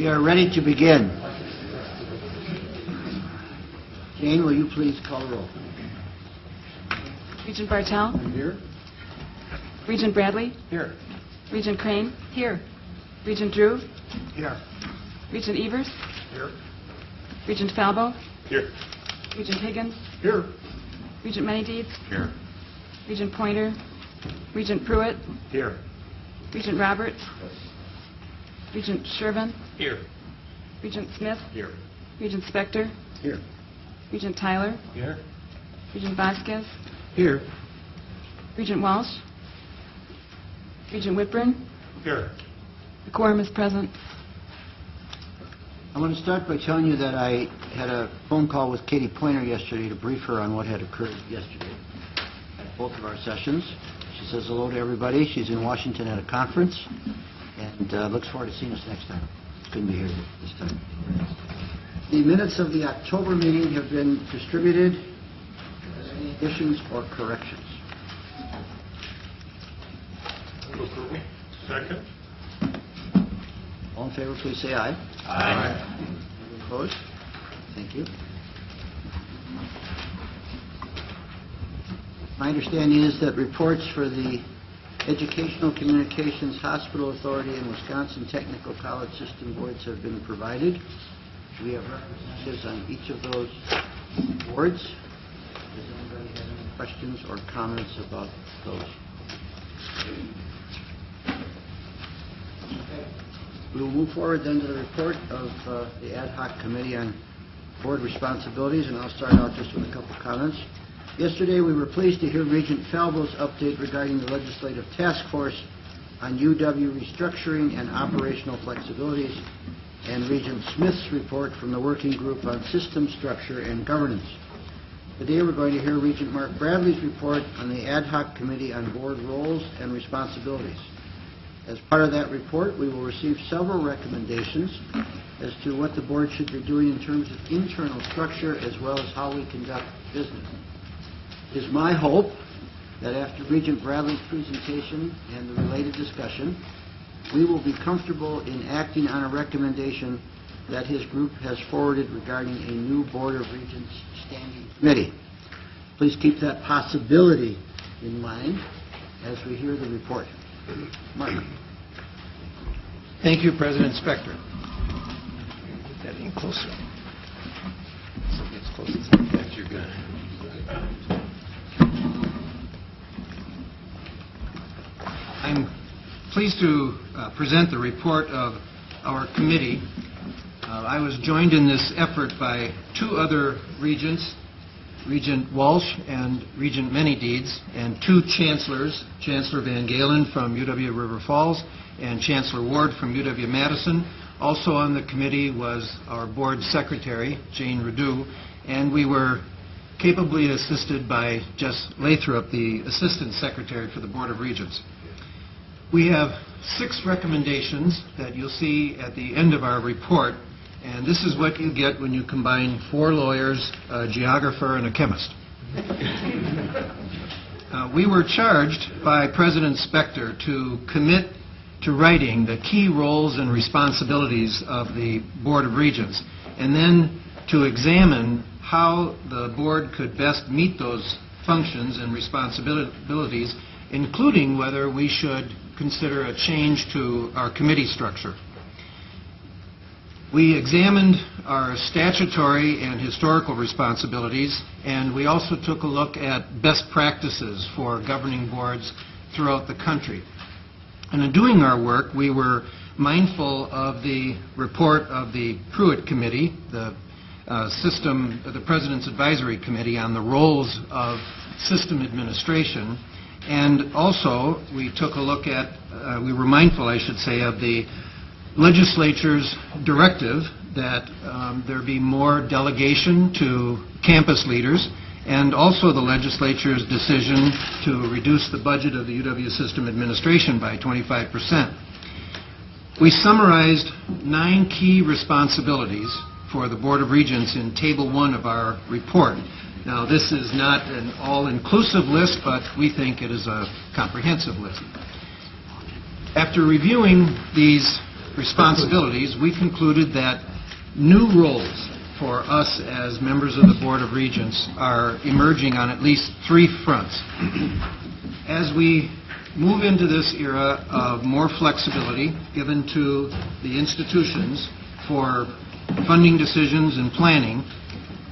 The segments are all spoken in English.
We are ready to begin. Jane, will you please call the roll? Regent Bartel? I'm here. Regent Bradley? Here. Regent Crane? Here. Regent Drew? Here. Regent Evers? Here. Regent Falbo? Here. Regent Higgins? Here. Regent Manydeeds? Here. Regent Pointer? Regent Pruitt? Here. Regent Roberts? Regent Shervin? Here. Regent Smith? Here. Regent Spector? Here. Regent Tyler? Here. Regent Vasquez? Here. Regent Walsh? Regent Whitburn? Here. The quorum is present. I want to start by telling you that I had a phone call with Katie Pointer yesterday to brief her on what had occurred yesterday at both of our sessions. She says hello to everybody. She's in Washington at a conference and looks forward to seeing us next time. Couldn't be here this time. The minutes of the October meeting have been distributed. Any additions or corrections? Move approval. Second. All in favor, please say aye. Aye. Any opposed? Thank you. My understanding is that reports for the Educational Communications Hospital Authority and Wisconsin Technical College System boards have been provided. We have representatives on each of those boards. Does anybody have any questions or comments about those? We will move forward then to the report of the Ad Hoc Committee on Board Responsibilities, and I'll start out just with a couple comments. Yesterday, we were pleased to hear Regent Falbo's update regarding the Legislative Task Force on UW restructuring and operational flexibilities, and Regent Smith's report from the Working Group on System Structure and Governance. Today, we're going to hear Regent Mark Bradley's report on the Ad Hoc Committee on Board Roles and Responsibilities. As part of that report, we will receive several recommendations as to what the board should be doing in terms of internal structure as well as how we conduct business. It is my hope that after Regent Bradley's presentation and the related discussion, we will be comfortable in acting on a recommendation that his group has forwarded regarding a new Board of Regents Standing Committee. Please keep that possibility in mind as we hear the report. Mark. Thank you, President Spector. Get that in closer. So it's close as that. You're good. I'm pleased to present the report of our committee. I was joined in this effort by two other regents, Regent Walsh and Regent Manydeeds, and two chancellors, Chancellor Van Galen from UW River Falls and Chancellor Ward from UW Madison. Also on the committee was our board secretary, Jane Redoux, and we were capably assisted by Jess Lathrop, the assistant secretary for the Board of Regents. We have 6 recommendations that you'll see at the end of our report, and this is what you get when you combine 4 lawyers, a geographer, and a chemist. We were charged by President Spector to commit to writing the key roles and responsibilities of the Board of Regents, and then to examine how the board could best meet those functions and responsibilities, including whether we should consider a change to our committee structure. We examined our statutory and historical responsibilities, and we also took a look at best practices for governing boards throughout the country. And in doing our work, we were mindful of the report of the Pruitt Committee, the President's Advisory Committee on the roles of system administration. And also, we took a look at, we were mindful, I should say, of the legislature's directive that there be more delegation to campus leaders, and also the legislature's decision to reduce the budget of the UW System Administration by 25%. We summarized 9 key responsibilities for the Board of Regents in Table 1 of our report. Now, this is not an all-inclusive list, but we think it is a comprehensive list. After reviewing these responsibilities, we concluded that new roles for us as members of the Board of Regents are emerging on at least three fronts. As we move into this era of more flexibility given to the institutions for funding decisions and planning,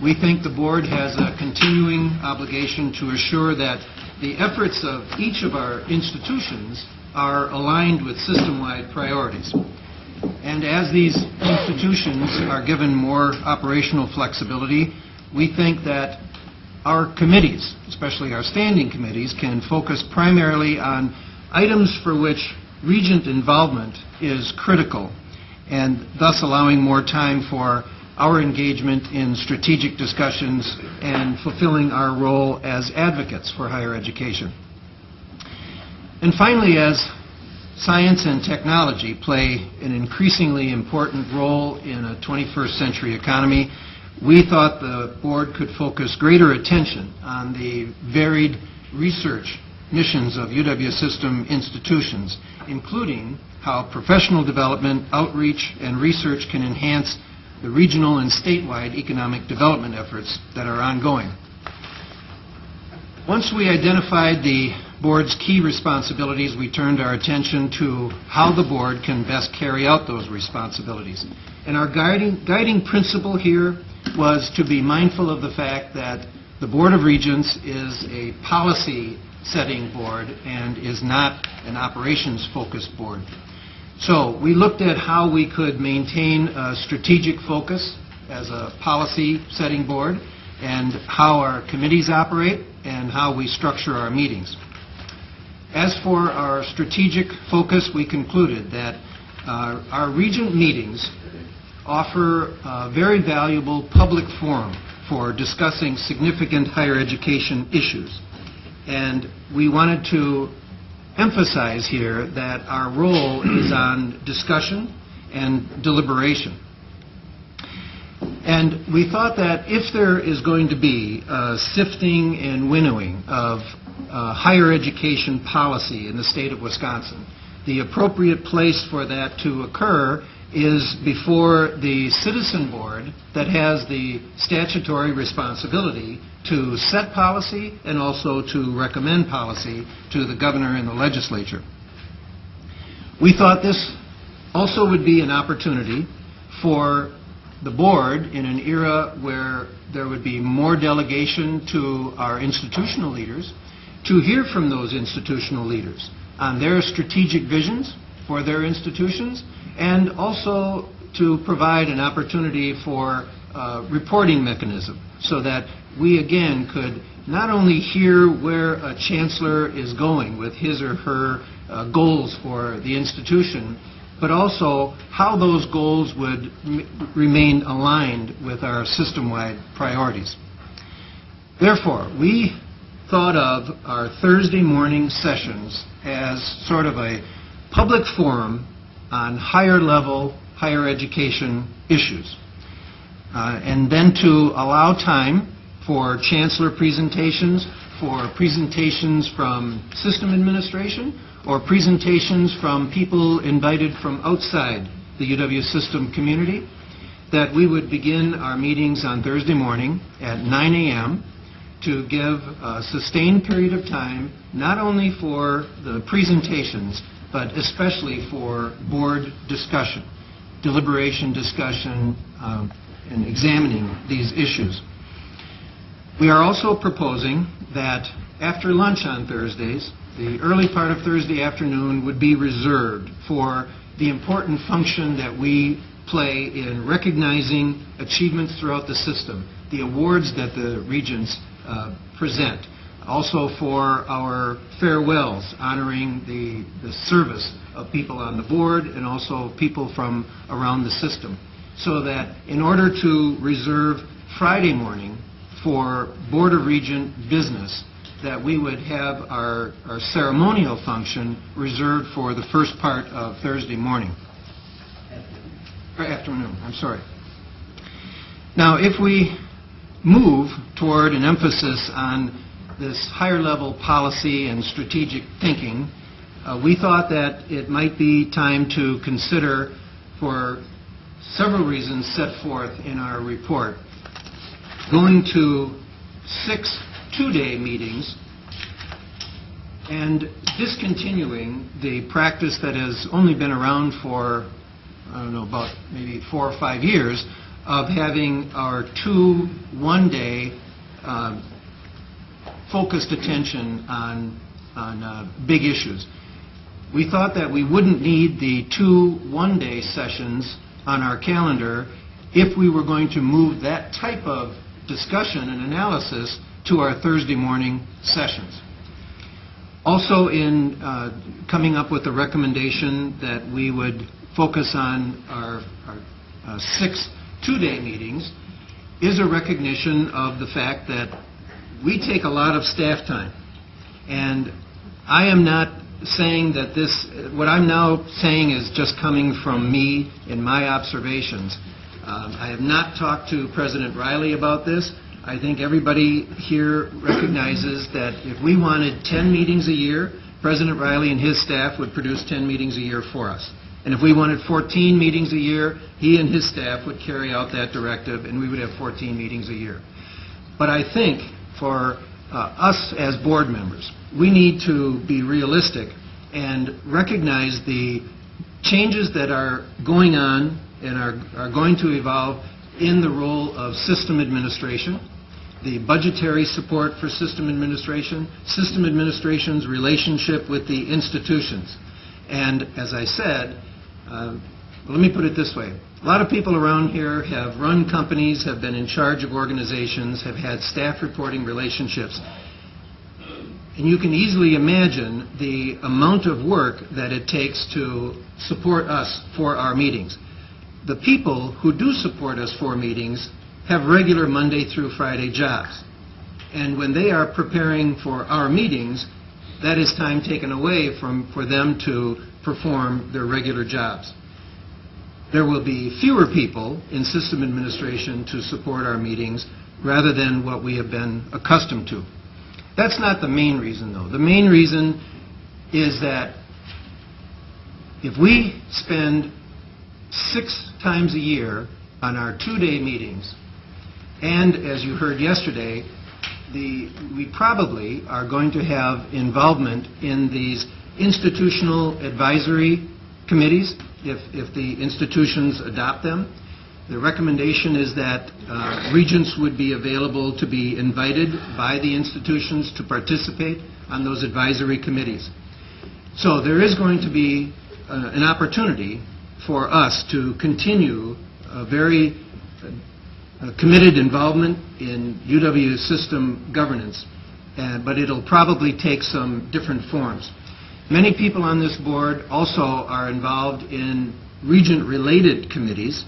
we think the Board has a continuing obligation to assure that the efforts of each of our institutions are aligned with system-wide priorities. And as these institutions are given more operational flexibility, we think that our committees, especially our standing committees, can focus primarily on items for which Regent involvement is critical, and thus allowing more time for our engagement in strategic discussions and fulfilling our role as advocates for higher education. And finally, as science and technology play an increasingly important role in a 21st century economy, we thought the Board could focus greater attention on the varied research missions of UW System institutions, including how professional development, outreach, and research can enhance the regional and statewide economic development efforts that are ongoing. Once we identified the Board's key responsibilities, we turned our attention to how the Board can best carry out those responsibilities. And our guiding principle here was to be mindful of the fact that the Board of Regents is a policy-setting board and is not an operations-focused board. So we looked at how we could maintain a strategic focus as a policy-setting board, and how our committees operate, and how we structure our meetings. As for our strategic focus, we concluded that our Regent meetings offer a very valuable public forum for discussing significant higher education issues. And we wanted to emphasize here that our role is on discussion and deliberation. And we thought that if there is going to be a sifting and winnowing of higher education policy in the state of Wisconsin, the appropriate place for that to occur is before the citizen board that has the statutory responsibility to set policy and also to recommend policy to the governor and the legislature. We thought this also would be an opportunity for the board in an era where there would be more delegation to our institutional leaders to hear from those institutional leaders on their strategic visions for their institutions, and also to provide an opportunity for a reporting mechanism so that we again could not only hear where a chancellor is going with his or her goals for the institution, but also how those goals would remain aligned with our system-wide priorities. Therefore, we thought of our Thursday morning sessions as sort of a public forum on higher-level higher education issues, and then to allow time for chancellor presentations, for presentations from system administration, or presentations from people invited from outside the UW System community, that we would begin our meetings on Thursday morning at 9 a.m. to give a sustained period of time, not only for the presentations, but especially for board discussion, deliberation discussion, and examining these issues. We are also proposing that after lunch on Thursdays, the early part of Thursday afternoon would be reserved for the important function that we play in recognizing achievements throughout the system, the awards that the Regents present, also for our farewells, honoring the service of people on the board and also people from around the system, so that in order to reserve Friday morning for Board of Regent business, that we would have our ceremonial function reserved for the first part of Thursday morning. Afternoon, I'm sorry. Now, if we move toward an emphasis on this higher-level policy and strategic thinking, we thought that it might be time to consider for several reasons set forth in our report, going to 6 two-day meetings and discontinuing the practice that has only been around for, I don't know, about maybe 4 or 5 years of having our 2 one-day focused attention on big issues. We thought that we wouldn't need the 2 one-day sessions on our calendar if we were going to move that type of discussion and analysis to our Thursday morning sessions. Also, in coming up with a recommendation that we would focus on our 6 two-day meetings is a recognition of the fact that we take a lot of staff time. And I am not saying that what I'm now saying is just coming from me in my observations. I have not talked to President Riley about this. I think everybody here recognizes that if we wanted 10 meetings a year, President Riley and his staff would produce 10 meetings a year for us. And if we wanted 14 meetings a year, he and his staff would carry out that directive, and we would have 14 meetings a year. But I think for us as board members, we need to be realistic and recognize the changes that are going on and are going to evolve in the role of system administration, the budgetary support for system administration's relationship with the institutions. And as I said, let me put it this way. A lot of people around here have run companies, have been in charge of organizations, have had staff reporting relationships. And you can easily imagine the amount of work that it takes to support us for our meetings. The people who do support us for meetings have regular Monday through Friday jobs. And when they are preparing for our meetings, that is time taken away for them to perform their regular jobs. There will be fewer people in system administration to support our meetings rather than what we have been accustomed to. That's not the main reason, though. The main reason is that if we spend 6 times a year on our 2-day meetings, and as you heard yesterday, we probably are going to have involvement in these institutional advisory committees if the institutions adopt them. The recommendation is that regents would be available to be invited by the institutions to participate on those advisory committees. So there is going to be an opportunity for us to continue a very committed involvement in UW system governance, but it'll probably take some different forms. Many people on this board also are involved in regent-related committees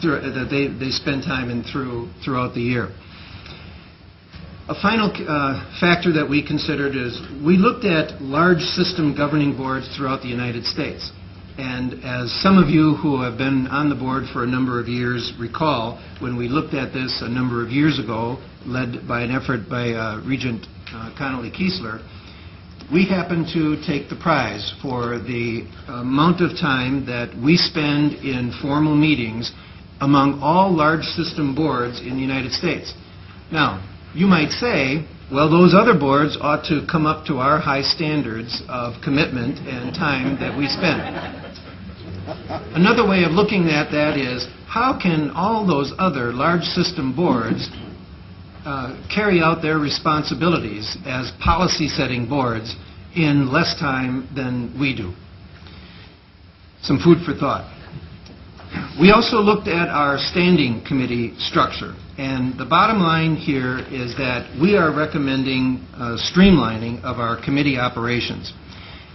that they spend time in throughout the year. A final factor that we considered is we looked at large system governing boards throughout the United States. And as some of you who have been on the board for a number of years recall, when we looked at this a number of years ago, led by an effort by Regent Connolly Kiesler, we happened to take the prize for the amount of time that we spend in formal meetings among all large system boards in the United States. Now, you might say, well, those other boards ought to come up to our high standards of commitment and time that we spend. Another way of looking at that is, how can all those other large system boards carry out their responsibilities as policy-setting boards in less time than we do? Some food for thought. We also looked at our standing committee structure, and the bottom line here is that we are recommending streamlining of our committee operations.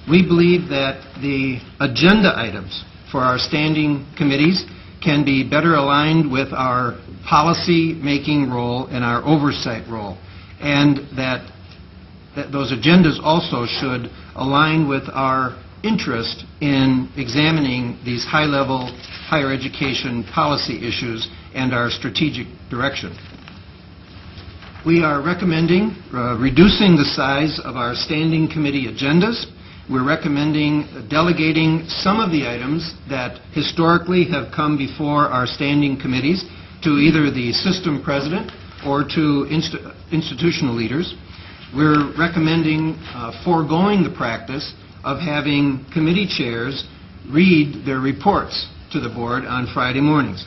We believe that the agenda items for our standing committees can be better aligned with our policy-making role and our oversight role, and that those agendas also should align with our interest in examining these high-level higher education policy issues and our strategic direction. We are recommending reducing the size of our standing committee agendas we're recommending delegating some of the items that historically have come before our standing committees to either the system president or to institutional leaders. We're recommending foregoing the practice of having committee chairs read their reports to the board on Friday mornings.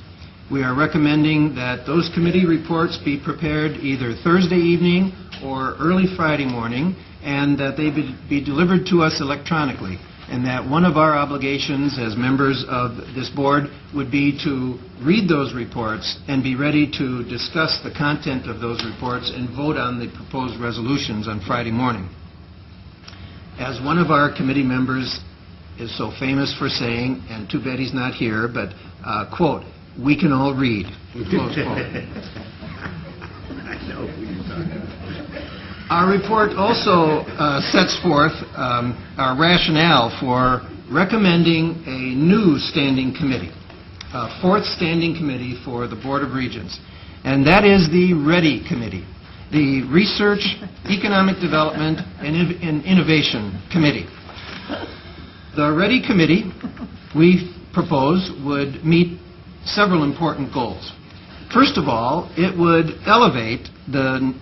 We are recommending that those committee reports be prepared either Thursday evening or early Friday morning, and that they be delivered to us electronically, and that one of our obligations as members of this board would be to read those reports and be ready to discuss the content of those reports and vote on the proposed resolutions on Friday morning. As one of our committee members is so famous for saying, and too bad he's not here, but, quote, "We can all read," close quote. Our report also sets forth our rationale for recommending a new standing committee, a fourth standing committee for the Board of Regents, and that is the READY Committee, the Research, Economic Development, and Innovation Committee. The READY Committee, we propose, would meet several important goals. First of all, it would elevate the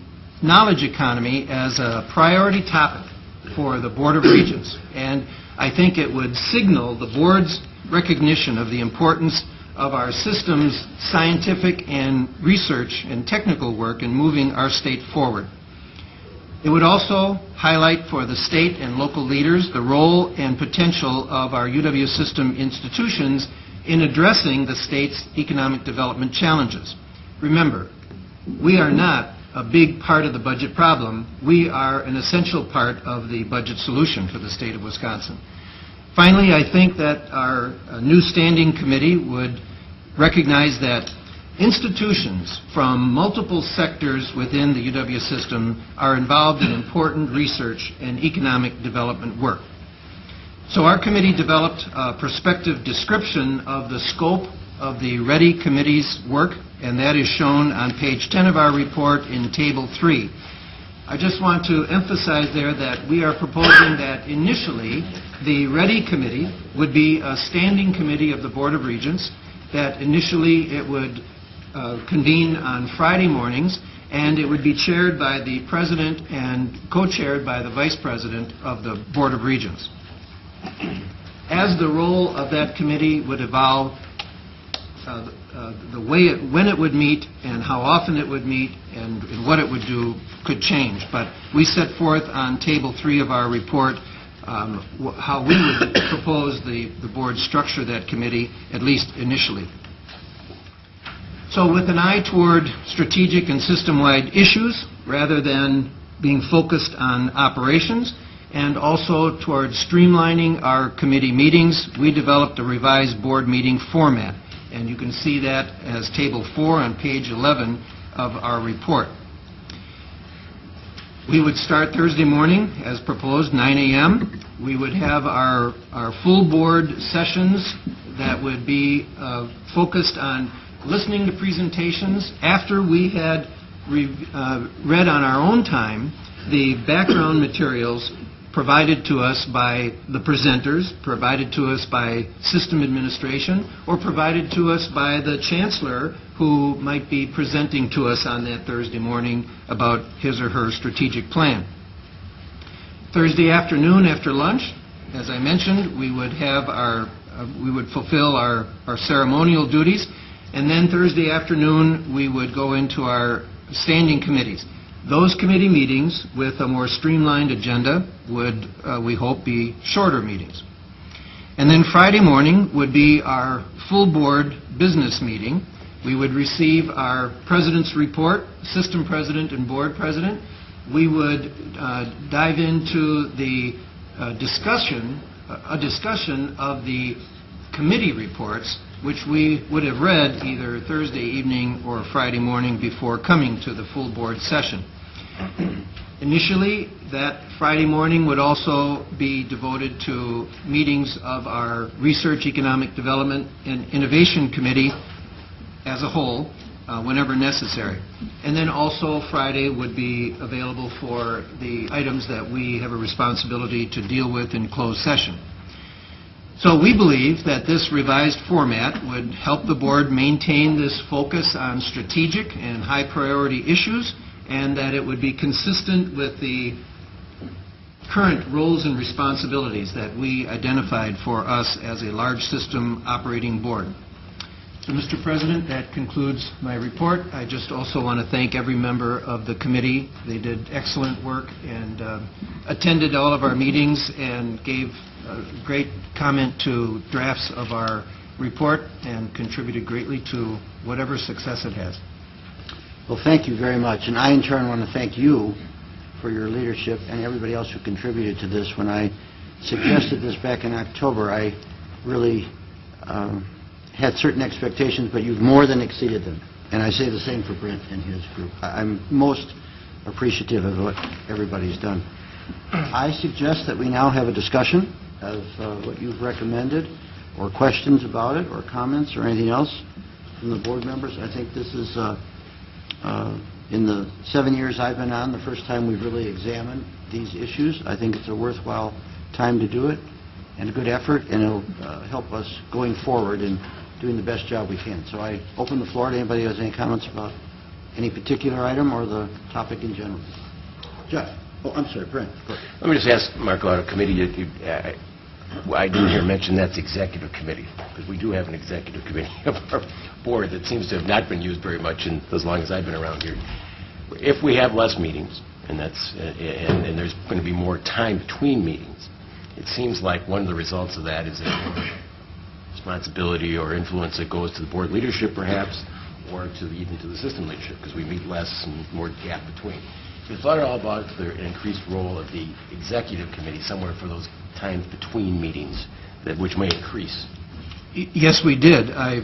knowledge economy as a priority topic for the Board of Regents, and I think it would signal the board's recognition of the importance of our system's scientific and research and technical work in moving our state forward. It would also highlight for the state and local leaders the role and potential of our UW system institutions in addressing the state's economic development challenges. Remember, we are not a big part of the budget problem. We are an essential part of the budget solution for the state of Wisconsin. Finally, I think that our new standing committee would recognize that institutions from multiple sectors within the UW system are involved in important research and economic development work. So our committee developed a prospective description of the scope of the READY Committee's work, and that is shown on page 10 of our report in Table 3. I just want to emphasize there that we are proposing that initially the READY Committee would be a standing committee of the Board of Regents, that initially it would convene on Friday mornings, and it would be chaired by the President and co-chaired by the Vice President of the Board of Regents. As the role of that committee would evolve, the way when it would meet and how often it would meet and what it would do could change. But we set forth on Table 3 of our report how we would propose the board structure that committee, at least initially. So with an eye toward strategic and system-wide issues rather than being focused on operations, and also toward streamlining our committee meetings, we developed a revised board meeting format. And you can see that as Table 4 on page 11 of our report. We would start Thursday morning, as proposed, 9 a.m. We would have our full board sessions that would be focused on listening to presentations after we had read on our own time the background materials provided to us by the presenters, provided to us by system administration, or provided to us by the chancellor who might be presenting to us on that Thursday morning about his or her strategic plan. Thursday afternoon after lunch, as I mentioned, we would have we would fulfill our ceremonial duties, and then Thursday afternoon we would go into our standing committees. Those committee meetings with a more streamlined agenda would, we hope, be shorter meetings. And then Friday morning would be our full board business meeting. We would receive our president's report, system president and board president. We would dive into the discussion of the committee reports, which we would have read either Thursday evening or Friday morning before coming to the full board session. Initially, that Friday morning would also be devoted to meetings of our Research, Economic Development, and Innovation Committee as a whole, whenever necessary. And then also Friday would be available for the items that we have a responsibility to deal with in closed session. So we believe that this revised format would help the board maintain this focus on strategic and high-priority issues, and that it would be consistent with the current roles and responsibilities that we identified for us as a large system operating board. So, Mr. President, that concludes my report. I just also want to thank every member of the committee. They did excellent work and attended all of our meetings and gave great comment to drafts of our report and contributed greatly to whatever success it has. Well, thank you very much. And I, in turn, want to thank you for your leadership and everybody else who contributed to this. When I suggested this back in October, I really had certain expectations, but you've more than exceeded them. And I say the same for Brent and his group. I'm most appreciative of what everybody's done. I suggest that we now have a discussion of what you've recommended, or questions about it, or comments, or anything else from the board members. I think this is, in the 7 years I've been on, the first time we've really examined these issues. I think it's a worthwhile time to do it, and a good effort, and it'll help us going forward in doing the best job we can. So I open the floor to anybody who has any comments about any particular item or the topic in general. Jeff? Oh, I'm sorry, Brent. Go ahead. Let me just ask Marco, out of committee, I didn't hear mention that's executive committee, because we do have an executive committee of our board that seems to have not been used very much in as long as I've been around here. If we have less meetings, and there's going to be more time between meetings, it seems like one of the results of that is a responsibility or influence that goes to the board leadership, perhaps, or even to the system leadership, because we meet less and more gap between. We thought all about the increased role of the executive committee somewhere for those times between meetings, which may increase. Yes, we did. I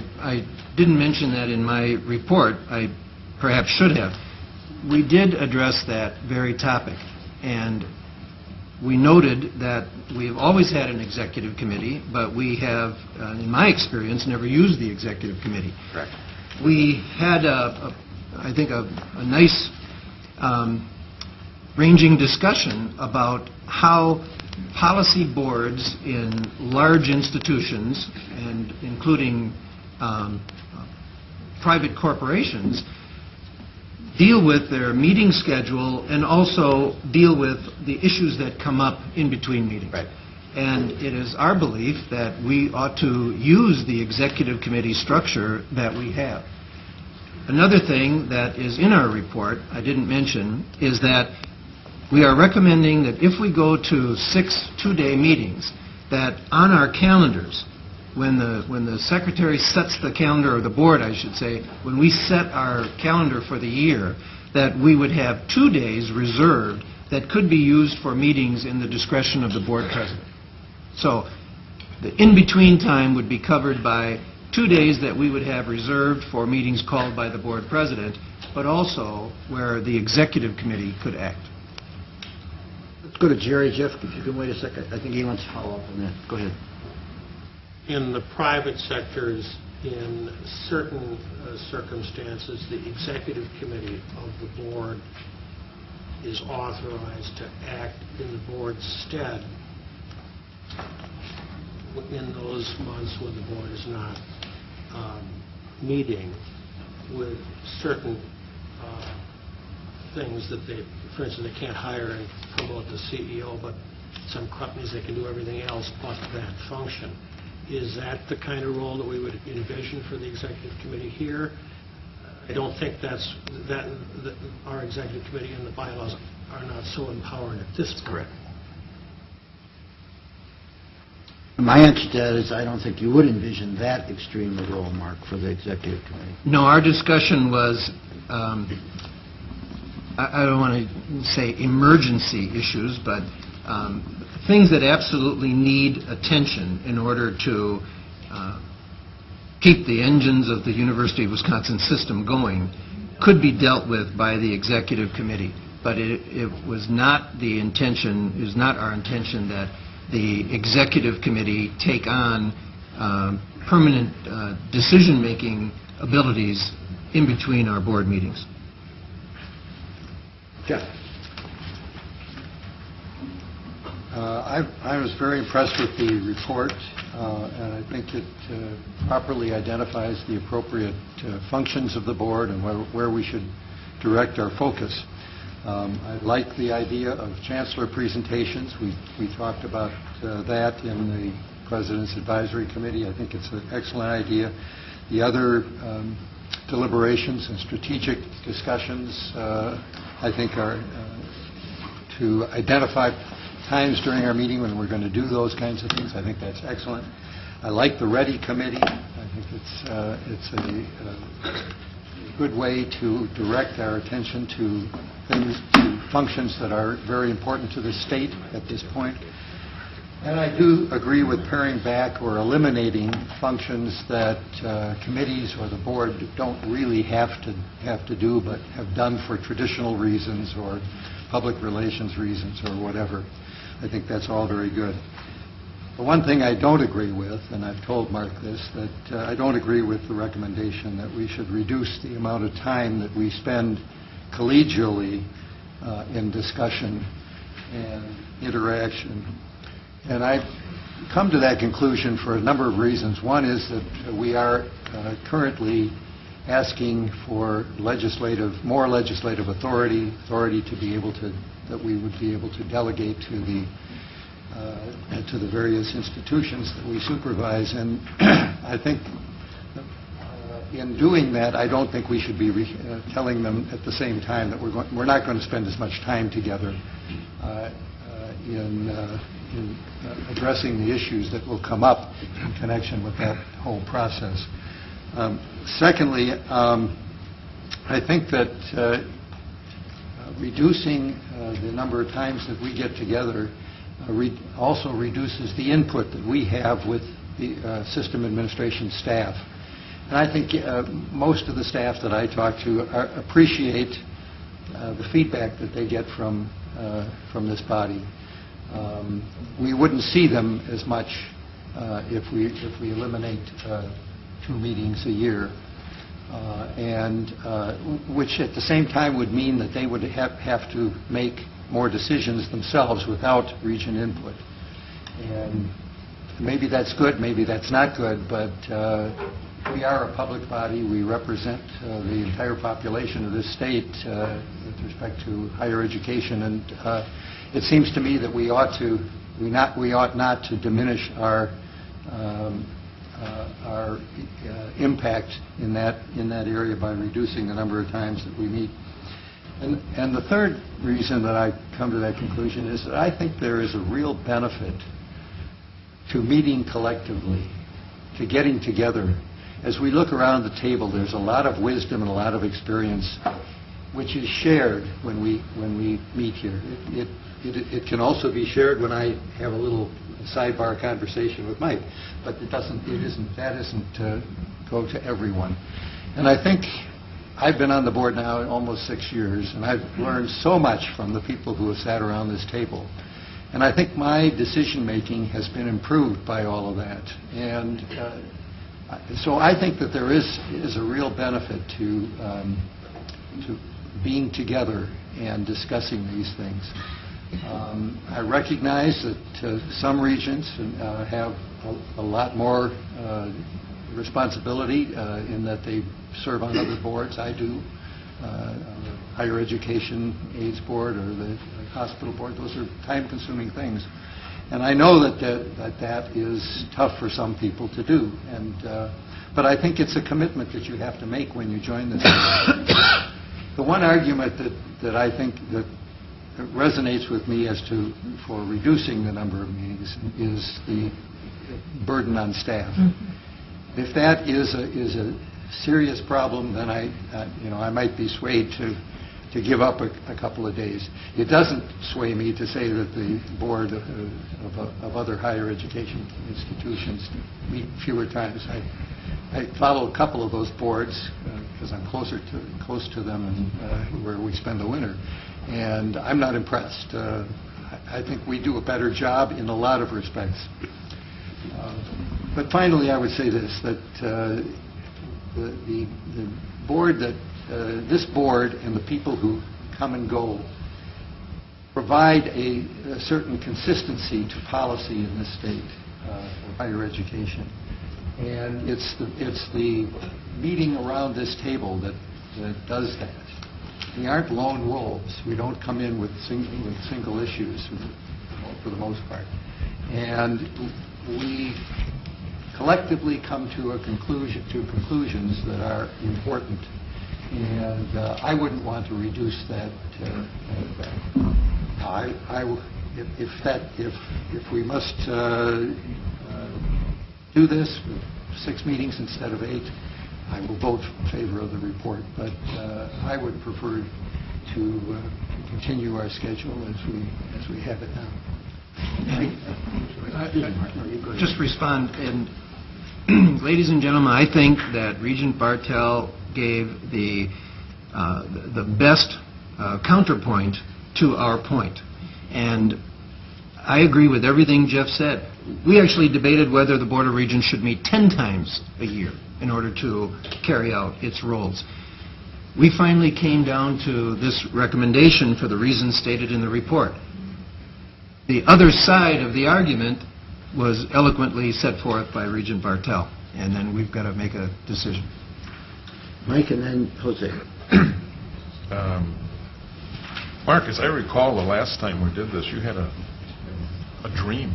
didn't mention that in my report. I perhaps should have. We did address that very topic, and we noted that we've always had an executive committee, but we have, in my experience, never used the executive committee. Correct. We had, I think, a nice ranging discussion about how policy boards in large institutions, and including private corporations, deal with their meeting schedule and also deal with the issues that come up in between meetings. Right. And it is our belief that we ought to use the executive committee structure that we have. Another thing that is in our report, I didn't mention, is that we are recommending that if we go to 6 two-day meetings, that on our calendars, when the secretary sets the calendar, or the board, I should say, when we set our calendar for the year, that we would have 2 days reserved that could be used for meetings in the discretion of the board president. So the in-between time would be covered by 2 days that we would have reserved for meetings called by the board president, but also where the executive committee could act. Let's go to Jerry. Jeff, if you can wait a second. I think he wants to follow up on that. Go ahead. In the private sectors, in certain circumstances, the executive committee of the board is authorized to act in the board's stead in those months when the board is not meeting, with certain things that they, for instance, they can't hire and promote the CEO, but some companies, they can do everything else but that function. Is that the kind of role that we would envision for the executive committee here? I don't think that our executive committee and the bylaws are not so empowered at this point. Correct. My answer to that is I don't think you would envision that extreme a role, Mark, for the executive committee. No, our discussion was, I don't want to say emergency issues, but things that absolutely need attention in order to keep the engines of the University of Wisconsin system going could be dealt with by the executive committee. But it was not the intention, is not our intention that the executive committee take on permanent decision-making abilities in between our board meetings. Jeff? I was very impressed with the report, and I think it properly identifies the appropriate functions of the board and where we should direct our focus. I like the idea of chancellor presentations. We talked about that in the President's Advisory Committee. I think it's an excellent idea. The other deliberations and strategic discussions, I think, are to identify times during our meeting when we're going to do those kinds of things. I think that's excellent. I like the READY Committee. I think it's a good way to direct our attention to things, to functions that are very important to the state at this point. And I do agree with paring back or eliminating functions that committees or the board don't really have to do, but have done for traditional reasons or public relations reasons or whatever. I think that's all very good. The one thing I don't agree with, and I've told Mark this, that I don't agree with the recommendation that we should reduce the amount of time that we spend collegially in discussion and interaction. And I've come to that conclusion for a number of reasons. One is that we are currently asking for more legislative authority to be able to, that we would be able to delegate to the various institutions that we supervise. And I think in doing that, I don't think we should be telling them at the same time that we're not going to spend as much time together in addressing the issues that will come up in connection with that whole process. Secondly, I think that reducing the number of times that we get together also reduces the input that we have with the system administration staff. And I think most of the staff that I talk to appreciate the feedback that they get from this body. We wouldn't see them as much if we eliminate 2 meetings a year, and which at the same time would mean that they would have to make more decisions themselves without region input. And maybe that's good, maybe that's not good, but we are a public body. We represent the entire population of this state with respect to higher education, and it seems to me that we ought not to diminish our impact in that area by reducing the number of times that we meet. And the third reason that I come to that conclusion is that I think there is a real benefit to meeting collectively, to getting together. As we look around the table, there's a lot of wisdom and a lot of experience which is shared when we meet here. It can also be shared when I have a little sidebar conversation with Mike, but that isn't go to everyone. And I think I've been on the board now almost 6 years, and I've learned so much from the people who have sat around this table. And I think my decision-making has been improved by all of that. And so I think that there is a real benefit to being together and discussing these things. I recognize that some regions have a lot more responsibility in that they serve on other boards. I do, on the Higher Education Aids Board or the Hospital Board. Those are time-consuming things. And I know that is tough for some people to do. But I think it's a commitment that you have to make when you join this. The one argument that I think that resonates with me for reducing the number of meetings is the burden on staff. Mm-hmm. If that is a serious problem, then I might be swayed to give up a couple of days. It doesn't sway me to say that the board of other higher education institutions meet fewer times. I follow a couple of those boards because I'm close to them and where we spend the winter. And I'm not impressed. I think we do a better job in a lot of respects. But finally, I would say this, that the board that, this board and the people who come and go provide a certain consistency to policy in this state for higher education. And it's the meeting around this table that does that. We aren't lone wolves. We don't come in with single issues for the most part. And we collectively come to conclusions that are important. And I wouldn't want to reduce that. If we must do this with 6 meetings instead of 8, I will vote in favor of the report. But I would prefer to continue our schedule as we have it now. Just respond. And ladies and gentlemen, I think that Regent Bartel gave the best counterpoint to our point. And I agree with everything Jeff said. We actually debated whether the Board of Regents should meet 10 times a year in order to carry out its roles. We finally came down to this recommendation for the reasons stated in the report. The other side of the argument was eloquently set forth by Regent Bartel, and then we've got to make a decision. Mike and then Jose. Mark, as I recall, the last time we did this, you had a dream.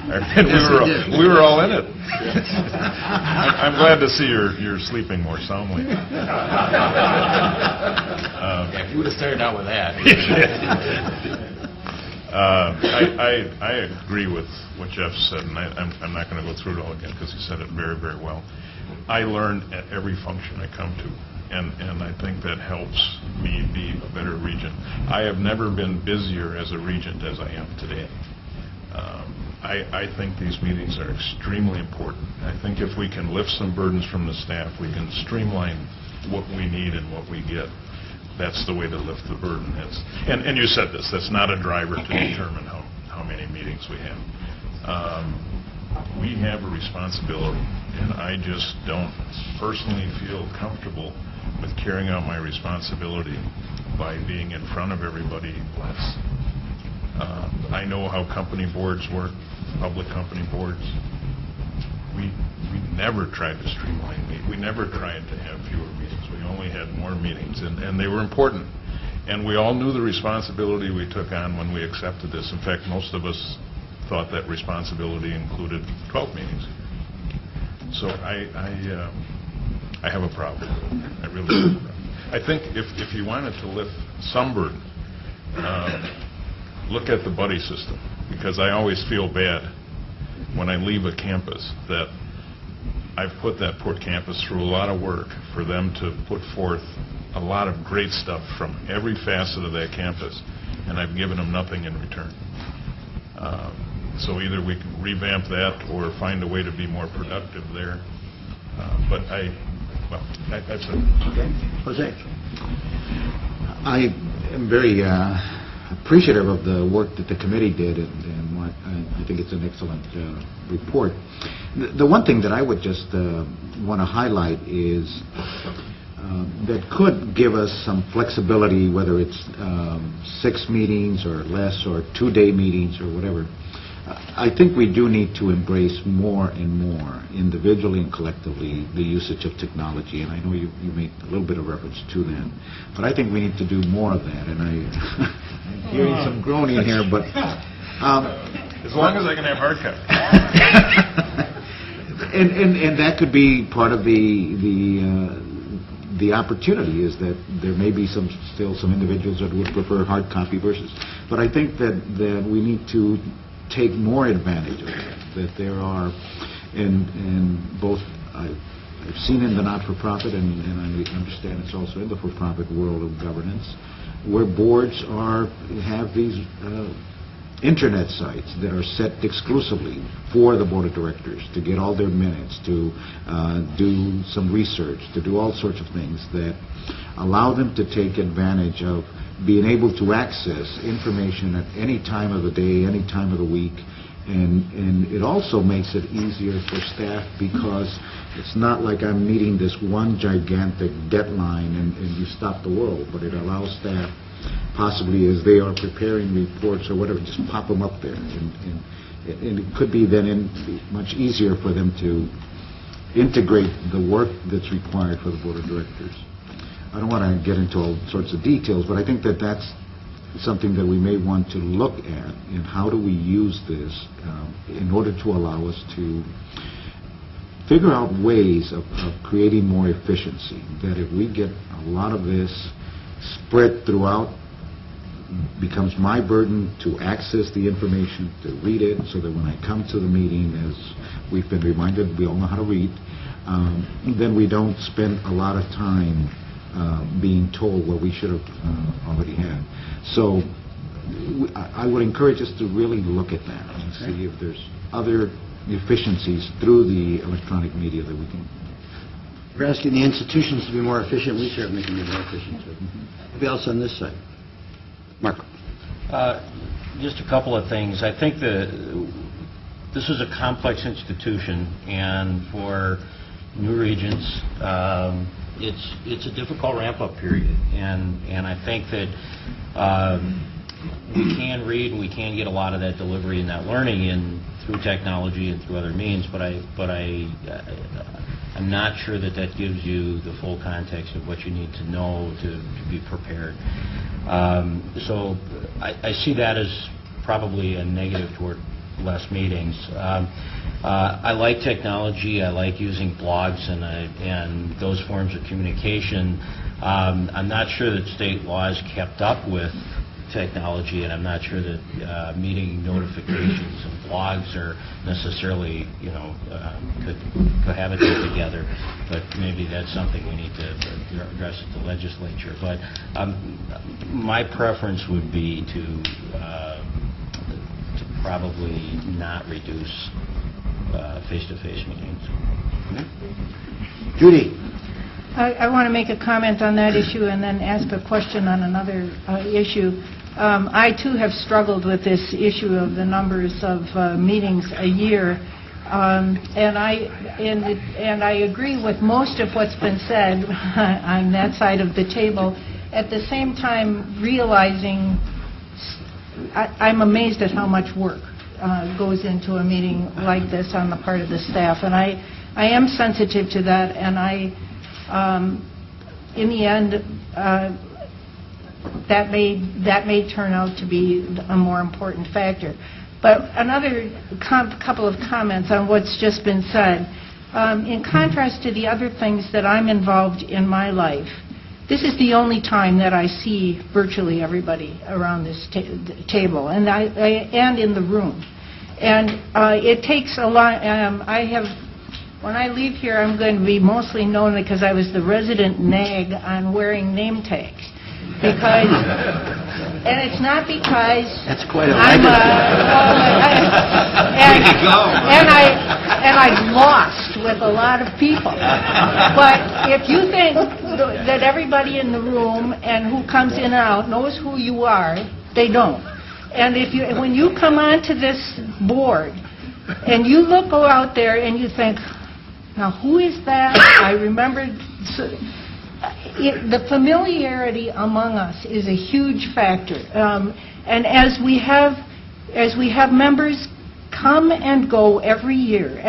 And we were all in it. I'm glad to see you're sleeping more soundly. If you would have started out with that. I agree with what Jeff said, and I'm not going to go through it all again because he said it very, very well. I learn at every function I come to, and I think that helps me be a better regent. I have never been busier as a regent as I am today. I think these meetings are extremely important. I think if we can lift some burdens from the staff, we can streamline what we need and what we get. That's the way to lift the burden. And you said this, that's not a driver to determine how many meetings we have. We have a responsibility, and I just don't personally feel comfortable with carrying out my responsibility by being in front of everybody less. I know how company boards work, public company boards. We never tried to streamline meetings. We never tried to have fewer meetings. We only had more meetings, and they were important. And we all knew the responsibility we took on when we accepted this. In fact, most of us thought that responsibility included 12 meetings. So I have a problem. I really have a problem. I think if you wanted to lift some burden, look at the buddy system, because I always feel bad when I leave a campus that I've put that poor campus through a lot of work for them to put forth a lot of great stuff from every facet of that campus, and I've given them nothing in return. So either we can revamp that or find a way to be more productive there. But that's it. Okay. Jose. I am very appreciative of the work that the committee did, and what I think it's an excellent report. The one thing that I would just want to highlight is that could give us some flexibility, whether it's 6 meetings or less, or 2-day meetings or whatever. I think we do need to embrace more and more, individually and collectively, the usage of technology. And I know you made a little bit of reference to that. But I think we need to do more of that. And I'm hearing some groaning here, but... as long as I can have hard copy. and that could be part of the opportunity, is that there may be still some individuals that would prefer hard copy versions. But I think that we need to take more advantage of that there are, and both I've seen in the not-for-profit, and I understand it's also in the for-profit world of governance, where boards have these internet sites that are set exclusively for the board of directors to get all their minutes, to do some research, to do all sorts of things that allow them to take advantage of being able to access information at any time of the day, any time of the week, And it also makes it easier for staff because it's not like I'm meeting this one gigantic deadline and you stop the world, but it allows staff possibly as they are preparing reports or whatever, just pop them up there. And it could be then much easier for them to integrate the work that's required for the Board of Directors. I don't want to get into all sorts of details, but I think that that's something that we may want to look at in how do we use this in order to allow us to figure out ways of creating more efficiency, that if we get a lot of this spread throughout, becomes my burden to access the information, to read it, so that when I come to the meeting, as we've been reminded, we all know how to read, then we don't spend a lot of time being told what we should have already had. So I would encourage us to really look at that and see if there's other efficiencies through the electronic media that we can. We're asking the institutions to be more efficient. We certainly can be more efficient. Anybody else on this side? Mark. Just a couple of things. I think this is a complex institution, and for new regents, it's a difficult ramp-up period. And I think that we can read and we can get a lot of that delivery and that learning in through technology and through other means, but I'm not sure that gives you the full context of what you need to know to be prepared. So I see that as probably a negative toward less meetings. I like technology. I like using blogs and those forms of communication. I'm not sure that state laws kept up with technology, and I'm not sure that meeting notifications and blogs are necessarily, could cohabitate together. But maybe that's something we need to address at the legislature. But my preference would be to probably not reduce face-to-face meetings. Judy. I want to make a comment on that issue and then ask a question on another issue. I, too, have struggled with this issue of the numbers of meetings a year, and I agree with most of what's been said on that side of the table. At the same time, realizing I'm amazed at how much work goes into a meeting like this on the part of the staff, and I am sensitive to that, and in the end, that may turn out to be a more important factor. But another couple of comments on what's just been said. In contrast to the other things that I'm involved in my life, this is the only time that I see virtually everybody around this table, and and in the room. And it takes a lot. When I leave here, I'm going to be mostly known because I was the resident nag on wearing name tags. Because, and it's not because That's quite a I'm and I've lost with a lot of people. But if you think that everybody in the room and who comes in and out knows who you are, they don't. And when you come onto this board and you go out there and you think, now, who is that? I remember the familiarity among us is a huge factor. And as we have members come and go every year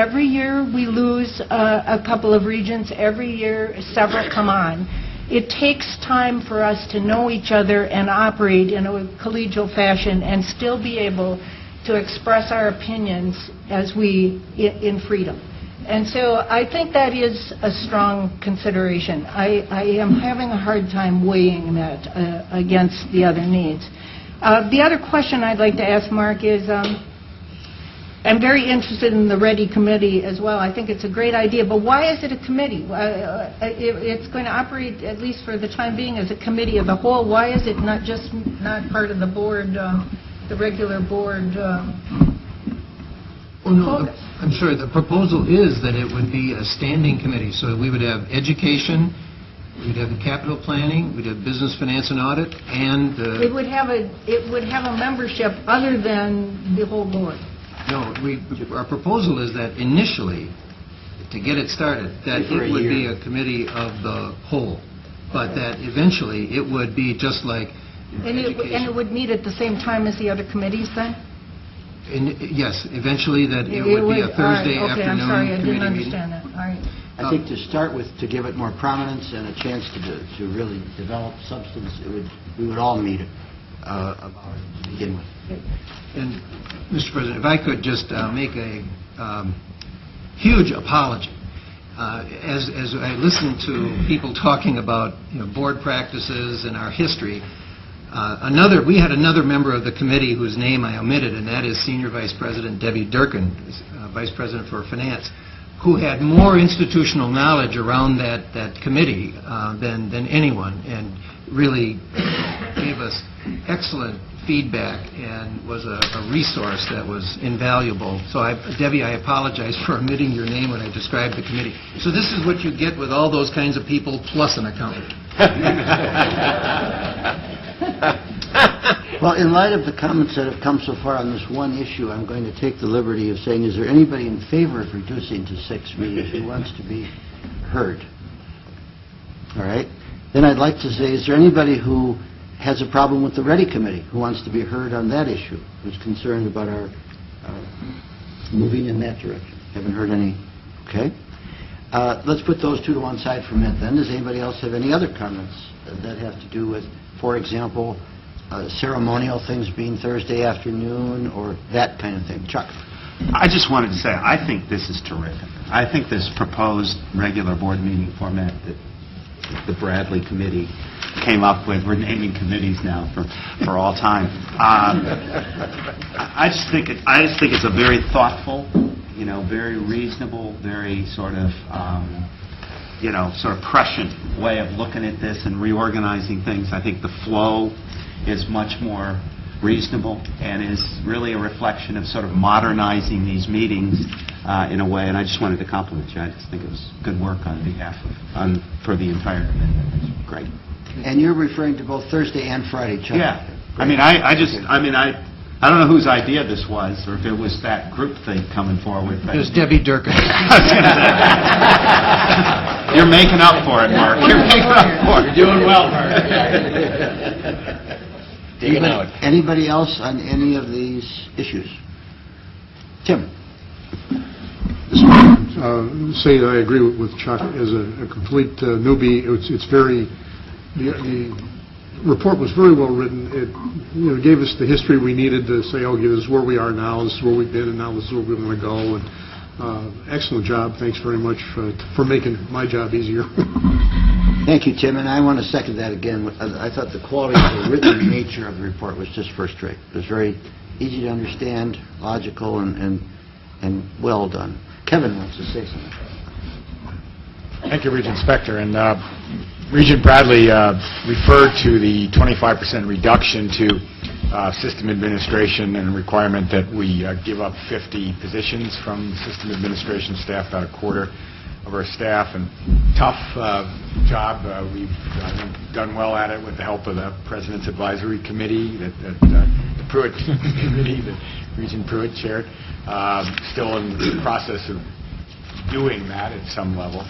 we lose a couple of regents. Every year, several come on. It takes time for us to know each other and operate in a collegial fashion and still be able to express our opinions in freedom. And so I think that is a strong consideration. I am having a hard time weighing that against the other needs. The other question I'd like to ask Mark is, I'm very interested in the READY committee as well. I think it's a great idea, but why is it a committee? It's going to operate, at least for the time being, as a committee of the whole. Why is it not part of the board, the regular board? Well, no, I'm sorry, the proposal is that it would be a standing committee, so we would have education, we'd have the capital planning, we'd have business, finance, and audit, and... It would have a membership other than the whole board. No, our proposal is that initially, to get it started, that For a it would be year. a committee of the whole, but that eventually it would be just like And it would meet at the same time as the other committees then? Yes, eventually that it would be a Thursday all right, okay, I'm afternoon sorry, I didn't committee meeting. understand that. All right. I think to start with, to give it more prominence and a chance to really develop substance, we would all meet about it to begin with. And, Mr. President, if I could just make a huge apology. As I listen to people talking about board practices and our history, we had another member of the committee whose name I omitted, and that is Senior Vice President Debbie Durkin, Vice President for Finance, who had more institutional knowledge around that committee than anyone, and really gave us excellent feedback and was a resource that was invaluable. So, Debbie, I apologize for omitting your name when I described the committee. So this is what you get with all those kinds of people, plus an accountant. Well, in light of the comments that have come so far on this one issue, I'm going to take the liberty of saying, is there anybody in favor of reducing to 6 meetings who wants to be heard? All right. Then I'd like to say, is there anybody who has a problem with the Ready Committee, who wants to be heard on that issue, who's concerned about our moving in that direction? Haven't heard any. Okay. Let's put those two to one side for a minute then. Does anybody else have any other comments that have to do with, for example, ceremonial things being Thursday afternoon or that kind of thing? Chuck? I just wanted to say, I think this is terrific. I think this proposed regular board meeting format that the Bradley Committee came up with, we're naming committees now for all time. I just think it's a very thoughtful, very reasonable, very sort of prescient way of looking at this and reorganizing things. I think the flow is much more reasonable and is really a reflection of sort of modernizing these meetings in a way. And I just wanted to compliment you. I just think it was good work on behalf of, for the entire committee. It was great. And you're referring to both Thursday and Friday, Chuck? Yeah. I mean, I don't know whose idea this was, or if it was that group thing coming forward. It was Debbie Durkin. You're making up for it, Mark. You're making up for it. You're doing well, Mark. Digging out. Anybody else on any of these issues? Tim? Say I agree with Chuck. As a complete newbie, it's very, the report was very well written. It gave us the history we needed to say, okay, this is where we are now, this is where we've been, and now this is where we want to go. And excellent job. Thanks very much for making my job easier. Thank you, Tim, and I want to second that again. I thought the quality of the written nature of the report was just first rate. It was very easy to understand, logical, and well done. Kevin wants to say something. Thank you, Regent Spector. And Regent Bradley referred to the 25% reduction to system administration and requirement that we give up 50 positions from system administration staff, about a quarter of our staff. And tough job. We've done well at it with the help of the President's Advisory Committee, the Pruitt Committee that Regent Pruitt chaired. Still in the process of doing that at some level.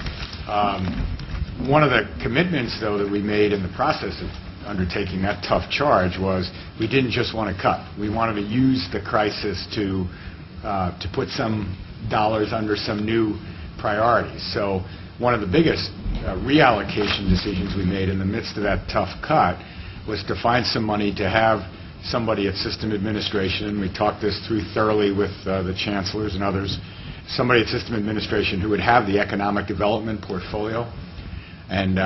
One of the commitments, though, that we made in the process of undertaking that tough charge was we didn't just want to cut. We wanted to use the crisis to put some dollars under some new priorities. So one of the biggest reallocation decisions we made in the midst of that tough cut was to find some money to have somebody at system administration, and we talked this through thoroughly with the chancellors and others, somebody at system administration who would have the economic development portfolio. And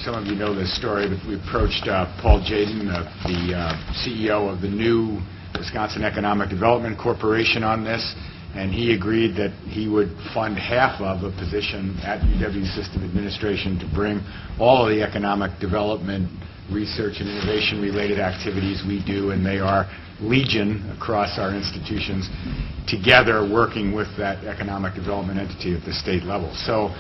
some of you know this story, but we approached Paul Jaden, the CEO of the new Wisconsin Economic Development Corporation, on this, and he agreed that he would fund half of a position at UW System Administration to bring all of the economic development, research and innovation related activities we do, and they are legion across our institutions, together working with that economic development entity at the state level. So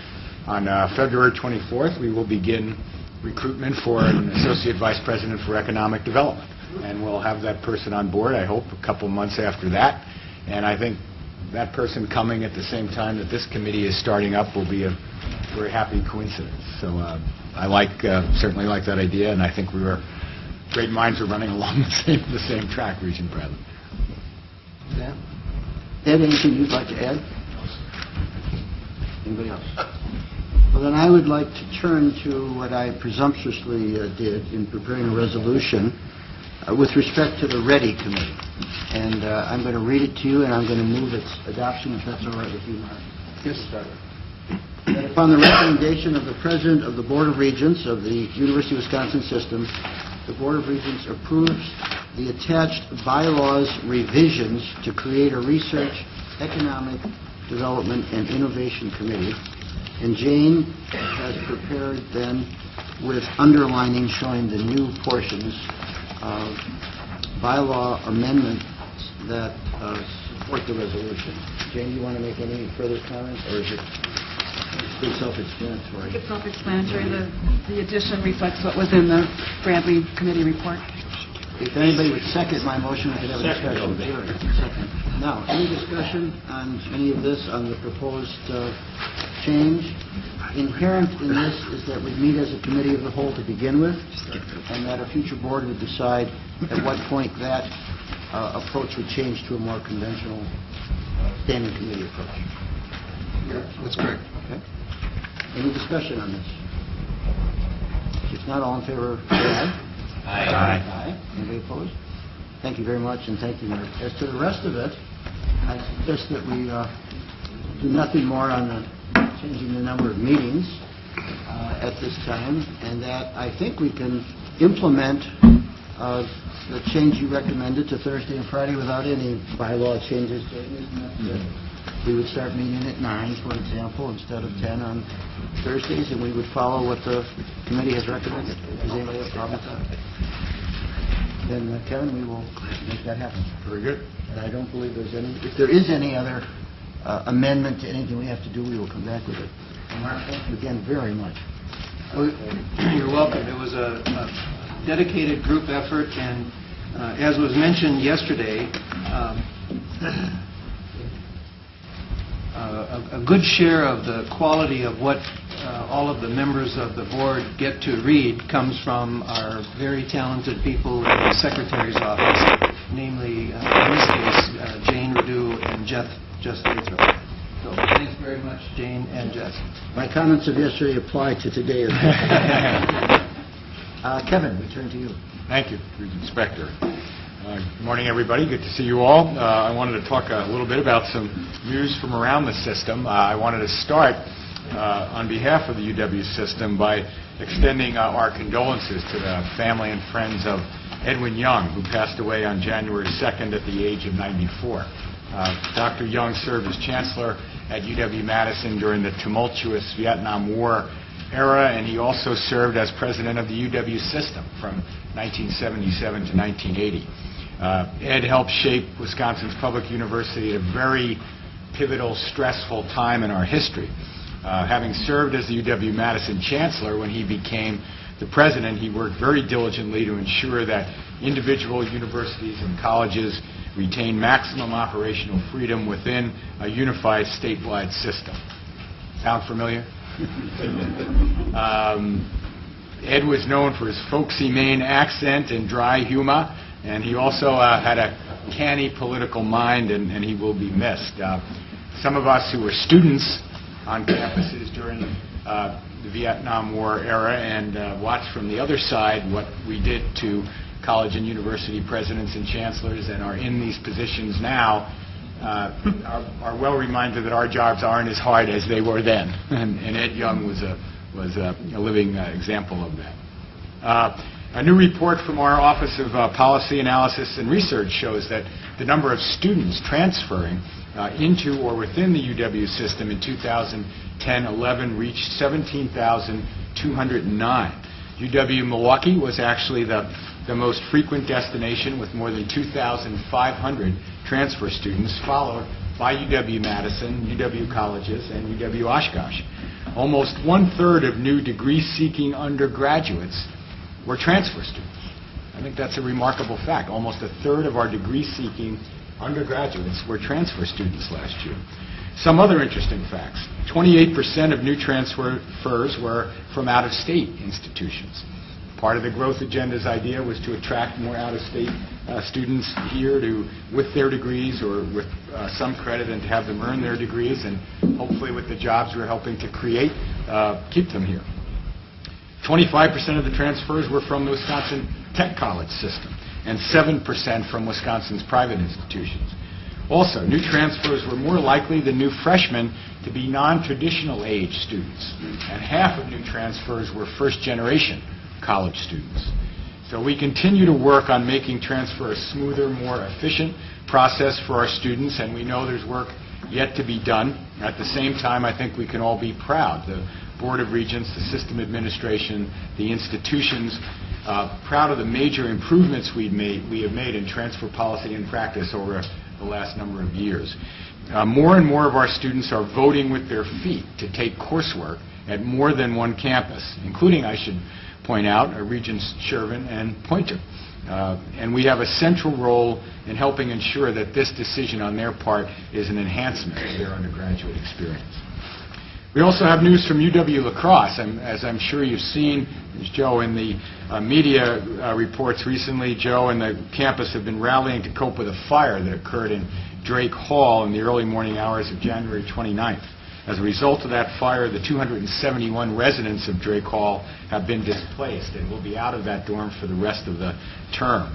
on February 24th, we will begin recruitment for an Associate Vice President for Economic Development. And we'll have that person on board, I hope, a couple months after that. And I think that person coming at the same time that this committee is starting up will be a very happy coincidence. So I certainly like that idea, and I think great minds are running along the same track, Regent Bradley. Ed, anything you'd like to add? Anybody else? Well, then I would like to turn to what I presumptuously did in preparing a resolution with respect to the READY Committee. And I'm going to read it to you, and I'm going to move its adoption, if that's all right with you, Mark. Yes. That upon the recommendation of the President of the Board of Regents of the University of Wisconsin System, the Board of Regents approves the attached bylaws revisions to create a Research, Economic Development, and Innovation Committee. And Jane has prepared then with underlining showing the new portions of bylaw amendments that support the resolution. Jane, do you want to make any further comments, or is it pretty self-explanatory? It's self-explanatory. The addition reflects what was in the Bradley Committee report. If anybody would second my motion, we could have a discussion. Second. Now, any discussion on any of this, on the proposed change? Inherent in this is that we meet as a committee of the whole to begin with, and that a future board would decide at what point that approach would change to a more conventional standing committee approach. That's correct. Okay. Any discussion on this? If not, all in favor, say aye. Aye. Anybody opposed? Thank you very much, and thank you, Mark. As to the rest of it, I suggest that we do nothing more on changing the number of meetings at this time, and that I think we can implement the change you recommended to Thursday and Friday without any bylaw changes. Isn't that we would start meeting at 9, for example, instead of 10 on Thursdays, and we would follow what the committee has recommended. Does anybody have a problem with that? Then, Kevin, we will make that happen. Very good. And I don't believe there's any. If there is any other amendment to anything we have to do, we will come back with it. And Mark, thank you again very much. Well, you're welcome. It was a dedicated group effort, and as was mentioned yesterday, a good share of the quality of what all of the members of the board get to read comes from our very talented people in the Secretary's office, namely, in this case, Jane Redu and Jess Lathrop. So thanks very much, Jane and Jess. My comments of yesterday apply to today as well. Kevin, we turn to you. Thank you, Regent Spector. Good morning, everybody. Good to see you all. I wanted to talk a little bit about some news from around the system. I wanted to start on behalf of the UW system by extending our condolences to the family and friends of Edwin Young, who passed away on January 2nd at the age of 94. Dr. Young served as chancellor at UW-Madison during the tumultuous Vietnam War era, and he also served as president of the UW system from 1977 to 1980. Ed helped shape Wisconsin's public university at a very pivotal, stressful time in our history. Having served as the UW-Madison chancellor when he became the president, he worked very diligently to ensure that individual universities and colleges retain maximum operational freedom within a unified statewide system. Sound familiar? Ed was known for his folksy Maine accent and dry humor, and he also had a canny political mind, and he will be missed. Some of us who were students on campuses during the Vietnam War era and watched from the other side what we did to college and university presidents and chancellors and are in these positions now are well reminded that our jobs aren't as hard as they were then, and Ed Young was a living example of that. A new report from our Office of Policy Analysis and Research shows that the number of students transferring into or within the UW system in 2010-11 reached 17,209. UW-Milwaukee was actually the most frequent destination with more than 2,500 transfer students, followed by UW-Madison, UW colleges, and UW-Oshkosh. Almost one-third of new degree-seeking undergraduates were transfer students. I think that's a remarkable fact. Almost a third of our degree-seeking undergraduates were transfer students last year. Some other interesting facts. 28% of new transfers were from out-of-state institutions. Part of the growth agenda's idea was to attract more out-of-state students here with their degrees or with some credit, and to have them earn their degrees, and hopefully with the jobs we're helping to create, keep them here. 25% of the transfers were from the Wisconsin Tech College system, and 7% from Wisconsin's private institutions. Also, new transfers were more likely than new freshmen to be non-traditional age students, and half of new transfers were first-generation college students. So we continue to work on making transfer a smoother, more efficient process for our students, and we know there's work yet to be done. At the same time, I think we can all be proud, the Board of Regents, the system administration, the institutions, proud of the major improvements we have made in transfer policy and practice over the last number of years. More and more of our students are voting with their feet to take coursework at more than one campus, including, I should point out, Regents Shervin and Poynter. And we have a central role in helping ensure that this decision on their part is an enhancement of their undergraduate experience. We also have news from UW-La Crosse. As I'm sure you've seen, Joe, in the media reports recently, Joe and the campus have been rallying to cope with a fire that occurred in Drake Hall in the early morning hours of January 29th. As a result of that fire, the 271 residents of Drake Hall have been displaced and will be out of that dorm for the rest of the term.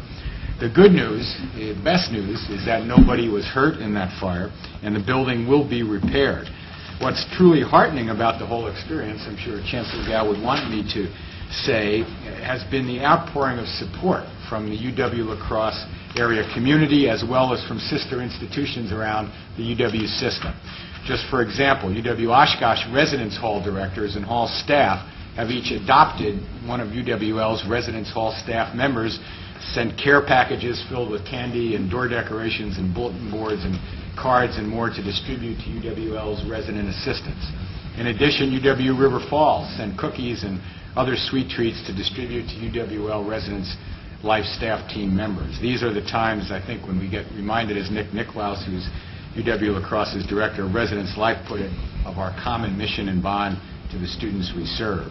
The good news, the best news, is that nobody was hurt in that fire, and the building will be repaired. What's truly heartening about the whole experience, I'm sure Chancellor Gao would want me to say, has been the outpouring of support from the UW-La Crosse area community, as well as from sister institutions around the UW system. Just for example, UW-Oshkosh residence hall directors and hall staff have each adopted one of UWL's residence hall staff members, sent care packages filled with candy and door decorations and bulletin boards and cards and more to distribute to UWL's resident assistants. In addition, UW River Falls sent cookies and other sweet treats to distribute to UWL residents' life staff team members. These are the times, I think, when we get reminded, as Nick Nicklaus, who's UW-La Crosse's Director of Residence Life, put it, of our common mission and bond to the students we serve.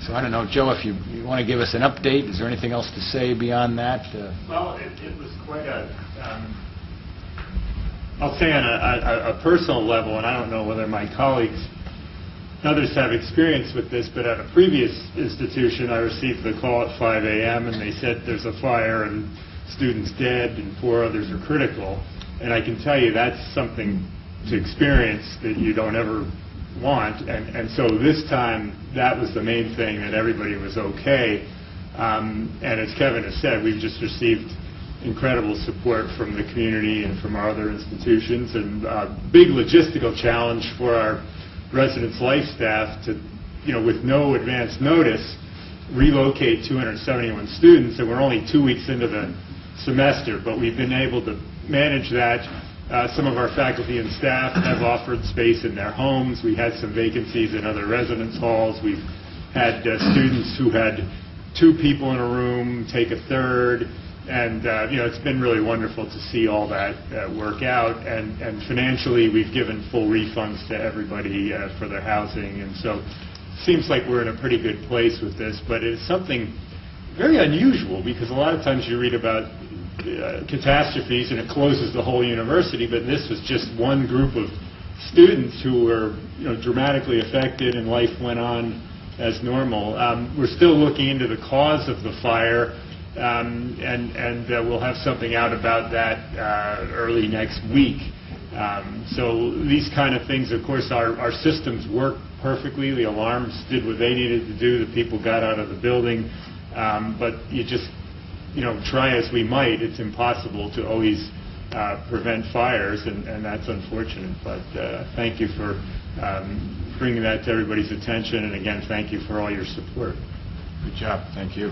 So I don't know, Joe, if you want to give us an update. Is there anything else to say beyond that? Well, it was quite a, I'll say on a personal level, and I don't know whether my colleagues, others have experience with this, but at a previous institution, I received the call at 5 a.m. and they said there's a fire and students dead and 4 others are critical. And I can tell you that's something to experience that you don't ever want. And so this time, that was the main thing, that everybody was okay. And as Kevin has said, we've just received incredible support from the community and from our other institutions, and a big logistical challenge for our residence life staff to, with no advance notice, relocate 271 students, and we're only 2 weeks into the semester, but we've been able to manage that. Some of our faculty and staff have offered space in their homes. We had some vacancies in other residence halls. We've had students who had 2 people in a room take a third, and it's been really wonderful to see all that work out. And financially, we've given full refunds to everybody for their housing, and so it seems like we're in a pretty good place with this. But it's something very unusual, because a lot of times you read about catastrophes and it closes the whole university, but this was just one group of students who were dramatically affected, and life went on as normal. We're still looking into the cause of the fire, and we'll have something out about that early next week. So these kind of things, of course, our systems work perfectly. The alarms did what they needed to do. The people got out of the building, but you just try as we might, it's impossible to always prevent fires, and that's unfortunate. But thank you for bringing that to everybody's attention, and again, thank you for all your support. Good job. Thank you.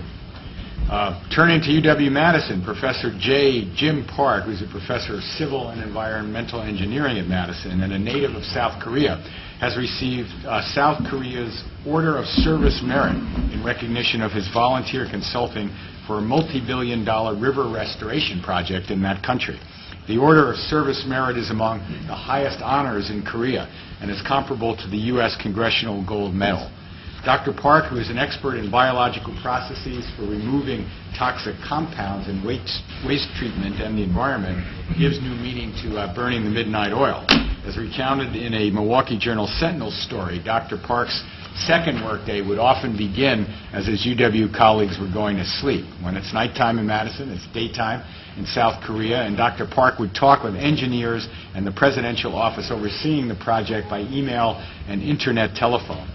Turning to UW-Madison, Professor Jim Park, who's a professor of civil and environmental engineering at Madison and a native of South Korea, has received South Korea's Order of Service Merit in recognition of his volunteer consulting for a multi-billion-dollar river restoration project in that country. The Order of Service Merit is among the highest honors in Korea and is comparable to the U.S. Congressional Gold Medal. Dr. Park, who is an expert in biological processes for removing toxic compounds in waste treatment and the environment, gives new meaning to burning the midnight oil. As recounted in a Milwaukee Journal Sentinel story, Dr. Park's second workday would often begin as his UW colleagues were going to sleep. When it's nighttime in Madison, it's daytime in South Korea, and Dr. Park would talk with engineers and the presidential office overseeing the project by email and internet telephone.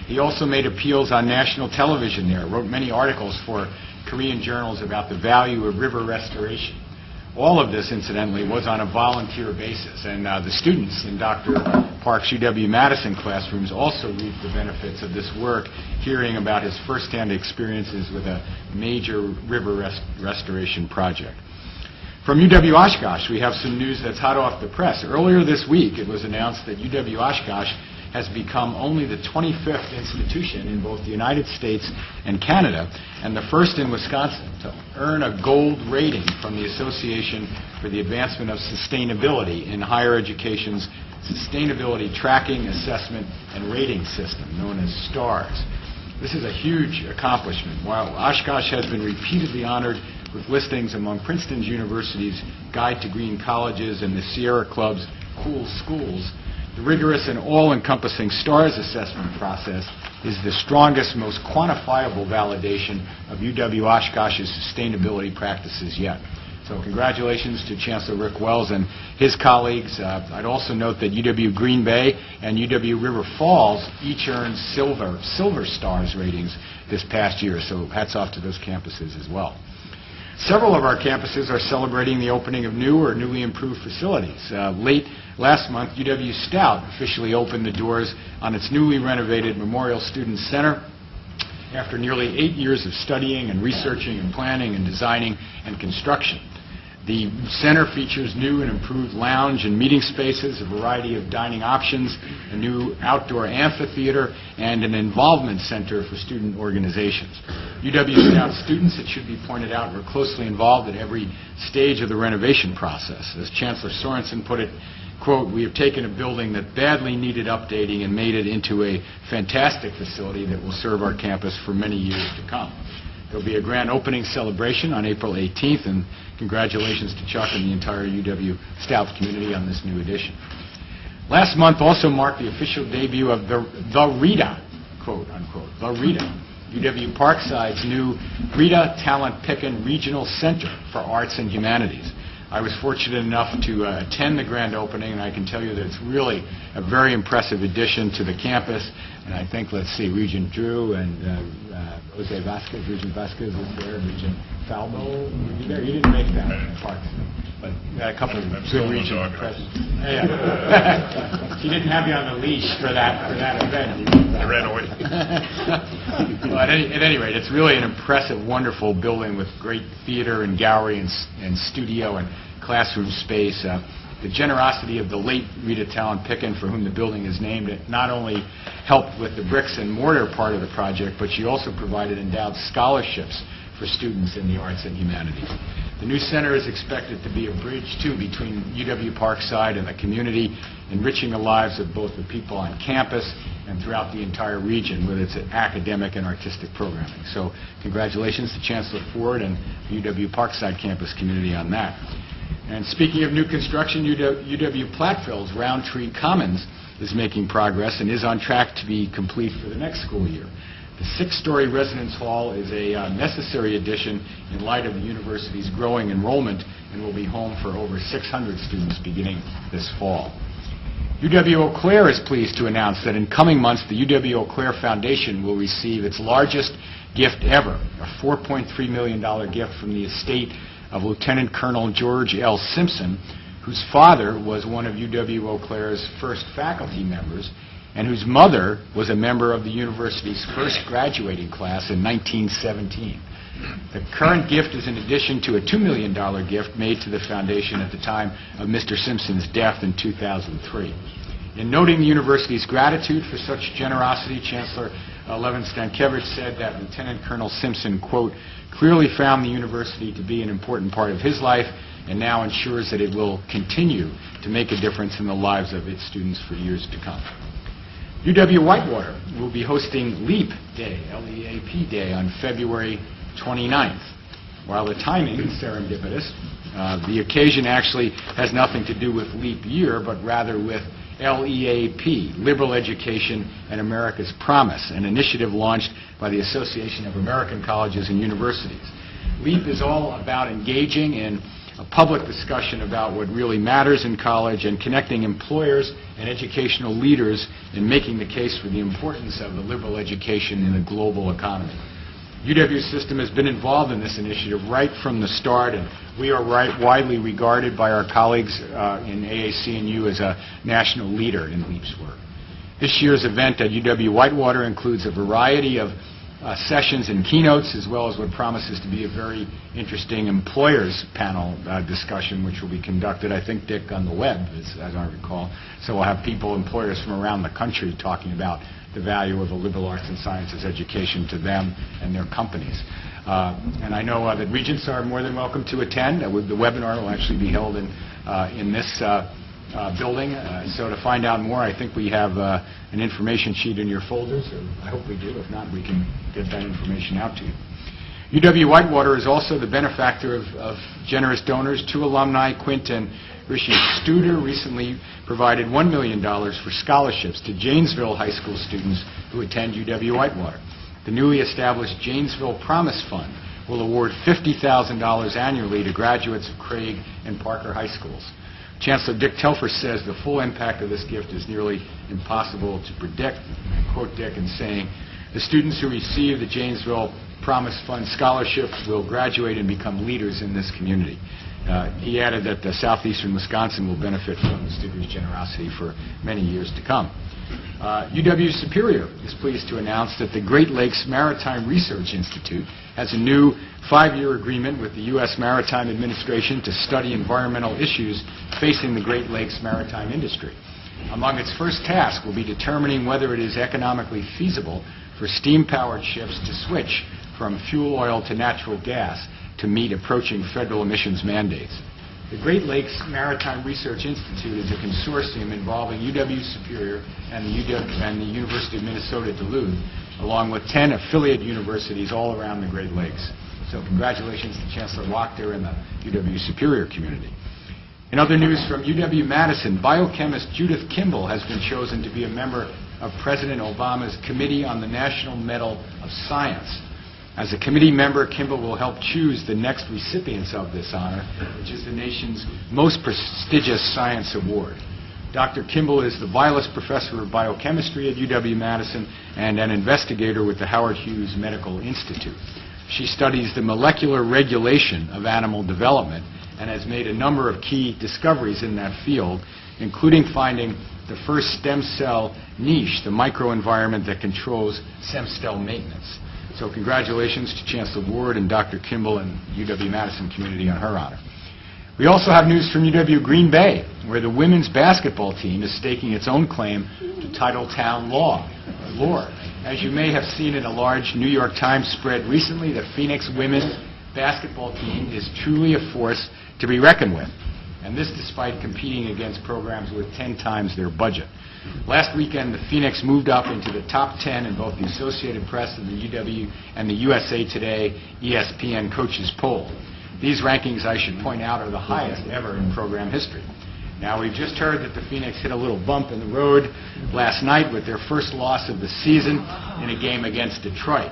He also made appeals on national television there, wrote many articles for Korean journals about the value of river restoration. All of this, incidentally, was on a volunteer basis, and the students in Dr. Park's UW-Madison classrooms also reaped the benefits of this work, hearing about his firsthand experiences with a major river restoration project. From UW-Oshkosh, we have some news that's hot off the press. Earlier this week, it was announced that UW-Oshkosh has become only the 25th institution in both the United States and Canada, and the first in Wisconsin to earn a gold rating from the Association for the Advancement of Sustainability in Higher Education's Sustainability Tracking, Assessment, and Rating System, known as STARS. This is a huge accomplishment. While Oshkosh has been repeatedly honored with listings among Princeton University's Guide to Green Colleges and the Sierra Club's Cool Schools, the rigorous and all-encompassing STARS assessment process is the strongest, most quantifiable validation of UW-Oshkosh's sustainability practices yet. So congratulations to Chancellor Rick Wells and his colleagues. I'd also note that UW Green Bay and UW River Falls each earned silver STARS ratings this past year, so hats off to those campuses as well. Several of our campuses are celebrating the opening of new or newly improved facilities. Late last month, UW Stout officially opened the doors on its newly renovated Memorial Student Center after nearly 8 years of studying and researching and planning and designing and construction. The center features new and improved lounge and meeting spaces, a variety of dining options, a new outdoor amphitheater, and an involvement center for student organizations. UW Stout students, it should be pointed out, were closely involved at every stage of the renovation process. As Chancellor Sorensen put it, quote, "We have taken a building that badly needed updating and made it into a fantastic facility that will serve our campus for many years to come." There will be a grand opening celebration on April 18th, and congratulations to Chuck and the entire UW Stout community on this new addition. Last month also marked the official debut of the Rita, quote unquote, the Rita, UW Parkside's new Rita Talent Pickin Regional Center for Arts and Humanities. I was fortunate enough to attend the grand opening, and I can tell you that it's really a very impressive addition to the campus. And I think, let's see, Regent Drew and Jose Vasquez, Regent Vasquez was there, Regent Falbo, you there? You didn't make that part, but you had a couple of good Regent presidents. Yeah. She didn't have you on the leash for that event. I ran away. Well, at any rate, it's really an impressive, wonderful building with great theater and gallery and studio and classroom space. The generosity of the late Rita Talent Pickin, for whom the building is named, it not only helped with the bricks and mortar part of the project, but she also provided endowed scholarships for students in the arts and humanities. The new center is expected to be a bridge, too, between UW Parkside and the community, enriching the lives of both the people on campus and throughout the entire region with its academic and artistic programming. So congratulations to Chancellor Ford and the UW Parkside campus community on that. And speaking of new construction, UW Platteville's Roundtree Commons is making progress and is on track to be complete for the next school year. The 6-story residence hall is a necessary addition in light of the university's growing enrollment and will be home for over 600 students beginning this fall. UW Eau Claire is pleased to announce that in coming months, the UW Eau Claire Foundation will receive its largest gift ever, a $4.3 million gift from the estate of Lieutenant Colonel George L. Simpson, whose father was one of UW Eau Claire's first faculty members and whose mother was a member of the university's first graduating class in 1917. The current gift is in addition to a $2 million gift made to the foundation at the time of Mr. Simpson's death in 2003. In noting the university's gratitude for such generosity, Chancellor Levin Stankiewicz said that Lieutenant Colonel Simpson, quote, clearly found the university to be an important part of his life and now ensures that it will continue to make a difference in the lives of its students for years to come. UW-Whitewater will be hosting LEAP Day, L-E-A-P Day, on February 29th. While the timing is serendipitous, the occasion actually has nothing to do with leap year, but rather with LEAP, Liberal Education and America's Promise, an initiative launched by the Association of American Colleges and Universities. LEAP is all about engaging in a public discussion about what really matters in college and connecting employers and educational leaders in making the case for the importance of the liberal education in a global economy. UW's system has been involved in this initiative right from the start, and we are widely regarded by our colleagues in AAC&U as a national leader in LEAP's work. This year's event at UW-Whitewater includes a variety of sessions and keynotes, as well as what promises to be a very interesting employers panel discussion, which will be conducted, I think, Dick, on the web, as I recall. So we'll have people, employers from around the country, talking about the value of a liberal arts and sciences education to them and their companies. And I know that Regents are more than welcome to attend. The webinar will actually be held in this building. So to find out more, I think we have an information sheet in your folders, or I hope we do. If not, we can get that information out to you. UW-Whitewater is also the benefactor of generous donors. Two alumni, Quint and Rishi Studer, recently provided $1 million for scholarships to Janesville high school students who attend UW-Whitewater. The newly established Janesville Promise Fund will award $50,000 annually to graduates of Craig and Parker high schools. Chancellor Dick Telfer says the full impact of this gift is nearly impossible to predict. I quote Dick in saying, "The students who receive the Janesville Promise Fund scholarship will graduate and become leaders in this community." He added that southeastern Wisconsin will benefit from the Studer's generosity for many years to come. UW Superior is pleased to announce that the Great Lakes Maritime Research Institute has a new 5-year agreement with the U.S. Maritime Administration to study environmental issues facing the Great Lakes maritime industry. Among its first tasks will be determining whether it is economically feasible for steam-powered ships to switch from fuel oil to natural gas to meet approaching federal emissions mandates. The Great Lakes Maritime Research Institute is a consortium involving UW Superior and the University of Minnesota Duluth, along with 10 affiliate universities all around the Great Lakes. So congratulations to Chancellor Wachter and the UW Superior community. In other news from UW-Madison, biochemist Judith Kimball has been chosen to be a member of President Obama's Committee on the National Medal of Science. As a committee member, Kimball will help choose the next recipients of this honor, which is the nation's most prestigious science award. Dr. Kimball is the Vilas Professor of Biochemistry at UW-Madison and an investigator with the Howard Hughes Medical Institute. She studies the molecular regulation of animal development and has made a number of key discoveries in that field, including finding the first stem cell niche, the microenvironment that controls stem cell maintenance. So congratulations to Chancellor Ward and Dr. Kimball and UW-Madison community on her honor. We also have news from UW-Green Bay, where the women's basketball team is staking its own claim to Titletown lore. As you may have seen in a large New York Times spread recently, the Phoenix women's basketball team is truly a force to be reckoned with, and this despite competing against programs with 10 times their budget. Last weekend, the Phoenix moved up into the top 10 in both the Associated Press and the UW and the USA Today ESPN coaches poll. These rankings, I should point out, are the highest ever in program history. Now, we've just heard that the Phoenix hit a little bump in the road last night with their first loss of the season in a game against Detroit.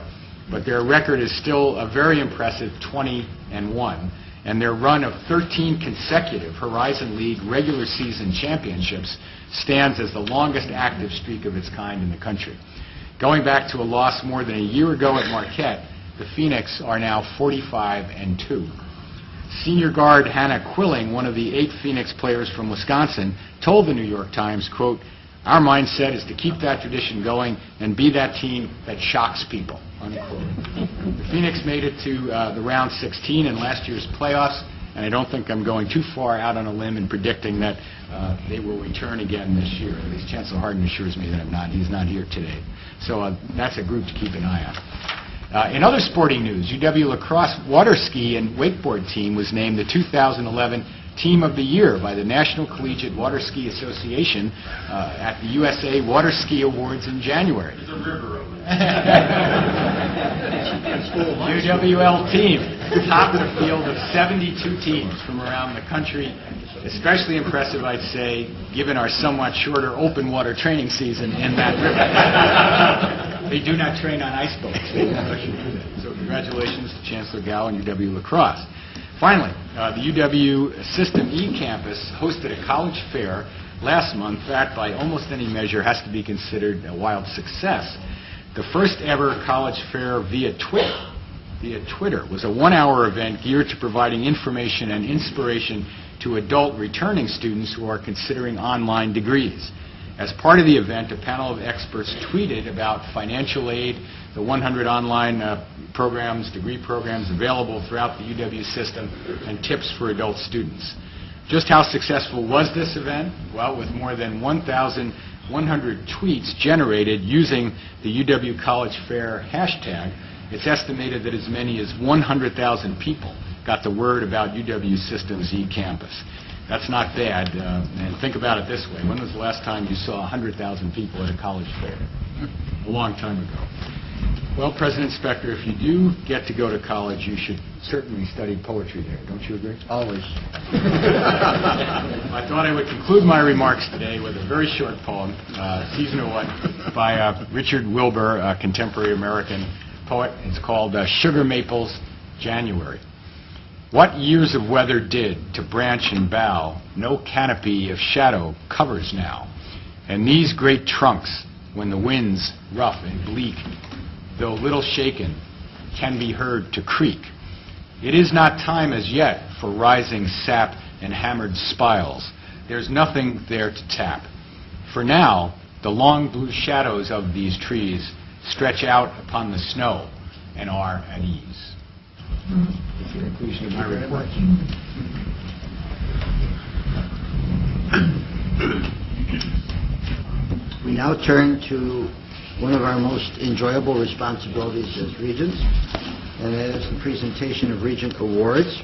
But their record is still a very impressive 20-1, and their run of 13 consecutive Horizon League regular season championships stands as the longest active streak of its kind in the country. Going back to a loss more than a year ago at Marquette, the Phoenix are now 45-2. Senior guard Hannah Quilling, one of the 8 Phoenix players from Wisconsin, told the New York Times, quote, "Our mindset is to keep that tradition going and be that team that shocks people," unquote. The Phoenix made it to the round 16 in last year's playoffs, and I don't think I'm going too far out on a limb in predicting that they will return again this year. At least Chancellor Hardin assures me that he's not here today. So that's a group to keep an eye on. In other sporting news, UW lacrosse water ski and wakeboard team was named the 2011 Team of the Year by the National Collegiate Water Ski Association at the USA Water Ski Awards in January. UWL team topped a field of 72 teams from around the country. Especially impressive, I'd say, given our somewhat shorter open water training season in that river. They do not train on ice boats. So congratulations to Chancellor Gow and UW Lacrosse. Finally, the UW System E campus hosted a college fair last month that, by almost any measure, has to be considered a wild success. The first ever college fair via Twitter was a one-hour event geared to providing information and inspiration to adult returning students who are considering online degrees. As part of the event, a panel of experts tweeted about financial aid, the 100 online degree programs available throughout the UW system, and tips for adult students. Just how successful was this event? Well, with more than 1,100 tweets generated using the UW College Fair hashtag, it's estimated that as many as 100,000 people got the word about UW System's e-campus. That's not bad, and think about it this way. When was the last time you saw 100,000 people at a college fair? A long time ago. Well, President Spector, if you do get to go to college, you should certainly study poetry there. Don't you agree? Always. I thought I would conclude my remarks today with a very short poem, seasonal one, by Richard Wilbur, a contemporary American poet. It's called Sugar Maples, January. What years of weather did to branch and bough no canopy of shadow covers now, and these great trunks, when the winds rough and bleak, though little shaken, can be heard to creak. It is not time as yet for rising sap and hammered spiles. There's nothing there to tap. For now, the long blue shadows of these trees stretch out upon the snow and are at ease. That's the conclusion of my report. We now turn to one of our most enjoyable responsibilities as regents, and that is the presentation of Regent Awards.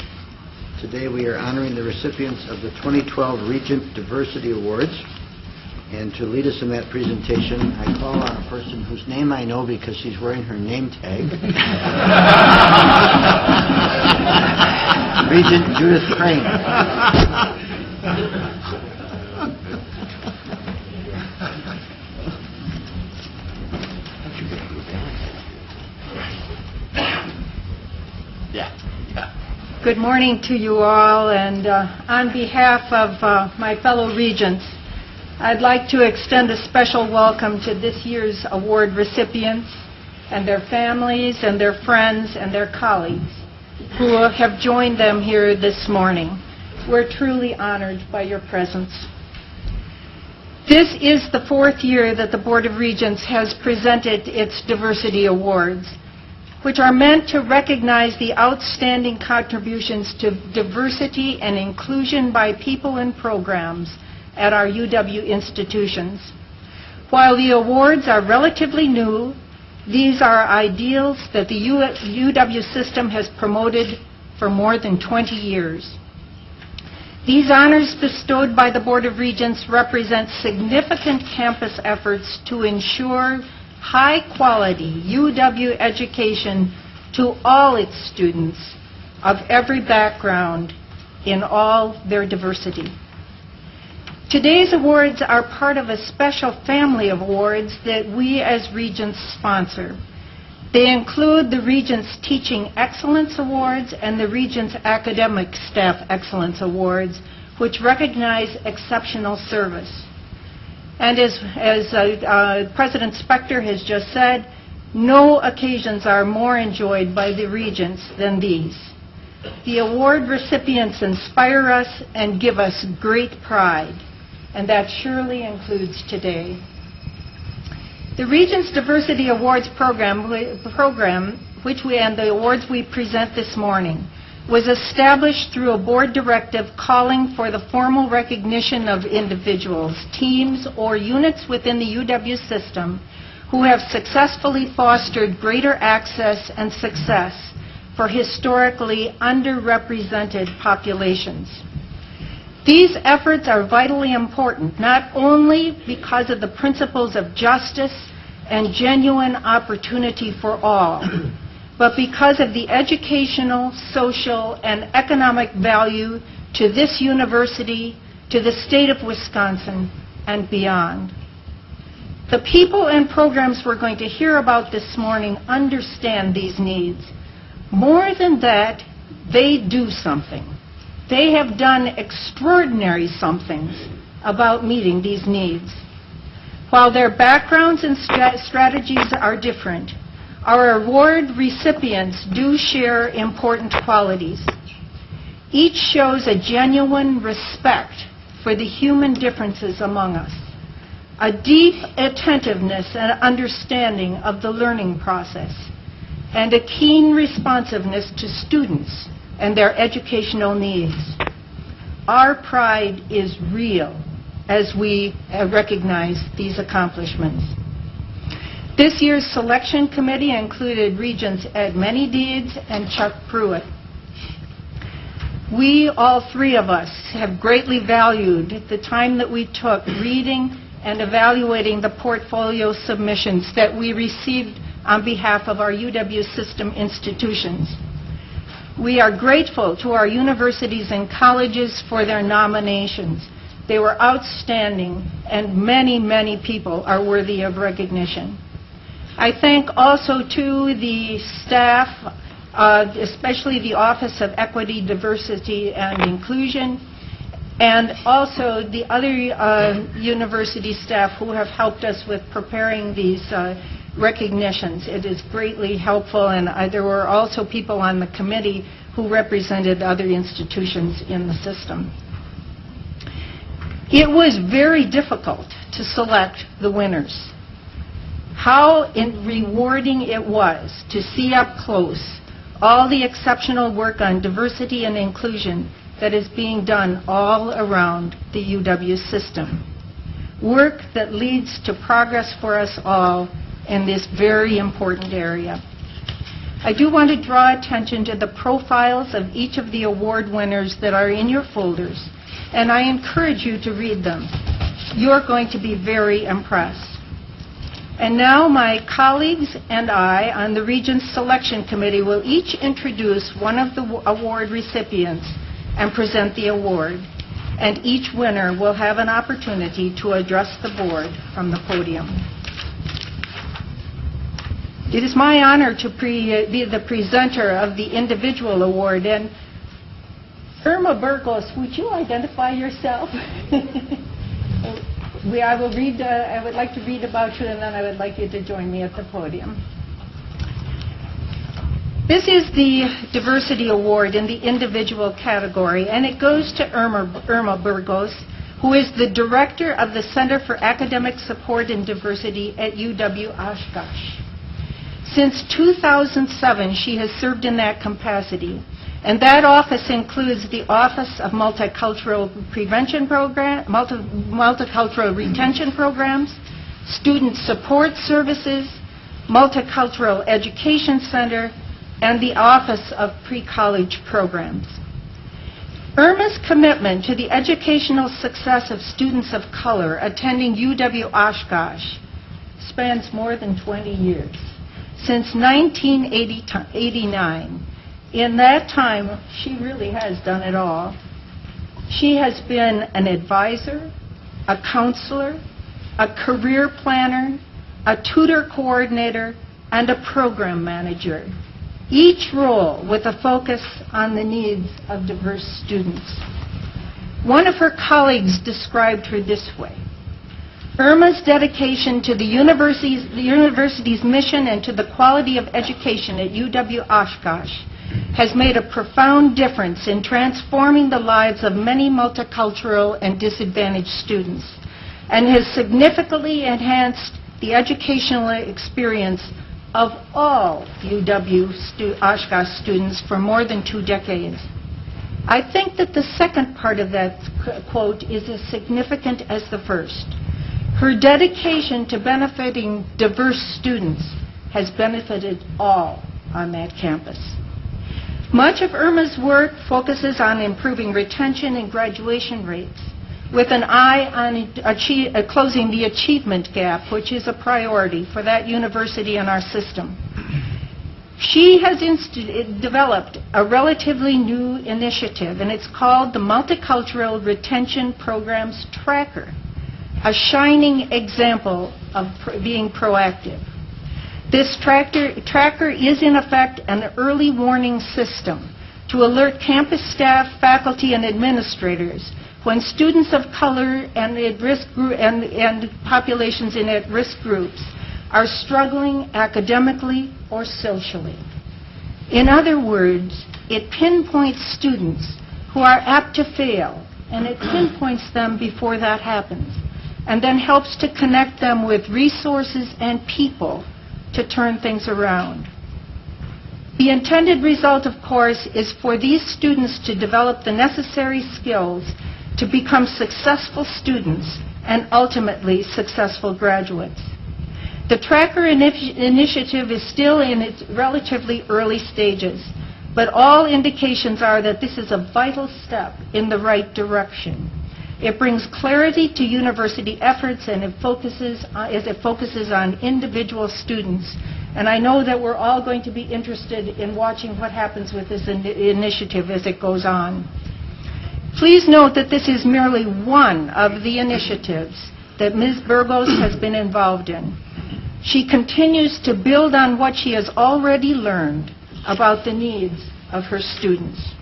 Today we are honoring the recipients of the 2012 Regent Diversity Awards. And to lead us in that presentation, I call on a person whose name I know because she's wearing her name tag. Regent Judith Crane. Good morning to you all, and on behalf of my fellow regents, I'd like to extend a special welcome to this year's award recipients and their families and their friends and their colleagues who have joined them here this morning. We're truly honored by your presence. This is the fourth year that the Board of Regents has presented its Diversity Awards, which are meant to recognize the outstanding contributions to diversity and inclusion by people and programs at our UW institutions. While the awards are relatively new, these are ideals that the UW system has promoted for more than 20 years. These honors bestowed by the Board of Regents represent significant campus efforts to ensure high-quality UW education to all its students of every background in all their diversity. Today's awards are part of a special family of awards that we as Regents sponsor. They include the Regents Teaching Excellence Awards and the Regents Academic Staff Excellence Awards, which recognize exceptional service. And as President Spector has just said, no occasions are more enjoyed by the Regents than these. The award recipients inspire us and give us great pride, and that surely includes today. The Regents Diversity Awards program, and the awards we present this morning, was established through a board directive calling for the formal recognition of individuals, teams, or units within the UW system who have successfully fostered greater access and success for historically underrepresented populations. These efforts are vitally important, not only because of the principles of justice and genuine opportunity for all, but because of the educational, social, and economic value to this university, to the state of Wisconsin, and beyond. The people and programs we're going to hear about this morning understand these needs. More than that, they do something. They have done extraordinary somethings about meeting these needs. While their backgrounds and strategies are different, our award recipients do share important qualities. Each shows a genuine respect for the human differences among us, a deep attentiveness and understanding of the learning process, and a keen responsiveness to students and their educational needs. Our pride is real as we recognize these accomplishments. This year's selection committee included Regents Ed Manydeeds and Chuck Pruitt. We, all three of us, have greatly valued the time that we took reading and evaluating the portfolio submissions that we received on behalf of our UW system institutions. We are grateful to our universities and colleges for their nominations. They were outstanding, and many, many people are worthy of recognition. I thank also to the staff, especially the Office of Equity, Diversity, and Inclusion, and also the other university staff who have helped us with preparing these recognitions. It is greatly helpful, and there were also people on the committee who represented other institutions in the system. It was very difficult to select the winners. How rewarding it was to see up close all the exceptional work on diversity and inclusion that is being done all around the UW system. Work that leads to progress for us all in this very important area. I do want to draw attention to the profiles of each of the award winners that are in your folders, and I encourage you to read them. You're going to be very impressed. And now my colleagues and I on the Regents Selection Committee will each introduce one of the award recipients and present the award. And each winner will have an opportunity to address the board from the podium. It is my honor to be the presenter of the individual award. And Irma Burgos, would you identify yourself? I would like to read about you, and then I would like you to join me at the podium. This is the Diversity Award in the individual category, and it goes to Irma Burgos, who is the Director of the Center for Academic Support and Diversity at UW-Oshkosh. Since 2007, she has served in that capacity. And that office includes the Office of Multicultural Prevention Program, Multicultural Retention Programs, Student Support Services, Multicultural Education Center, and the Office of Pre-College Programs. Irma's commitment to the educational success of students of color attending UW-Oshkosh spans more than 20 years. Since 1989, in that time, she really has done it all. She has been an advisor, a counselor, a career planner, a tutor coordinator, and a program manager, each role with a focus on the needs of diverse students. One of her colleagues described her this way: Irma's dedication to the university's mission and to the quality of education at UW-Oshkosh has made a profound difference in transforming the lives of many multicultural and disadvantaged students, and has significantly enhanced the educational experience of all UW-Oshkosh students for more than 2 decades. I think that the second part of that quote is as significant as the first. Her dedication to benefiting diverse students has benefited all on that campus. Much of Irma's work focuses on improving retention and graduation rates, with an eye on closing the achievement gap, which is a priority for that university and our system. She has developed a relatively new initiative, and it's called the Multicultural Retention Programs Tracker, a shining example of being proactive. This tracker is, in effect, an early warning system to alert campus staff, faculty, and administrators when students of color and populations in at-risk groups are struggling academically or socially. In other words, it pinpoints students who are apt to fail, and it pinpoints them before that happens, and then helps to connect them with resources and people to turn things around. The intended result, of course, is for these students to develop the necessary skills to become successful students and ultimately successful graduates. The Tracker initiative is still in its relatively early stages, but all indications are that this is a vital step in the right direction. It brings clarity to university efforts, and it focuses on individual students. And I know that we're all going to be interested in watching what happens with this initiative as it goes on. Please note that this is merely one of the initiatives that Ms. Burgos has been involved in. She continues to build on what she has already learned about the needs of her students.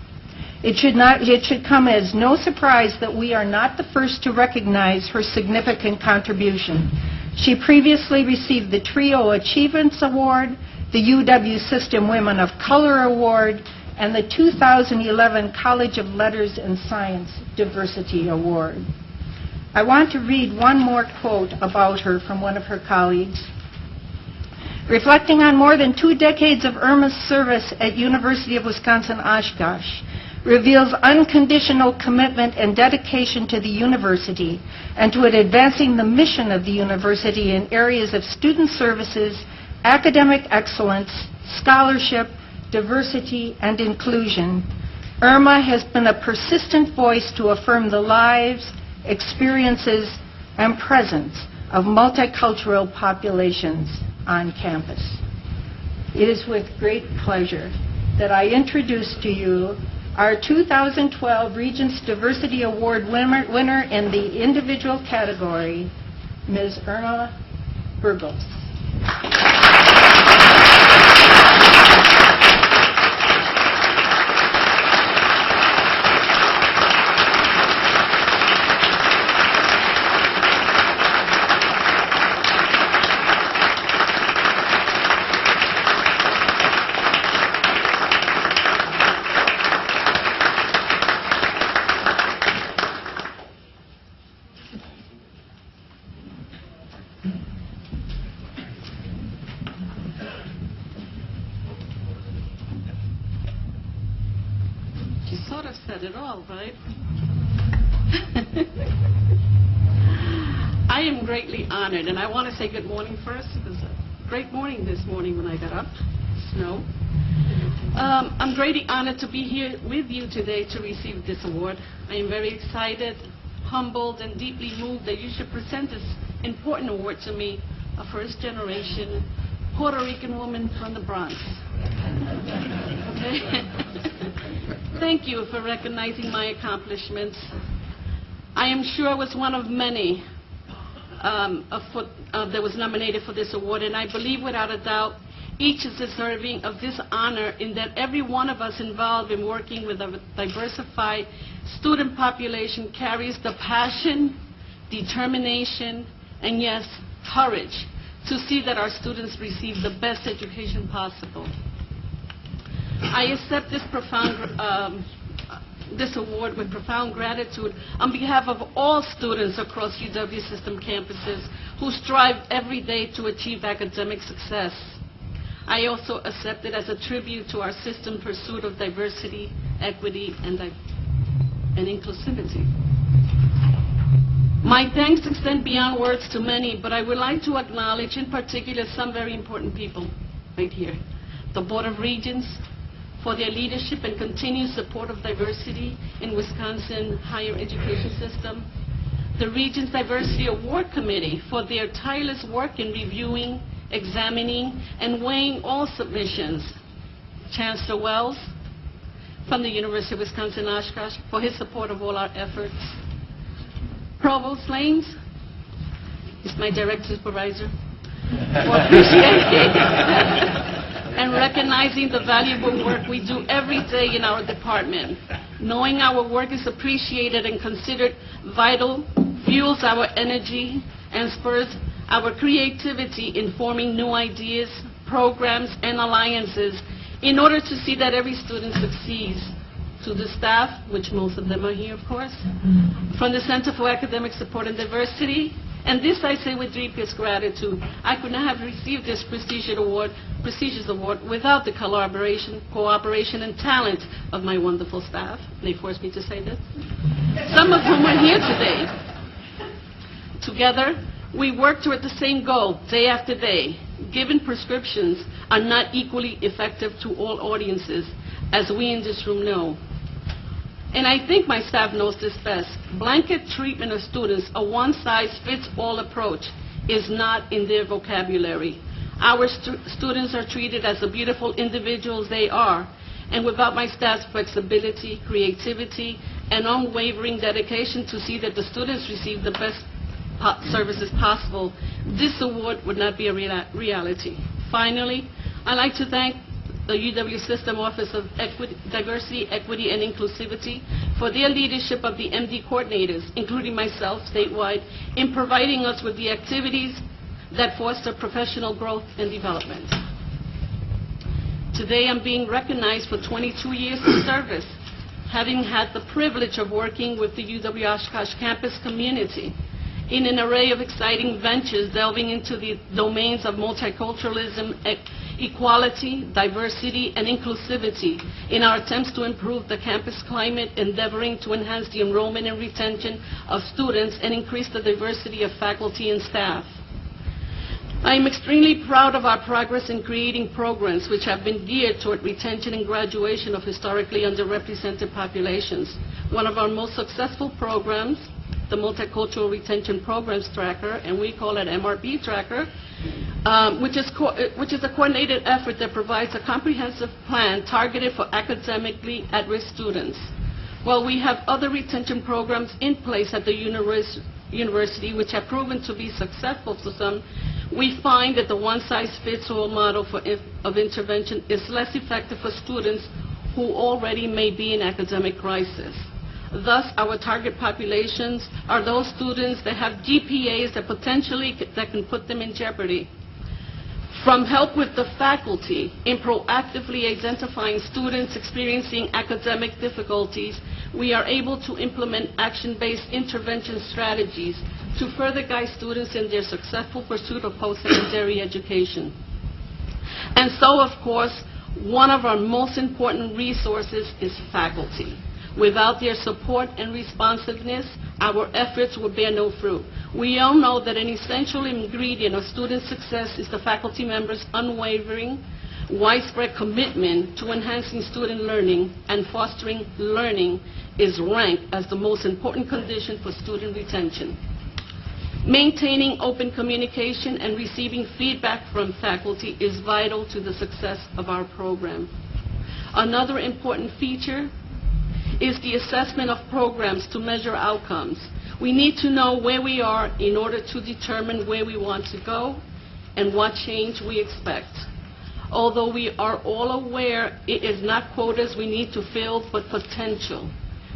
It should come as no surprise that we are not the first to recognize her significant contribution. She previously received the TRIO Achievements Award, the UW System Women of Color Award, and the 2011 College of Letters and Science Diversity Award. I want to read one more quote about her from one of her colleagues. Reflecting on more than 2 decades of Irma's service at University of Wisconsin-Oshkosh, reveals unconditional commitment and dedication to the university and to advancing the mission of the university in areas of student services, academic excellence, scholarship, diversity, and inclusion. Irma has been a persistent voice to affirm the lives, experiences, and presence of multicultural populations on campus. It is with great pleasure that I introduce to you our 2012 Regents Diversity Award winner in the individual category, Ms. Irma Burgos. You sort of said it all, right? I am greatly honored, and I want to say good morning first. It was a great morning this morning when I got up. Snow. I'm greatly honored to be here with you today to receive this award. I am very excited, humbled, and deeply moved that you should present this important award to me, a first-generation Puerto Rican woman from the Bronx. Okay? Thank you for recognizing my accomplishments. I am sure I was one of many that was nominated for this award, and I believe without a doubt each is deserving of this honor in that every one of us involved in working with a diversified student population carries the passion, determination, and yes, courage to see that our students receive the best education possible. I accept this award with profound gratitude on behalf of all students across UW system campuses who strive every day to achieve academic success. I also accept it as a tribute to our system pursuit of diversity, equity, and inclusivity. My thanks extend beyond words to many, but I would like to acknowledge in particular some very important people right here. The Board of Regents for their leadership and continued support of diversity in Wisconsin higher education system. The Regents Diversity Award Committee for their tireless work in reviewing, examining, and weighing all submissions. Chancellor Wells from the University of Wisconsin-Oshkosh for his support of all our efforts. Provost Lanes is my direct supervisor for appreciating and recognizing the valuable work we do every day in our department. Knowing our work is appreciated and considered vital fuels our energy and spurs our creativity in forming new ideas, programs, and alliances in order to see that every student succeeds. To the staff, which most of them are here, of course, from the Center for Academic Support and Diversity, and this I say with deepest gratitude. I could not have received this prestigious award without the collaboration, cooperation, and talent of my wonderful staff. They forced me to say this. Some of whom are here today. Together, we work toward the same goal day after day. Given prescriptions are not equally effective to all audiences, as we in this room know. And I think my staff knows this best. Blanket treatment of students, a one-size-fits-all approach, is not in their vocabulary. Our students are treated as the beautiful individuals they are, and without my staff's flexibility, creativity, and unwavering dedication to see that the students receive the best services possible, this award would not be a reality. Finally, I'd like to thank the UW System Office of Diversity, Equity, and Inclusivity for their leadership of the MD coordinators, including myself statewide, in providing us with the activities that foster professional growth and development. Today I'm being recognized for 22 years of service, having had the privilege of working with the UW Oshkosh campus community in an array of exciting ventures delving into the domains of multiculturalism, equality, diversity, and inclusivity in our attempts to improve the campus climate, endeavoring to enhance the enrollment and retention of students and increase the diversity of faculty and staff. I am extremely proud of our progress in creating programs which have been geared toward retention and graduation of historically underrepresented populations. One of our most successful programs, the Multicultural Retention Programs Tracker, and we call it MRP Tracker, which is a coordinated effort that provides a comprehensive plan targeted for academically at-risk students. While we have other retention programs in place at the university which have proven to be successful for some, we find that the one-size-fits-all model of intervention is less effective for students who already may be in academic crisis. Thus, our target populations are those students that have GPAs that can put them in jeopardy. From help with the faculty in proactively identifying students experiencing academic difficulties, we are able to implement action-based intervention strategies to further guide students in their successful pursuit of post-secondary education. And so, of course, one of our most important resources is faculty. Without their support and responsiveness, our efforts will bear no fruit. We all know that an essential ingredient of student success is the faculty members' unwavering, widespread commitment to enhancing student learning, and fostering learning is ranked as the most important condition for student retention. Maintaining open communication and receiving feedback from faculty is vital to the success of our program. Another important feature is the assessment of programs to measure outcomes. We need to know where we are in order to determine where we want to go and what change we expect. Although we are all aware it is not quotas we need to fill, but potential.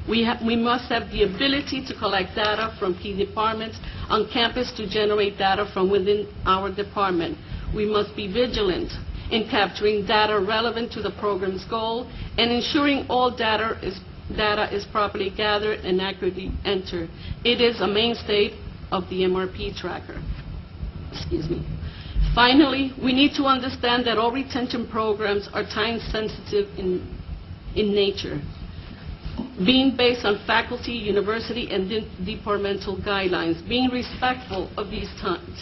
We must have the ability to collect data from key departments on campus to generate data from within our department. We must be vigilant in capturing data relevant to the program's goal and ensuring all data is properly gathered and accurately entered. It is a mainstay of the MRP tracker. Excuse me. Finally, we need to understand that all retention programs are time sensitive in nature. being based on faculty, university, and departmental guidelines. Being respectful of these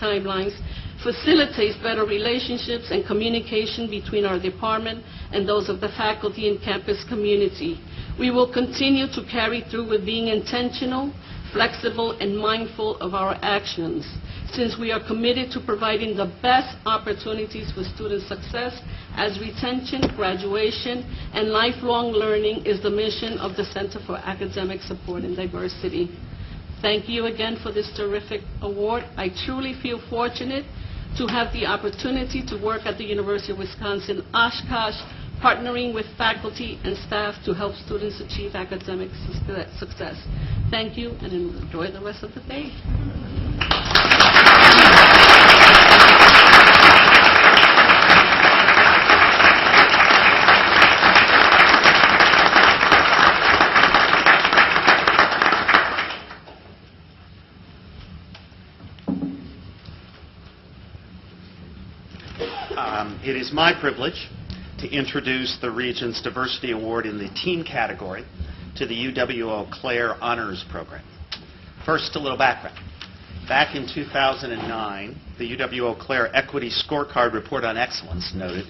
timelines facilitates better relationships and communication between our department and those of the faculty and campus community. We will continue to carry through with being intentional, flexible, and mindful of our actions, since we are committed to providing the best opportunities for student success, as retention, graduation, and lifelong learning is the mission of the Center for Academic Support and Diversity. Thank you again for this terrific award. I truly feel fortunate to have the opportunity to work at the University of Wisconsin-Oshkosh, partnering with faculty and staff to help students achieve academic success. Thank you, and enjoy the rest of the day. It is my privilege to introduce the Regents Diversity Award in the teen category to the UW-Eau Claire Honors Program. First, a little background. Back in 2009, the UW-Eau Claire Equity Scorecard Report on Excellence noted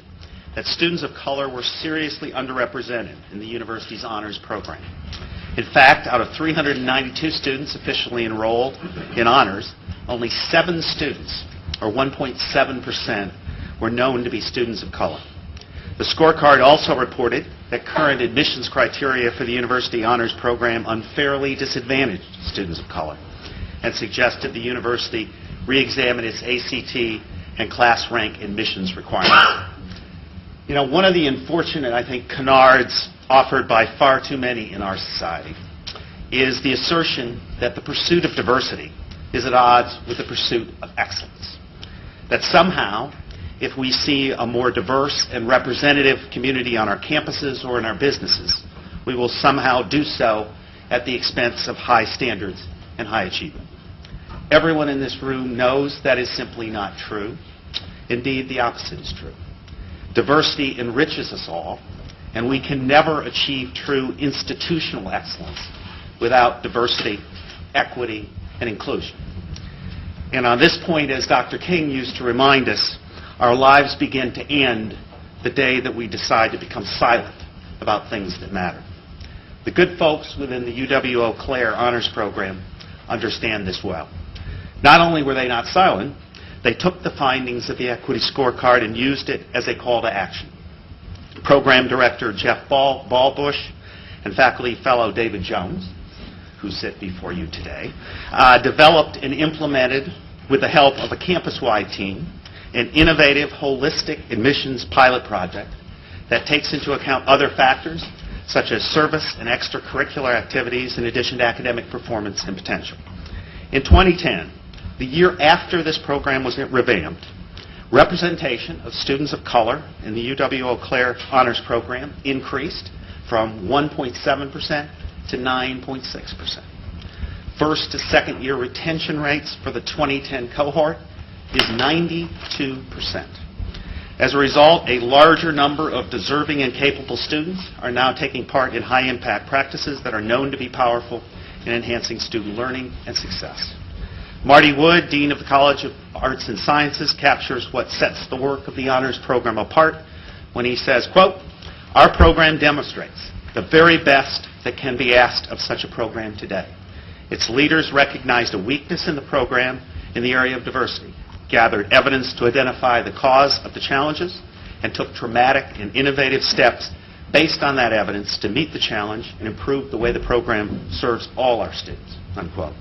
that students of color were seriously underrepresented in the university's honors program. In fact, out of 392 students officially enrolled in honors, only 7 students, or 1.7%, were known to be students of color. The scorecard also reported that current admissions criteria for the University Honors Program unfairly disadvantaged students of color and suggested the university re-examine its ACT and class rank admissions requirements. You know, one of the unfortunate, I think, canards offered by far too many in our society is the assertion that the pursuit of diversity is at odds with the pursuit of excellence. That somehow, if we see a more diverse and representative community on our campuses or in our businesses, we will somehow do so at the expense of high standards and high achievement. Everyone in this room knows that is simply not true. Indeed, the opposite is true. Diversity enriches us all, and we can never achieve true institutional excellence without diversity, equity, and inclusion. And on this point, as Dr. King used to remind us, our lives begin to end the day that we decide to become silent about things that matter. The good folks within the UW-Eau Claire Honors Program understand this well. Not only were they not silent, they took the findings of the equity scorecard and used it as a call to action. Program Director Jeff Ballbush and faculty fellow David Jones, who sit before you today, developed and implemented, with the help of a campus-wide team, an innovative, holistic admissions pilot project that takes into account other factors such as service and extracurricular activities in addition to academic performance and potential. In 2010, the year after this program was revamped, representation of students of color in the UW-Eau Claire Honors Program increased from 1.7% to 9.6%. First to second year retention rates for the 2010 cohort is 92%. As a result, a larger number of deserving and capable students are now taking part in high-impact practices that are known to be powerful in enhancing student learning and success. Marty Wood, Dean of the College of Arts and Sciences, captures what sets the work of the honors program apart when he says, quote, "Our program demonstrates the very best that can be asked of such a program today. Its leaders recognized a weakness in the program in the area of diversity, gathered evidence to identify the cause of the challenges, and took dramatic and innovative steps based on that evidence to meet the challenge and improve the way the program serves all our students," unquote.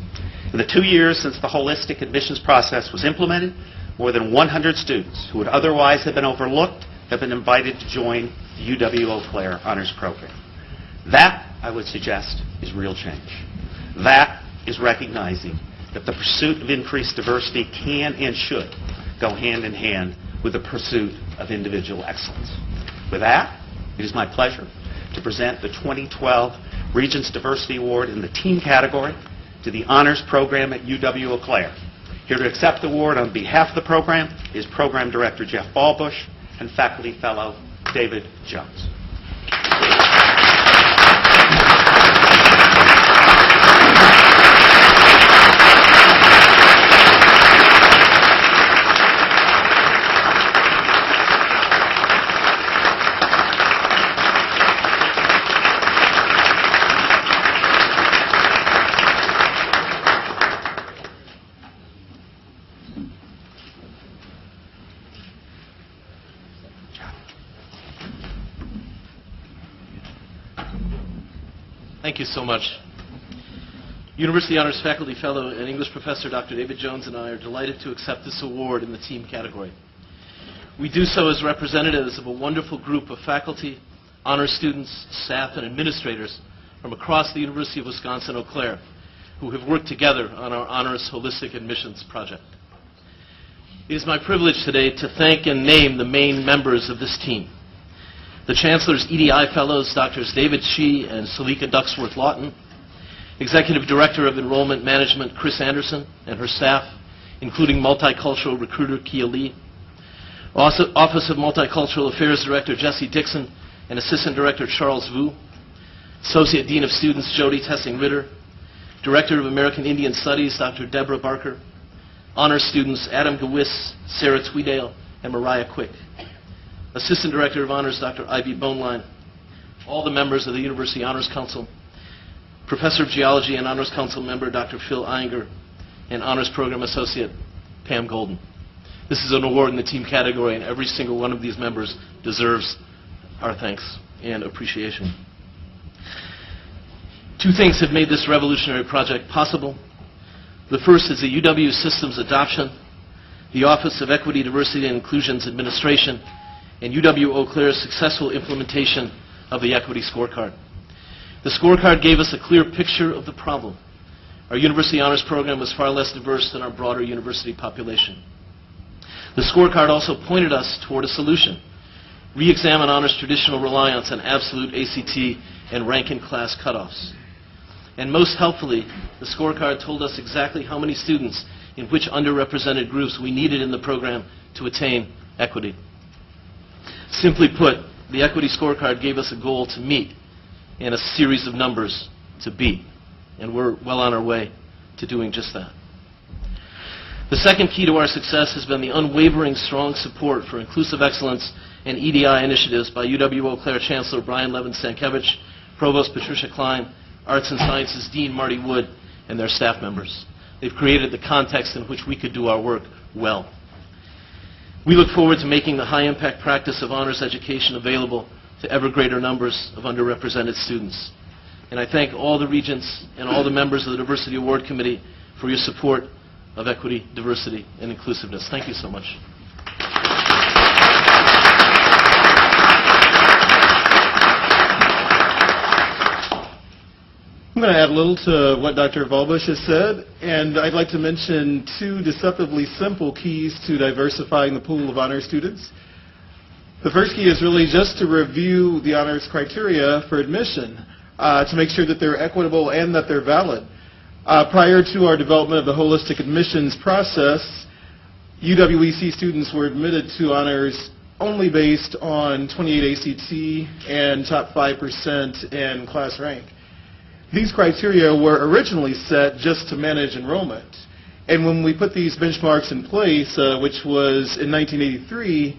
In the 2 years since the holistic admissions process was implemented, more than 100 students who would otherwise have been overlooked have been invited to join the UW-Eau Claire Honors Program. That, I would suggest, is real change. That is recognizing that the pursuit of increased diversity can and should go hand in hand with the pursuit of individual excellence. With that, it is my pleasure to present the 2012 Regents Diversity Award in the teen category to the Honors Program at UW-Eau Claire. Here to accept the award on behalf of the program is Program Director Jeff Ballbush and Faculty Fellow David Jones. Thank you so much. University Honors Faculty Fellow and English Professor Dr. David Jones and I are delighted to accept this award in the team category. We do so as representatives of a wonderful group of faculty, honors students, staff, and administrators from across the University of Wisconsin-Eau Claire who have worked together on our Honors Holistic Admissions project. It is my privilege today to thank and name the main members of this team. The Chancellor's EDI Fellows, Drs. David Shee and Salika Ducksworth-Lawton, Executive Director of Enrollment Management, Chris Anderson, and her staff, including Multicultural Recruiter Kia Lee, Office of Multicultural Affairs Director Jesse Dixon and Assistant Director Charles Vu, Associate Dean of Students Jody Tessing-Ritter, Director of American Indian Studies Dr. Deborah Barker, Honors Students Adam Gewis, Sarah Tweedale, and Mariah Quick, Assistant Director of Honors Dr. Ivy Boneline, all the members of the University Honors Council, Professor of Geology and Honors Council member Dr. Phil Inger, and Honors Program Associate Pam Golden. This is an award in the team category, and every single one of these members deserves our thanks and appreciation. Two things have made this revolutionary project possible. The first is the UW Systems Adoption, the Office of Equity, Diversity, and Inclusion's administration, and UW-Eau Claire's successful implementation of the Equity Scorecard. The scorecard gave us a clear picture of the problem. Our University Honors Program was far less diverse than our broader university population. The scorecard also pointed us toward a solution. Re-examine honors' traditional reliance on absolute ACT and rank-and-class cutoffs. And most helpfully, the scorecard told us exactly how many students in which underrepresented groups we needed in the program to attain equity. Simply put, the Equity Scorecard gave us a goal to meet and a series of numbers to beat. And we're well on our way to doing just that. The second key to our success has been the unwavering strong support for inclusive excellence and EDI initiatives by UW-Eau Claire Chancellor Brian Levin-Stankiewicz, Provost Patricia Klein, Arts and Sciences Dean Marty Wood, and their staff members. They've created the context in which we could do our work well. We look forward to making the high-impact practice of honors education available to ever greater numbers of underrepresented students. And I thank all the regents and all the members of the Diversity Award Committee for your support of equity, diversity, and inclusiveness. Thank you so much. I'm going to add a little to what Dr. Volbush has said, and I'd like to mention two deceptively simple keys to diversifying the pool of honors students. The first key is really just to review the honors criteria for admission to make sure that they're equitable and that they're valid. Prior to our development of the holistic admissions process, UWEC students were admitted to honors only based on 28 ACT and top 5% in class rank. These criteria were originally set just to manage enrollment. And when we put these benchmarks in place, which was in 1983,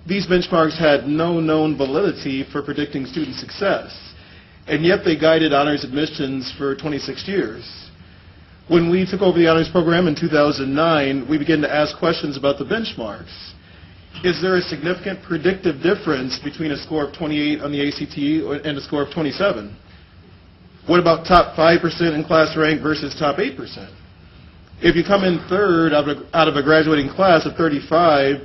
these benchmarks had no known validity for predicting student success. And yet they guided honors admissions for 26 years. When we took over the honors program in 2009, we began to ask questions about the benchmarks. Is there a significant predictive difference between a score of 28 on the ACT and a score of 27? What about top 5% in class rank versus top 8%? If you come in third out of a graduating class of 35,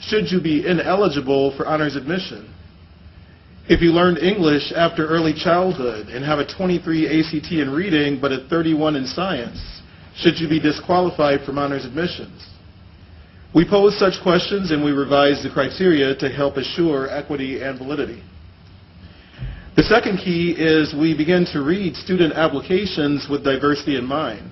should you be ineligible for honors admission? If you learned English after early childhood and have a 23 ACT in reading but a 31 in science, should you be disqualified from honors admissions? We posed such questions and we revised the criteria to help assure equity and validity. The second key is we began to read student applications with diversity in mind.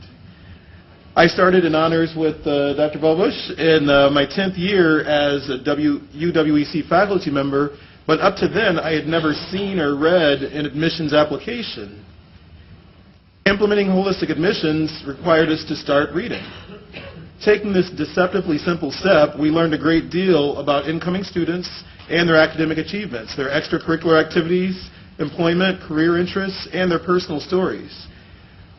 I started in honors with Dr. Volbush in my 10th year as a UWEC faculty member, but up to then I had never seen or read an admissions application. Implementing holistic admissions required us to start reading. Taking this deceptively simple step, we learned a great deal about incoming students and their academic achievements, their extracurricular activities, employment, career interests, and their personal stories.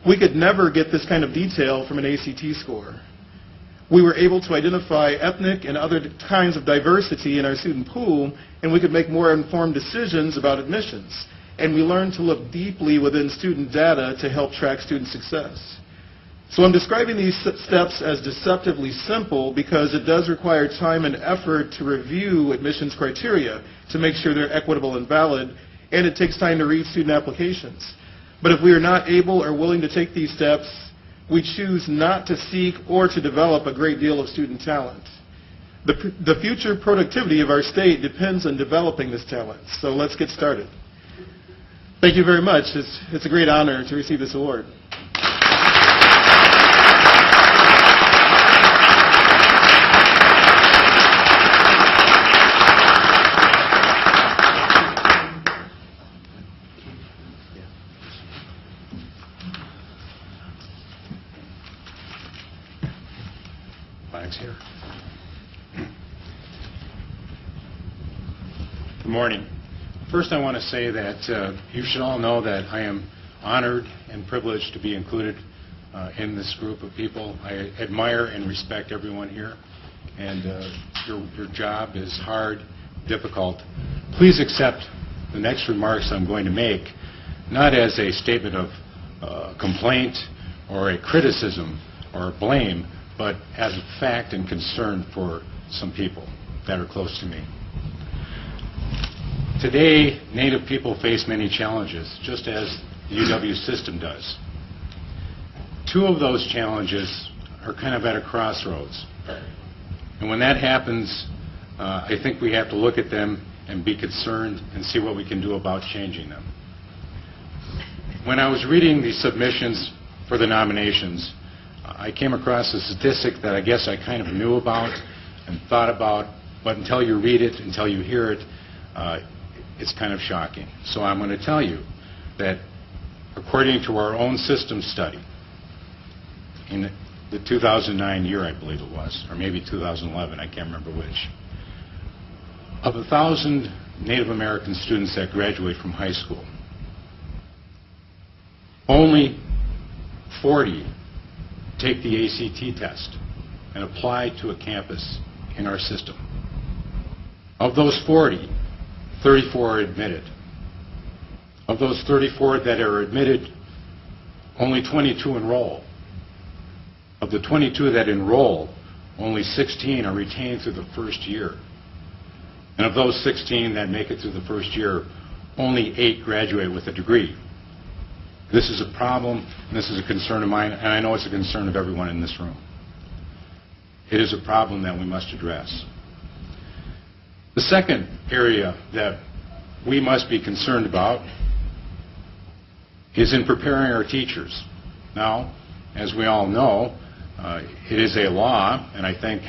We could never get this kind of detail from an ACT score. We were able to identify ethnic and other kinds of diversity in our student pool, and we could make more informed decisions about admissions. and we learn to look deeply within student data to help track student success. So I'm describing these steps as deceptively simple because it does require time and effort to review admissions criteria to make sure they're equitable and valid, and it takes time to read student applications. But if we are not able or willing to take these steps, we choose not to seek or to develop a great deal of student talent. The future productivity of our state depends on developing this talent, so let's get started. Thank you very much. It's a great honor to receive this award. Here. Good morning. First, I want to say that you should all know that I am honored and privileged to be included in this group of people. I admire and respect everyone here, and your job is hard, difficult. Please accept the next remarks I'm going to make, not as a statement of complaint or a criticism or blame, but as a fact and concern for some people that are close to me. Today, Native people face many challenges, just as the UW system does. Two of those challenges are kind of at a crossroads. And when that happens, I think we have to look at them and be concerned and see what we can do about changing them. When I was reading the submissions for the nominations, I came across a statistic that I guess I kind of knew about and thought about, but until you read it, until you hear it, it's kind of shocking. So I'm going to tell you that according to our own system study, in the 2009 year, I believe it was, or maybe 2011, I can't remember which, of 1,000 Native American students that graduate from high school, only 40 take the ACT test and apply to a campus in our system. Of those 40, 34 are admitted. Of those 34 that are admitted, only 22 enroll. Of the 22 that enroll, only 16 are retained through the first year. And of those 16 that make it through the first year, only 8 graduate with a degree. This is a problem, and this is a concern of mine, and I know it's a concern of everyone in this room. It is a problem that we must address. The second area that we must be concerned about is in preparing our teachers. Now, as we all know, it is a law, and I think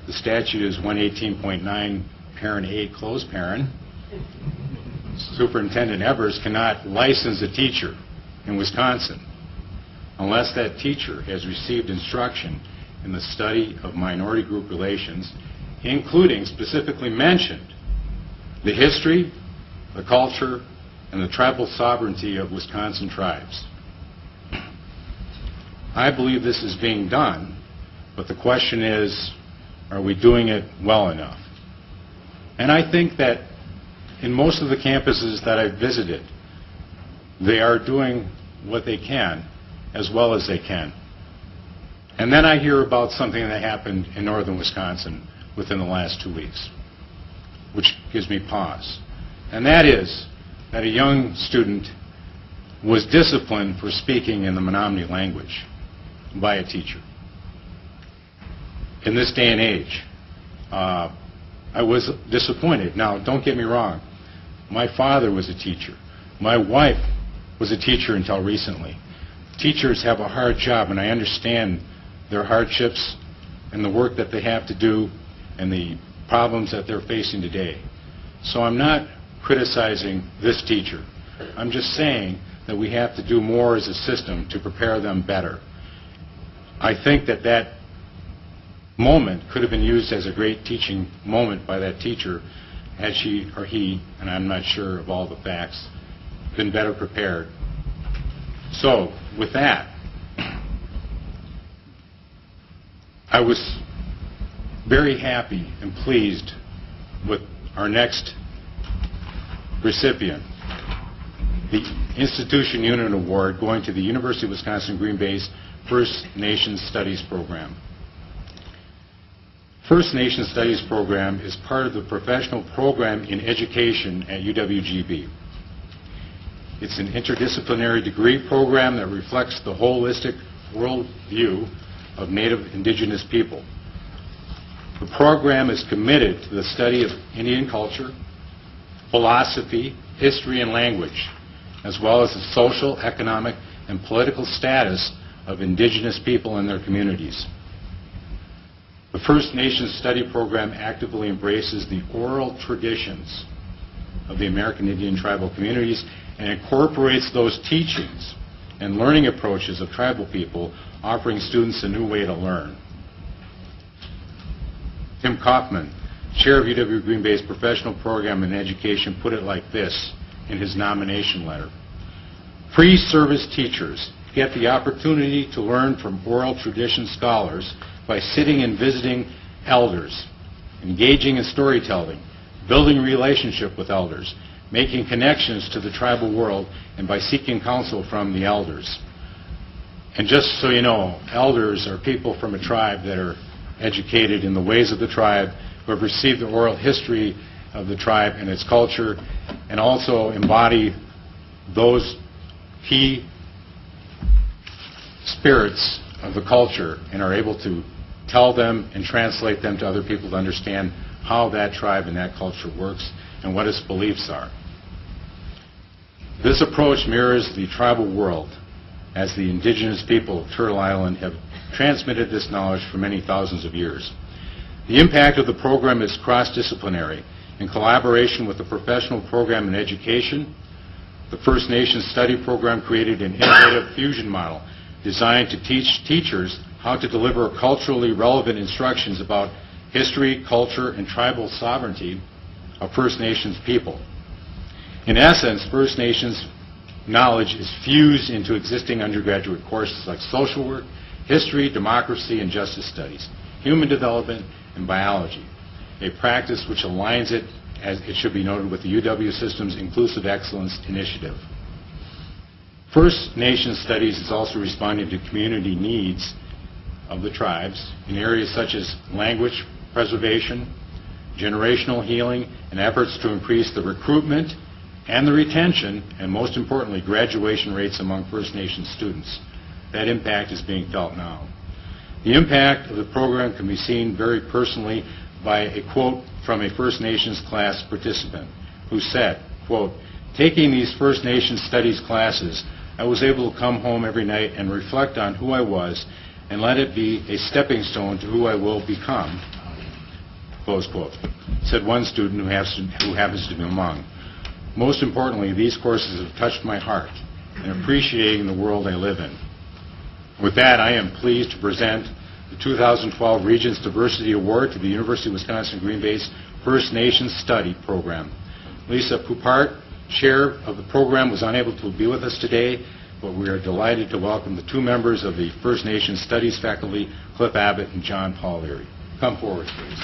the statute is 118.9, parent aid, closed parent. Superintendent Evers cannot license a teacher in Wisconsin unless that teacher has received instruction in the study of minority group relations, including specifically mentioned the history, the culture, and the tribal sovereignty of Wisconsin tribes. I believe this is being done, but the question is, are we doing it well enough? And I think that in most of the campuses that I've visited, they are doing what they can as well as they can. And then I hear about something that happened in northern Wisconsin within the last 2 weeks, which gives me pause. And that is that a young student was disciplined for speaking in the Menominee language by a teacher. In this day and age, I was disappointed. Now, don't get me wrong. My father was a teacher. My wife was a teacher until recently. Teachers have a hard job, and I understand their hardships and the work that they have to do and the problems that they're facing today. So I'm not criticizing this teacher. I'm just saying that we have to do more as a system to prepare them better. I think that that moment could have been used as a great teaching moment by that teacher had she or he, and I'm not sure of all the facts, been better prepared. So, with that, I was very happy and pleased with our next recipient. the Institution Unit Award going to the University of Wisconsin-Green Bay's First Nations Studies Program. First Nations Studies Program is part of the professional program in education at UWGB. It's an interdisciplinary degree program that reflects the holistic worldview of Native Indigenous people. The program is committed to the study of Indian culture, philosophy, history, and language, as well as the social, economic, and political status of Indigenous people and their communities. The First Nations Study Program actively embraces the oral traditions of the American Indian tribal communities and incorporates those teachings and learning approaches of tribal people, offering students a new way to learn. Tim Kaufman, chair of UW Green Bay's Professional Program in Education, put it like this in his nomination letter. Pre-service teachers get the opportunity to learn from oral tradition scholars by sitting and visiting elders, engaging in storytelling, building relationship with elders, making connections to the tribal world, and by seeking counsel from the elders. And just so you know, elders are people from a tribe that are educated in the ways of the tribe, who have received the oral history of the tribe and its culture, and also embody those key spirits of the culture and are able to tell them and translate them to other people to understand how that tribe and that culture works and what its beliefs are. This approach mirrors the tribal world, as the indigenous people of Turtle Island have transmitted this knowledge for many thousands of years. The impact of the program is cross-disciplinary. In collaboration with the Professional Program in Education, the First Nations Study Program created an innovative fusion model designed to teach teachers how to deliver culturally relevant instructions about history, culture, and tribal sovereignty of First Nations people. In essence, First Nations knowledge is fused into existing undergraduate courses like social work, history, democracy, and justice studies, human development, and biology, a practice which aligns it, as it should be noted, with the UW System's Inclusive Excellence Initiative. First Nations Studies is also responding to community needs of the tribes in areas such as language preservation, generational healing, and efforts to increase the recruitment and the retention, and most importantly, graduation rates among First Nations students. That impact is being felt now. The impact of the program can be seen very personally by a quote from a First Nations class participant who said, quote, "Taking these First Nations studies classes, I was able to come home every night and reflect on who I was and let it be a stepping stone to who I will become," close quote, said one student who happens to be among. Most importantly, these courses have touched my heart in appreciating the world I live in. With that, I am pleased to present the 2012 Regents Diversity Award to the University of Wisconsin-Green Bay's First Nations Study Program. Lisa Poupart, chair of the program, was unable to be with us today, but we are delighted to welcome the two members of the First Nations Studies faculty, Cliff Abbott and John Paul Leary. Come forward, please.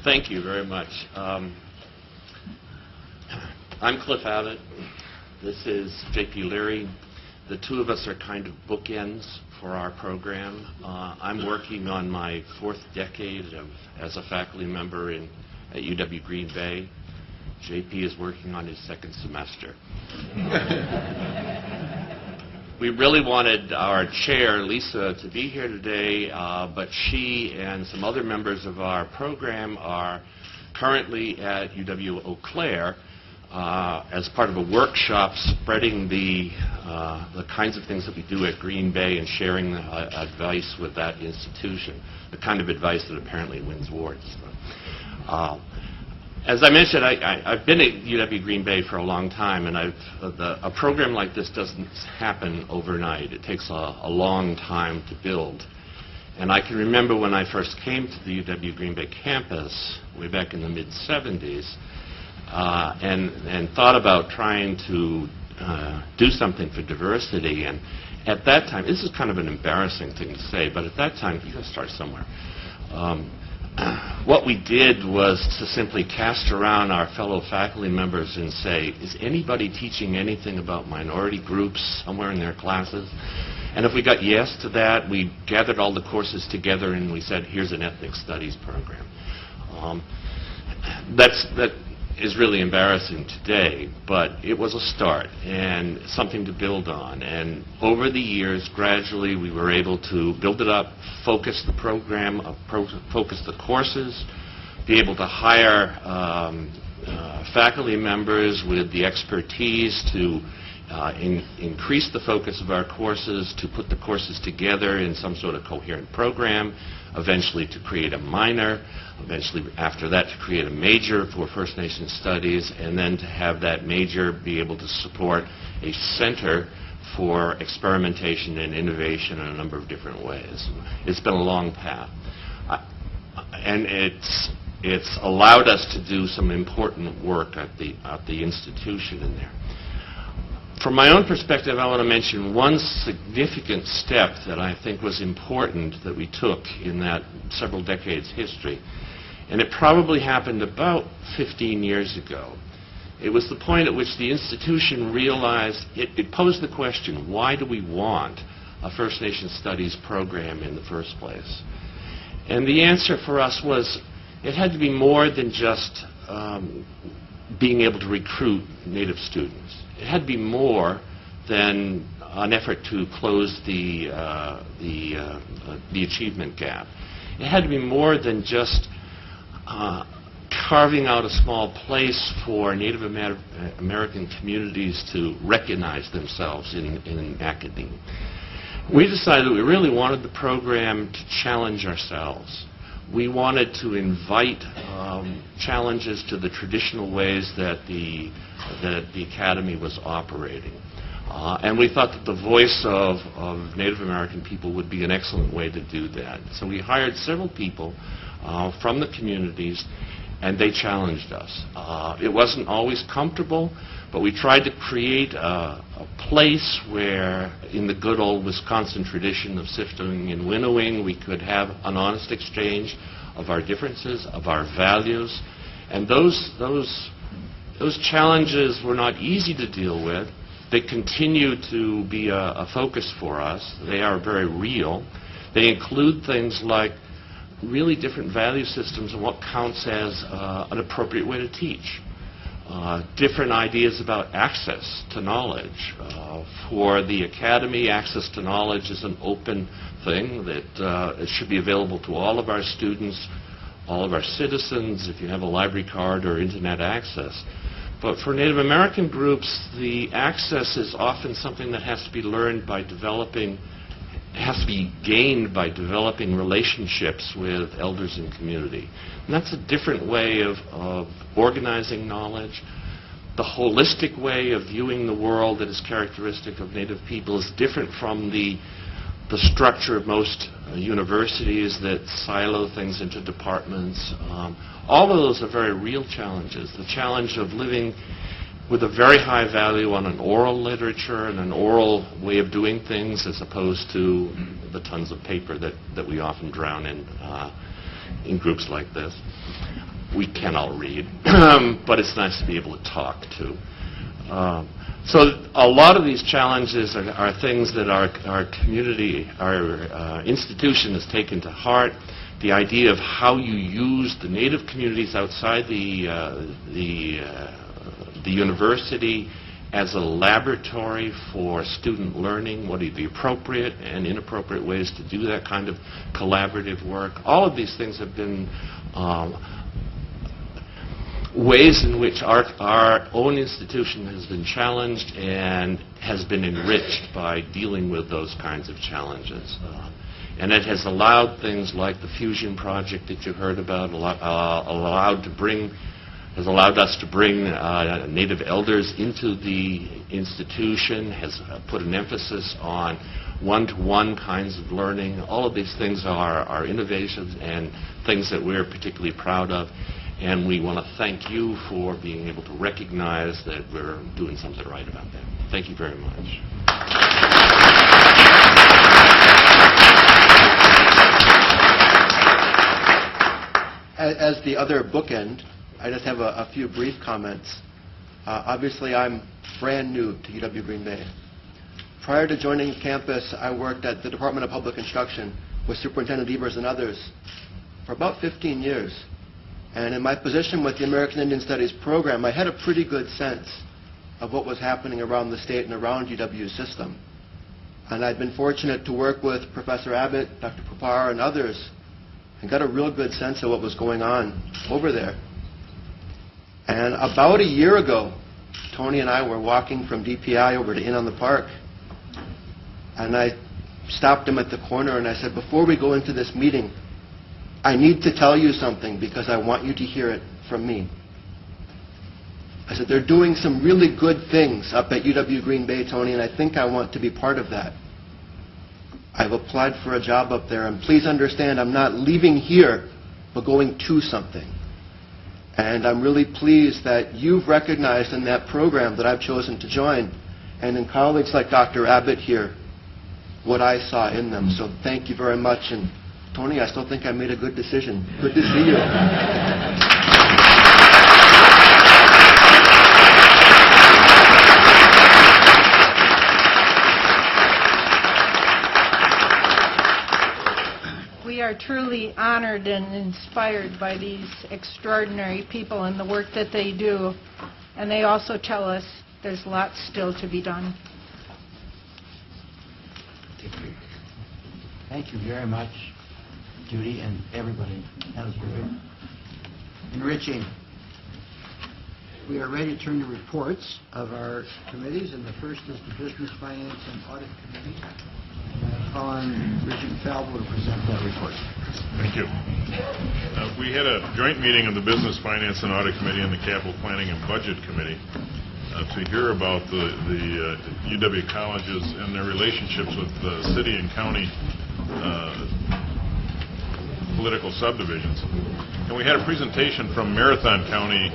Thank you very much. I'm Cliff Abbott. This is J.P. Leary. The two of us are kind of bookends for our program. I'm working on my fourth decade as a faculty member at UW Green Bay. J.P. is working on his second semester. We really wanted our chair, Lisa, to be here today, but she and some other members of our program are currently at UW Eau Claire as part of a workshop spreading the kinds of things that we do at Green Bay and sharing advice with that institution, the kind of advice that apparently wins awards. As I mentioned, I've been at UW Green Bay for a long time, and a program like this doesn't happen overnight. It takes a long time to build. And I can remember when I first came to the UW Green Bay campus, way back in the mid-'70s, and thought about trying to do something for diversity. And at that time, this is kind of an embarrassing thing to say, but at that time, you got to start somewhere. What we did was to simply cast around our fellow faculty members and say, is anybody teaching anything about minority groups somewhere in their classes? And if we got yes to that, we gathered all the courses together and we said, here's an ethnic studies program. That is really embarrassing today, but it was a start and something to build on. And over the years, gradually, we were able to build it up, focus the program, focus the courses, be able to hire faculty members with the expertise to increase the focus of our courses, to put the courses together in some sort of coherent program, eventually to create a minor, eventually after that to create a major for First Nation Studies, and then to have that major be able to support a center for experimentation and innovation in a number of different ways. It's been a long path. And it's allowed us to do some important work at the institution in there. From my own perspective, I want to mention one significant step that I think was important that we took in that several decades history. And it probably happened about 15 years ago. It was the point at which the institution realized, it posed the question, why do we want a First Nation Studies program in the first place? And the answer for us was, it had to be more than just being able to recruit Native students. It had to be more than an effort to close the achievement gap. It had to be more than just carving out a small place for Native American communities to recognize themselves in academia. We decided that we really wanted the program to challenge ourselves. We wanted to invite challenges to the traditional ways that the Academy was operating. And we thought that the voice of Native American people would be an excellent way to do that. So we hired several people from the communities, and they challenged us. It wasn't always comfortable, but we tried to create a place where, in the good old Wisconsin tradition of sifting and winnowing, we could have an honest exchange of our differences, of our values. And those challenges were not easy to deal with. They continue to be a focus for us. They are very real. They include things like really different value systems and what counts as an appropriate way to teach. Different ideas about access to knowledge. For the Academy, access to knowledge is an open thing that it should be available to all of our students, all of our citizens, if you have a library card or internet access. But for Native American groups, the access is often something that has to be learned by developing, has to be gained by developing relationships with elders in community. And that's a different way of organizing knowledge. The holistic way of viewing the world that is characteristic of Native people is different from the structure of most universities that silo things into departments. All of those are very real challenges. The challenge of living with a very high value on an oral literature and an oral way of doing things as opposed to the tons of paper that we often drown in groups like this. We can all read, but it's nice to be able to talk too. So a lot of these challenges are things that our community, our institution has taken to heart. The idea of how you use the Native communities outside the university as a laboratory for student learning, what are the appropriate and inappropriate ways to do that kind of collaborative work. All of these things have been ways in which our own institution has been challenged and has been enriched by dealing with those kinds of challenges. And it has allowed things like the Fusion project that you heard about, allowed to bring has allowed us to bring Native elders into the institution, has put an emphasis on one-to-one kinds of learning. All of these things are innovations and things that we're particularly proud of. And we want to thank you for being able to recognize that we're doing something right about that. Thank you very much. As the other bookend, I just have a few brief comments. Obviously, I'm brand new to UW Green Bay. Prior to joining campus, I worked at the Department of Public Instruction with Superintendent Evers and others for about 15 years. And in my position with the American Indian Studies program, I had a pretty good sense of what was happening around the state and around UW's system. And I'd been fortunate to work with Professor Abbott, Dr. Popar, and others, and got a real good sense of what was going on over there. And about a year ago, Tony and I were walking from DPI over to Inn on the Park, and I stopped him at the corner and I said, before we go into this meeting, I need to tell you something because I want you to hear it from me. I said, they're doing some really good things up at UW Green Bay, Tony, and I think I want to be part of that. I've applied for a job up there, and please understand I'm not leaving here, but going to something. And I'm really pleased that you've recognized in that program that I've chosen to join, and in colleagues like Dr. Abbott here, what I saw in them. So thank you very much. And Tony, I still think I made a good decision. Good to see you. We are truly honored and inspired by these extraordinary people and the work that they do. And they also tell us there's lots still to be done. Thank you very much, Judy, and everybody. That was very enriching. We are ready to turn to reports of our committees, and the first is the Business, Finance, and Audit Committee. Call on Regent Falvo to present that report. Thank you. We had a joint meeting of the Business, Finance, and Audit Committee and the Capital Planning and Budget Committee to hear about the UW colleges and their relationships with the city and county political subdivisions. And we had a presentation from Marathon County,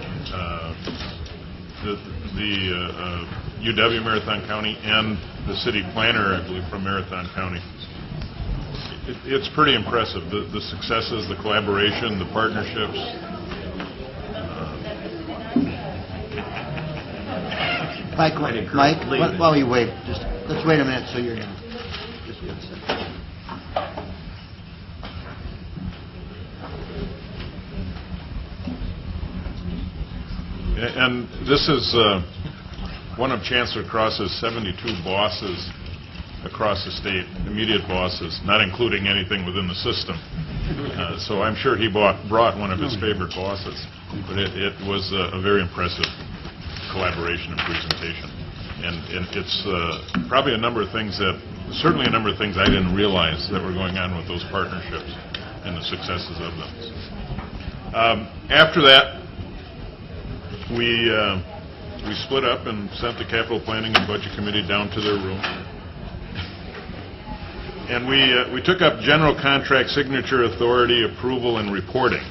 the UW Marathon County, and the city planner, I believe, from Marathon County. It's pretty impressive, the successes, the collaboration, the partnerships. Mike, while you wait, just let's wait a minute so you're done. Just 1 second. And this is one of Chancellor Cross's 72 bosses across the state, immediate bosses, not including anything within the system. So I'm sure he brought one of his favorite bosses. But it was a very impressive collaboration and presentation. And it's probably a number of things certainly a number of things I didn't realize that were going on with those partnerships and the successes of them. After that, we split up and sent the Capital Planning and Budget Committee down to their room. And we took up General Contract Signature Authority approval and reporting.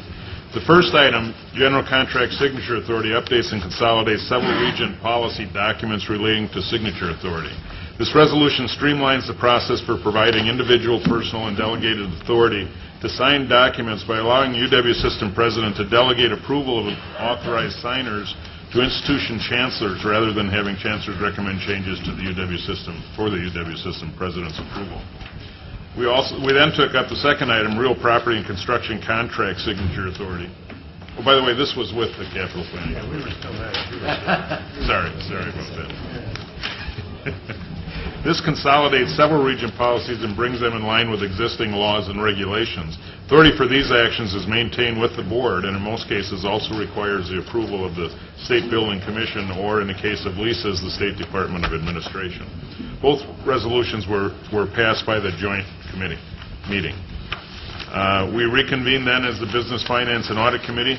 The first item, General Contract Signature Authority, updates and consolidates several region policy documents relating to signature authority. This resolution streamlines the process for providing individual, personal, and delegated authority to sign documents by allowing UW System President to delegate approval of authorized signers to institution chancellors rather than having chancellors recommend changes to the UW System for the UW System President's approval. We then took up the second item, Real Property and Construction Contract Signature Authority. Oh, by the way, this was with the Capital Planning. Yeah, we were still there. Sorry about that. This consolidates several region policies and brings them in line with existing laws and regulations. Authority for these actions is maintained with the board, and in most cases also requires the approval of the State Building Commission, or in the case of leases, the State Department of Administration. Both resolutions were passed by the joint committee meeting. We reconvened then as the Business, Finance, and Audit Committee.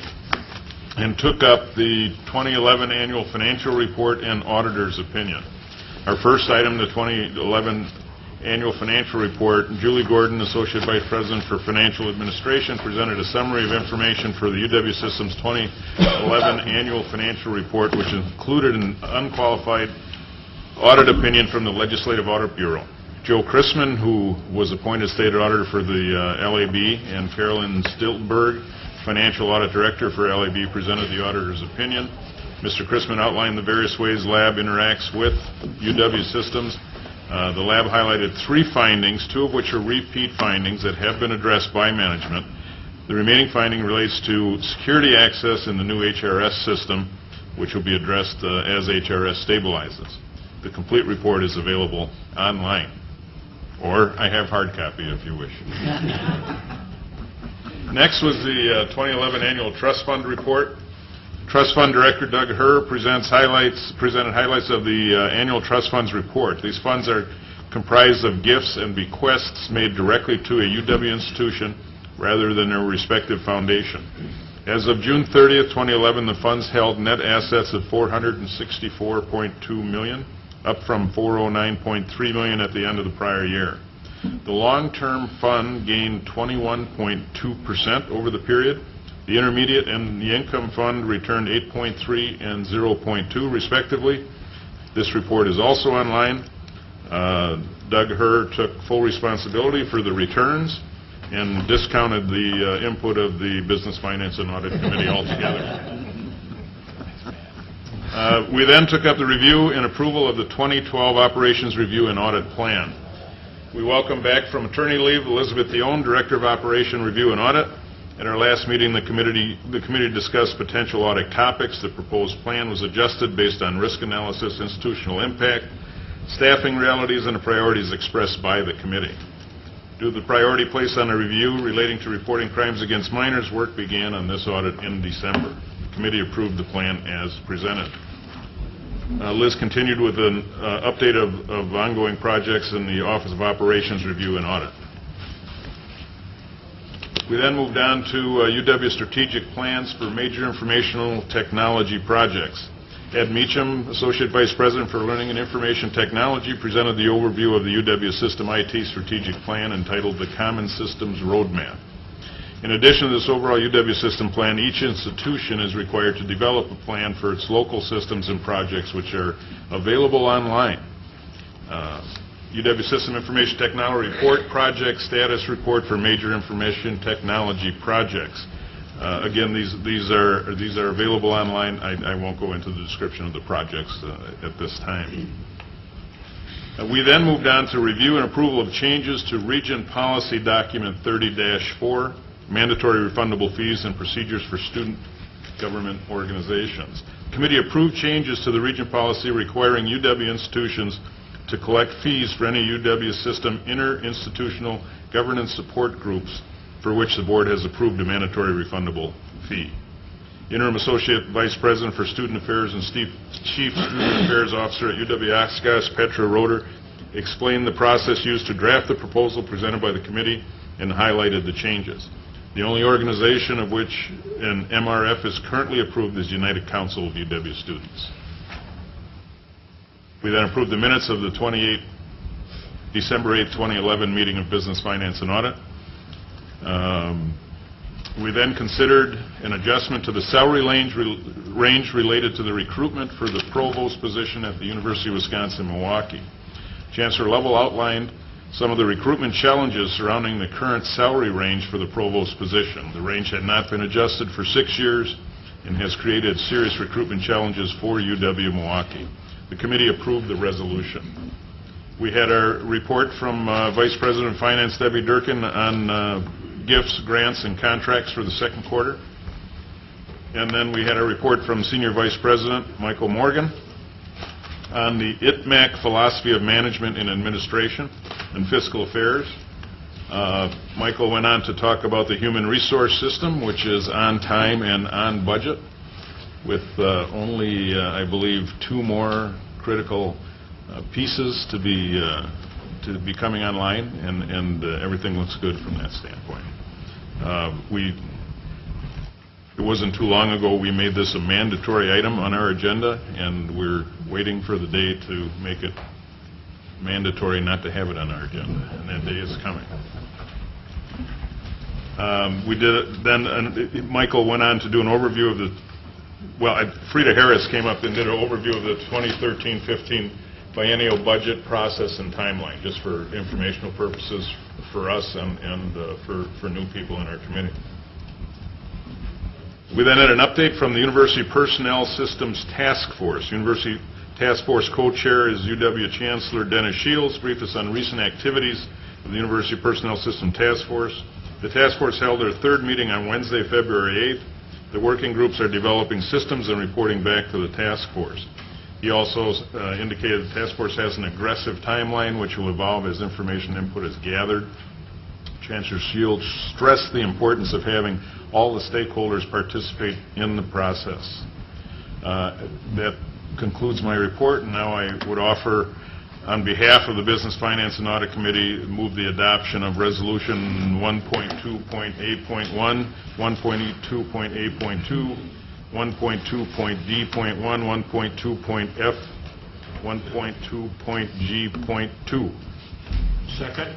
and took up the 2011 annual financial report and auditor's opinion. Our first item, the 2011 annual financial report, Julie Gordon, Associate Vice President for Financial Administration, presented a summary of information for the UW System's 2011 annual financial report, which included an unqualified audit opinion from the Legislative Audit Bureau. Joe Chrisman, who was appointed State Auditor for the LAB, and Carolyn Stiltberg, Financial Audit Director for LAB, presented the auditor's opinion. Mr. Chrisman outlined the various ways LAB interacts with UW Systems. The lab highlighted 3 findings, 2 of which are repeat findings that have been addressed by management. The remaining finding relates to security access in the new HRS system, which will be addressed as HRS stabilizes. The complete report is available online, or I have hard copy if you wish. Next was the 2011 Annual Trust Fund Report. Trust Fund Director Doug Herr presented highlights of the annual Trust Funds report. These funds are comprised of gifts and bequests made directly to a UW institution rather than their respective foundation. As of June 30th, 2011, the funds held net assets of $464.2 million, up from $409.3 million at the end of the prior year. The long-term fund gained 21.2% over the period. The intermediate and the income fund returned 8.3 and 0.2 respectively. This report is also online. Doug Herr took full responsibility for the returns and discounted the input of the Business Finance and Audit Committee altogether. We then took up the review and approval of the 2012 Operations Review and Audit Plan. We welcome back from maternity leave Elizabeth Dion, Director of Operation Review and Audit. At our last meeting, the committee discussed potential audit topics. The proposed plan was adjusted based on risk analysis, institutional impact, staffing realities, and the priorities expressed by the committee. Due to the priority placed on a review relating to reporting crimes against minors, work began on this audit in December. The committee approved the plan as presented. Liz continued with an update of ongoing projects in the Office of Operations Review and Audit. We then moved on to UW strategic plans for major informational technology projects. Ed Meacham, Associate Vice President for Learning and Information Technology, presented the overview of the UW System IT strategic plan entitled the Common Systems Roadmap. In addition to this overall UW System plan, each institution is required to develop a plan for its local systems and projects, which are available online. UW System Information Technology Report, Project Status Report for Major Information Technology Projects. Again, these are available online. I won't go into the description of the projects at this time. We then moved on to review and approval of changes to Region Policy Document 30-4, Mandatory Refundable Fees and Procedures for Student Government Organizations. The committee approved changes to the Region Policy requiring UW institutions to collect fees for any UW System interinstitutional governance support groups for which the board has approved a mandatory refundable fee. Interim Associate Vice President for Student Affairs and Chief Student Affairs Officer at UW Oshkosh, Petra Roeder, explained the process used to draft the proposal presented by the committee and highlighted the changes. The only organization of which an MRF is currently approved is United Council of UW Students. We then approved the minutes of the December 8, 2011 meeting of Business Finance and Audit. We then considered an adjustment to the salary range related to the recruitment for the provost position at the University of Wisconsin-Milwaukee. Chancellor Lovell outlined some of the recruitment challenges surrounding the current salary range for the provost position. The range had not been adjusted for 6 years and has created serious recruitment challenges for UW-Milwaukee. The committee approved the resolution. We had our report from Vice President of Finance Debbie Durkin on gifts, grants, and contracts for the second quarter. And then we had a report from Senior Vice President Michael Morgan on the ITMAC philosophy of management and administration and fiscal affairs. Michael went on to talk about the human resource system, which is on time and on budget, with only, I believe, 2 more critical pieces to be coming online, and everything looks good from that standpoint. It wasn't too long ago we made this a mandatory item on our agenda, and we're waiting for the day to make it mandatory not to have it on our agenda, and that day is coming. We did it, then Michael went on to do an overview of the, Frida Harris came up and did an overview of the 2013-15 biennial budget process and timeline, just for informational purposes for us and for new people in our committee. We then had an update from the University Personnel Systems Task Force. University Task Force co-chair is UW Chancellor Dennis Shields. Briefed us on recent activities of the University Personnel System Task Force. The task force held their third meeting on Wednesday, February 8th. The working groups are developing systems and reporting back to the task force. He also indicated the task force has an aggressive timeline which will evolve as information input is gathered. Chancellor Shields stressed the importance of having all the stakeholders participate in the process. That concludes my report, and now I would offer, on behalf of the Business, Finance, and Audit Committee, move the adoption of Resolution 1.2.8.1, 1.2.8.2, 1.2.d.1, 1.2.f, 1.2.g.2. Second.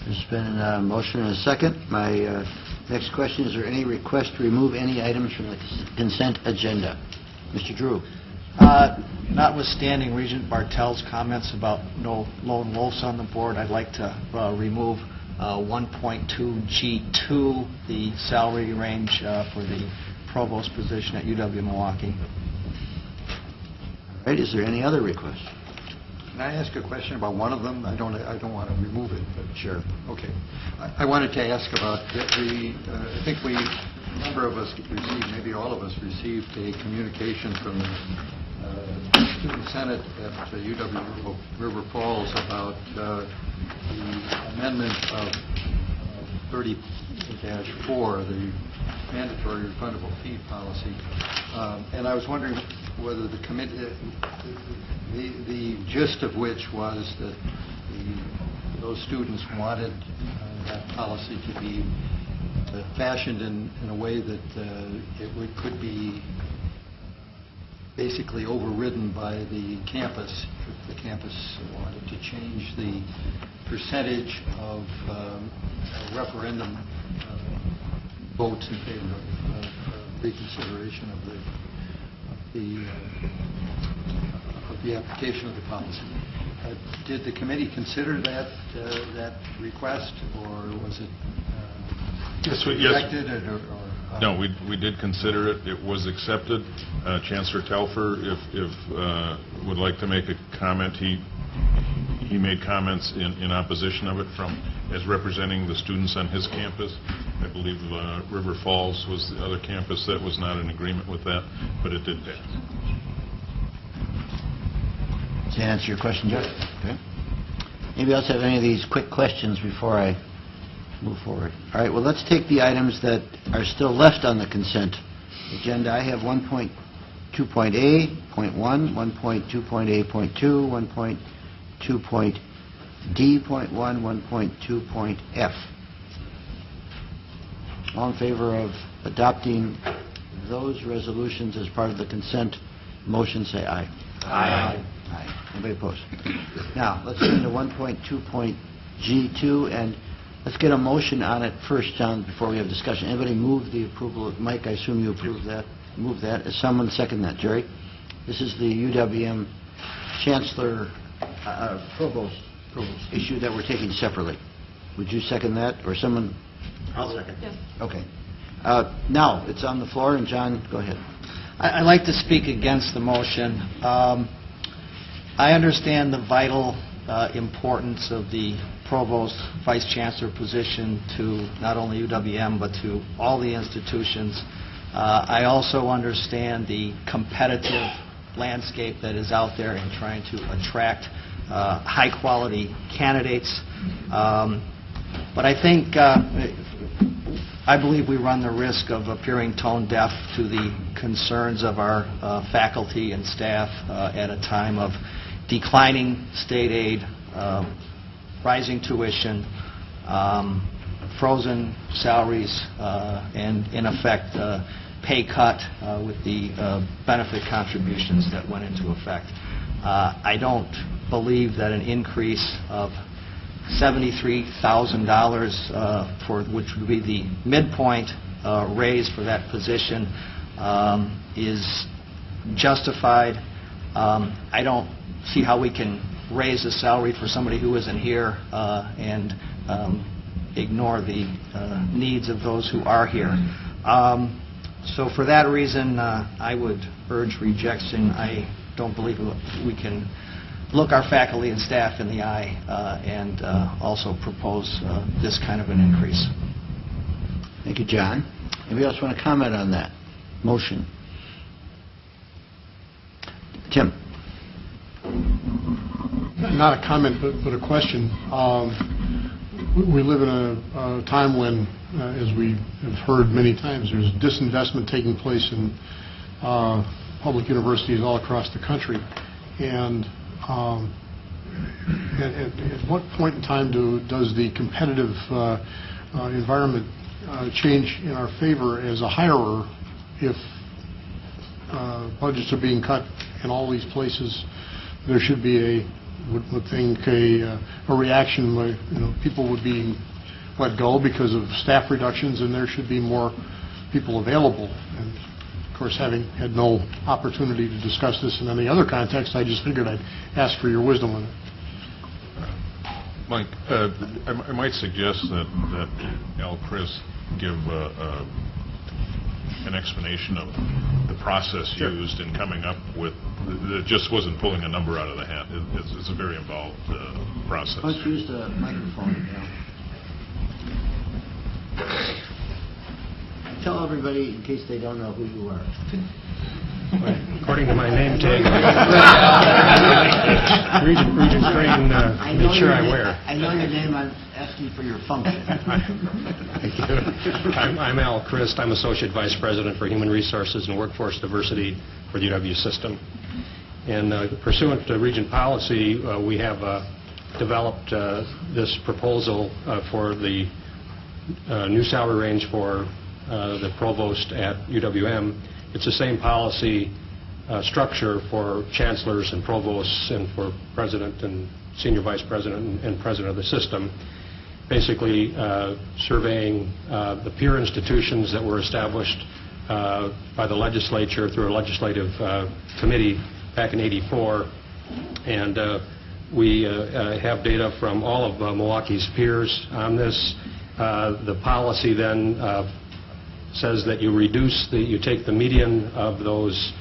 There's been a motion and a second. My next question, is there any request to remove any items from the consent agenda? Mr. Drew. Notwithstanding Regent Bartel's comments about no lone wolves on the board, I'd like to remove 1.2G2, the salary range for the provost position at UW-Milwaukee. All right, is there any other request? Can I ask a question about one of them? I don't want to remove it, but... Sure. Okay. I wanted to ask about I think a number of us received, maybe all of us received a communication from the Student Senate at UW River Falls about the amendment of 30-4, the mandatory refundable fee policy. And I was wondering whether the committee, the gist of which was that those students wanted that policy to be fashioned in a way that it could be basically overridden by the campus if the campus wanted to change the percentage of referendum votes in favor of reconsideration of the application of the policy. Did the committee consider that request, or was it rejected? No, we did consider it. It was accepted. Chancellor Telfer, if would like to make a comment, he made comments in opposition of it as representing the students on his campus. I believe River Falls was the other campus that was not in agreement with that, but it did pass. Does that answer your question, Jeff? Okay. Anybody else have any of these quick questions before I move forward? All right, well, let's take the items that are still left on the consent agenda. I have 1.2.A.1, 1.2.A.2, 1.2.D.1, 1.2.F. All in favor of adopting those resolutions as part of the consent motion, say aye. Aye. Aye. Anybody opposed? Now, let's get into 1.2.G2, and let's get a motion on it first, John, before we have discussion. Anybody move the approval of, Mike, I assume you approve that? Move that. Is someone second that? Jerry? This is the UWM Chancellor Provost issue that we're taking separately. Would you second that, or someone? I'll second. Yes. Okay. Now, it's on the floor, and John, go ahead. I'd like to speak against the motion. I understand the vital importance of the provost vice chancellor position to not only UWM but to all the institutions. I also understand the competitive landscape that is out there in trying to attract high-quality candidates. But I think, I believe we run the risk of appearing tone deaf to the concerns of our faculty and staff at a time of declining state aid, rising tuition, frozen salaries and, in effect, pay cut with the benefit contributions that went into effect. I don't believe that an increase of $73,000, for which would be the midpoint raise for that position, is justified. I don't see how we can raise the salary for somebody who isn't here and ignore the needs of those who are here. So for that reason, I would urge rejection. I don't believe we can look our faculty and staff in the eye and also propose this kind of an increase. Thank you, John. Anybody else want to comment on that motion? Tim. Not a comment, but a question. We live in a time when, as we have heard many times, there's disinvestment taking place in public universities all across the country. And at what point in time does the competitive environment change in our favor as a hirer if budgets are being cut in all these places? There should be would think a reaction where people would be let go because of staff reductions, and there should be more people available. And of course, having had no opportunity to discuss this in any other context, I just figured I'd ask for your wisdom on it. Mike, I might suggest that Al Chris give an explanation of the process used in coming up with. It just wasn't pulling a number out of the hat. It's a very involved process. Let's use the microphone, Al. Tell everybody, in case they don't know who you are. According to my name tag, Regent Creighton, make sure I wear. I know your name. I'm asking for your function. Thank you. I'm Al Christ. I'm Associate Vice President for Human Resources and Workforce Diversity for the UW system. And pursuant to Regent policy, we have developed this proposal for the new salary range for the provost at UWM. It's the same policy structure for chancellors and provosts and for president and senior vice president and president of the system, basically surveying the peer institutions that were established by the legislature through a legislative committee back in '84. And we have data from all of Milwaukee's peers on this. The policy then says that you take the median of those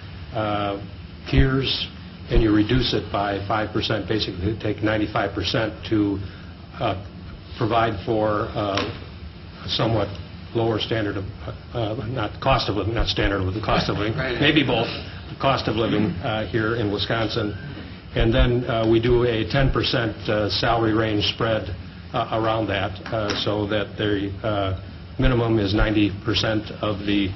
peers and you reduce it by 5%, basically you take 95% to provide for a somewhat lower standard of, not cost of living, not standard of living, cost of living, maybe both, cost of living here in Wisconsin. And then we do a 10% salary range spread around that so that the minimum is 90% of the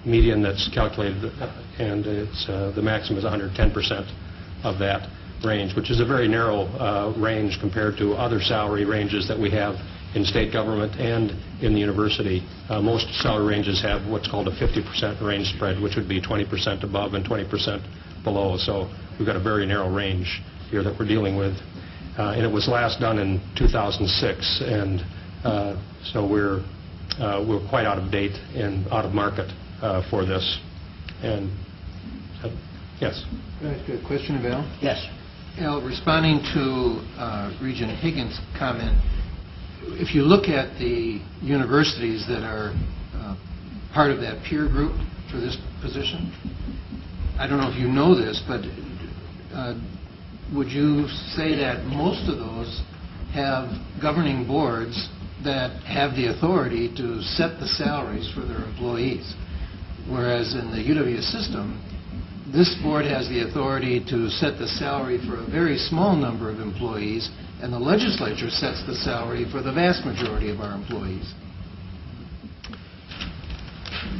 median that's calculated, and the maximum is 110% of that range, which is a very narrow range compared to other salary ranges that we have in state government and in the university. Most salary ranges have what's called a 50% range spread, which would be 20% above and 20% below. So we've got a very narrow range here that we're dealing with. And it was last done in 2006, and so we're quite out of date and out of market for this. And yes. Can I ask you a question of Al? Yes. Al, responding to Regent Higgins' comment, if you look at the universities that are part of that peer group for this position, I don't know if you know this, but would you say that most of those have governing boards that have the authority to set the salaries for their employees? Whereas in the UW system, this board has the authority to set the salary for a very small number of employees, and the legislature sets the salary for the vast majority of our employees.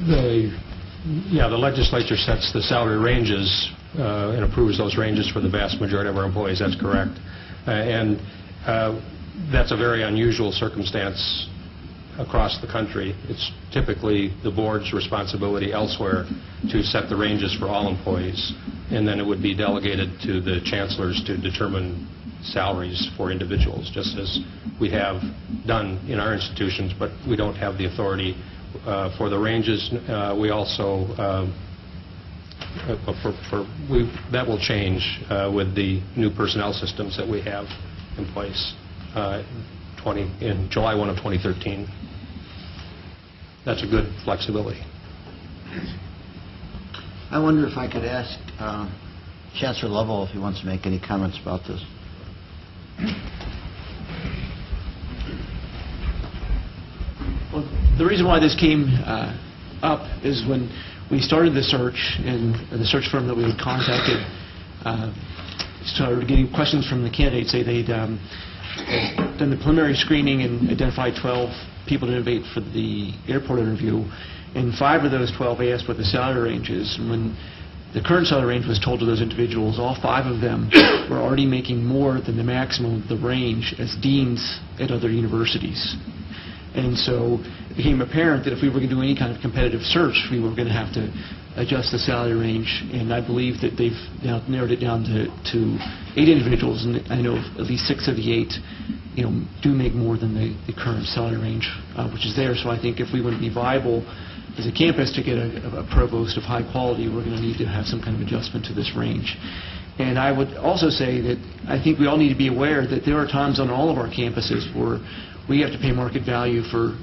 The legislature sets the salary ranges and approves those ranges for the vast majority of our employees. That's correct. And That's a very unusual circumstance across the country. It's typically the board's responsibility elsewhere to set the ranges for all employees, and then it would be delegated to the chancellors to determine salaries for individuals, just as we have done in our institutions, but we don't have the authority for the ranges. We also, that will change with the new personnel systems that we have in place in July 1 of 2013. That's a good flexibility. I wonder if I could ask Chancellor Lovell if he wants to make any comments about this. Well, the reason why this came up is when we started the search, and the search firm that we had contacted started getting questions from the candidates. They'd done the preliminary screening and identified 12 people to interview for the airport interview, and 5 of those 12 asked what the salary range is. And when the current salary range was told to those individuals, all 5 of them were already making more than the maximum of the range as deans at other universities. And so it became apparent that if we were going to do any kind of competitive search, we were going to have to adjust the salary range. And I believe that they've now narrowed it down to 8 individuals, and I know at least 6 of the 8 do make more than the current salary range, which is there. So I think if we want to be viable as a campus to get a provost of high quality, we're going to need to have some kind of adjustment to this range. And I would also say that I think we all need to be aware that there are times on all of our campuses where we have to pay market value for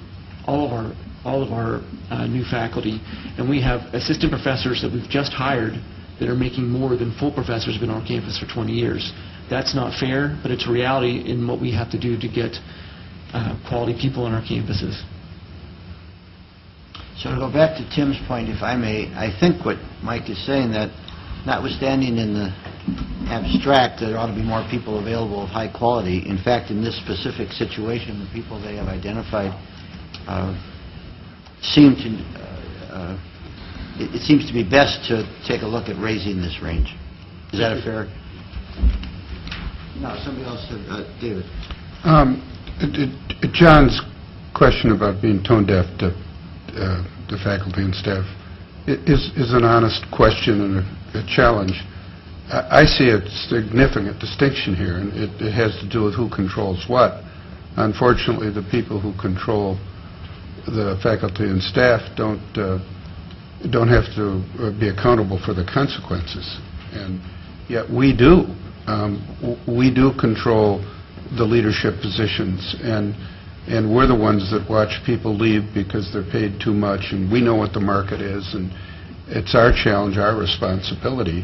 all of our new faculty, and we have assistant professors that we've just hired that are making more than full professors have been on our campus for 20 years. That's not fair, but it's a reality in what we have to do to get quality people on our campuses. So to go back to Tim's point, if I may, I think what Mike is saying, that notwithstanding in the abstract there ought to be more people available of high quality, in fact, in this specific situation, the people they have identified seem to, it seems to be best to take a look at raising this range. Is that a fair? No, somebody else said, David. John's question about being tone deaf to the faculty and staff is an honest question and a challenge. I see a significant distinction here, and it has to do with who controls what. Unfortunately, the people who control the faculty and staff don't have to be accountable for the consequences, and yet we do. We do control the leadership positions, and we're the ones that watch people leave because they're paid too much, and we know what the market is, and it's our challenge, our responsibility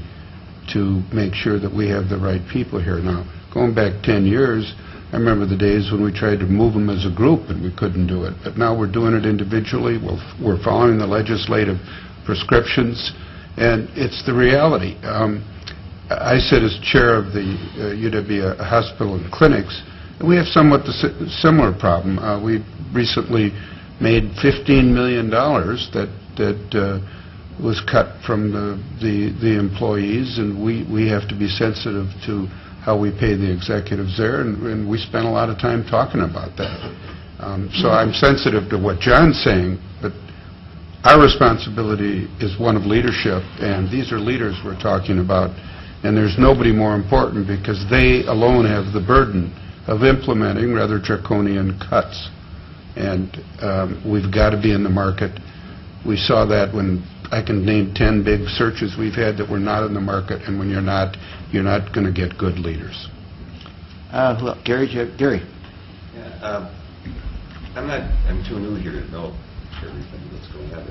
to make sure that we have the right people here. Now, going back 10 years, I remember the days when we tried to move them as a group and we couldn't do it, but now we're doing it individually. We're following the legislative prescriptions, and it's the reality. I sit as chair of the UW Hospital and Clinics, and we have somewhat the similar problem. We recently made $15 million that was cut from the employees, and we have to be sensitive to how we pay the executives there, and we spent a lot of time talking about that. So I'm sensitive to what John's saying, but our responsibility is one of leadership, and these are leaders we're talking about, and there's nobody more important because they alone have the burden of implementing rather draconian cuts. And we've got to be in the market. We saw that when I can name 10 big searches we've had that were not in the market, and when you're not going to get good leaders. Gary? Yeah, I'm too new here to know everything that's going on.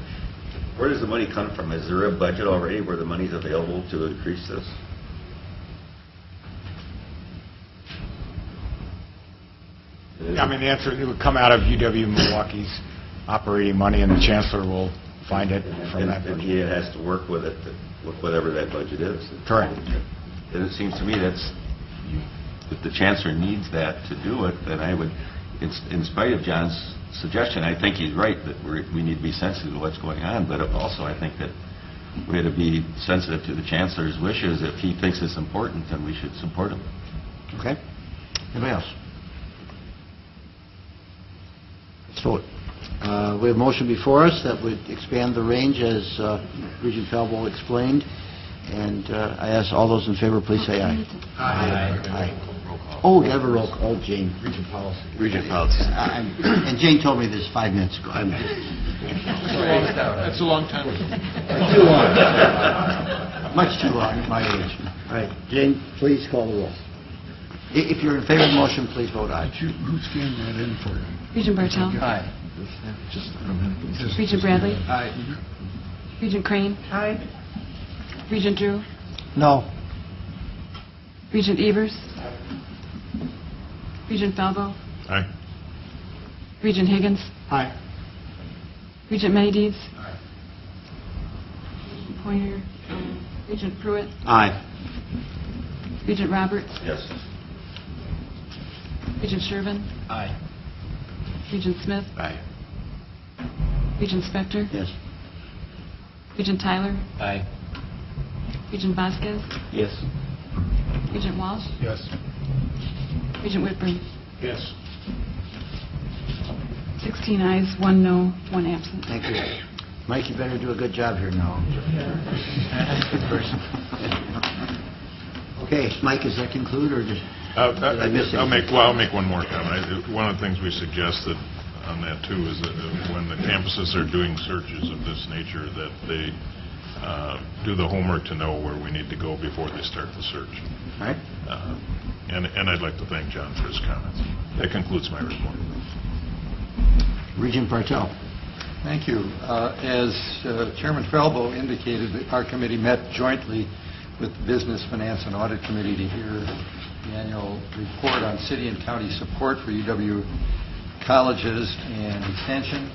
Where does the money come from? Is there a budget already where the money's available to increase this? I mean, the answer, it would come out of UW-Milwaukee's operating money, and the chancellor will find it from that budget. And he has to work with it, with whatever that budget is. Correct. And it seems to me if the chancellor needs that to do it, then I would, in spite of John's suggestion, I think he's right that we need to be sensitive to what's going on, but also I think that we have to be sensitive to the chancellor's wishes. If he thinks it's important, then we should support him. Okay. Anybody else? Let's vote. We have a motion before us that would expand the range as Regent Falbo explained. And I ask all those in favor, please say aye. Aye. Oh, you have a roll call. Oh, Jane. Regent policy. Regent policy. And Jane told me this 5 minutes ago. That's a long time. Too long. Much too long at my age. All right, Jane, please call the roll. If you're in favor of the motion, please vote aye. Who scanned that in for you? Regent Bartel. Aye. Regent Bradley. Aye. Regent Crane. Aye. Regent Drew. No. Regent Evers. Regent Falbo. Aye. Regent Higgins. Aye. Regent Menedez. Pointer. Regent Pruitt. Aye. Regent Roberts. Yes. Regent Shervin. Aye. Regent Smith. Aye. Regent Spector. Yes. Regent Tyler. Aye. Regent Vasquez. Yes. Regent Walsh. Yes. Regent Whitburn. Yes. 16 ayes, 1 no, 1 absent. Thank you. Mike, you better do a good job here now. Good person. Okay, Mike, does that conclude, or did I miss I'll anything? make one more comment. One of the things we suggested on that too is that when the campuses are doing searches of this nature, that they do the homework to know where we need to go before they start the search. All right. And I'd like to thank John for his comments. That concludes my report. Regent Bartel. Thank you. As Chairman Falbo indicated, our committee met jointly with the Business, Finance, and Audit Committee to hear the annual report on city and county support for UW colleges and extension.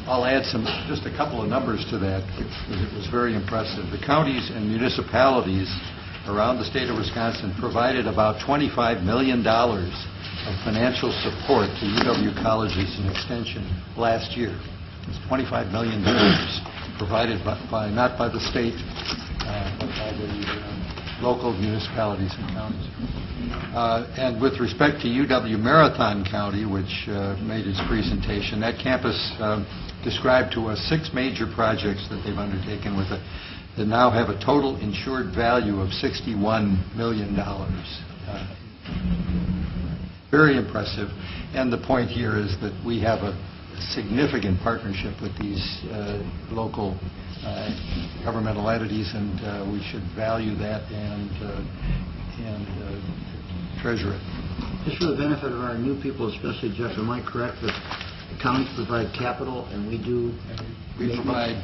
I'll add just a couple of numbers to that, because it was very impressive. The counties and municipalities around the state of Wisconsin provided about $25 million of financial support to UW colleges and extension last year. It's $25 million provided by not by the state, but by the local municipalities and counties. And with respect to UW Marathon County, which made its presentation, that campus described to us 6 major projects that they've undertaken with that now have a total insured value of $61 million. Very impressive. And the point here is that we have a significant partnership with these local governmental entities, and we should value that and treasure it. Just for the benefit of our new people, especially Jeff, am I correct that the counties provide capital and we do? We provide,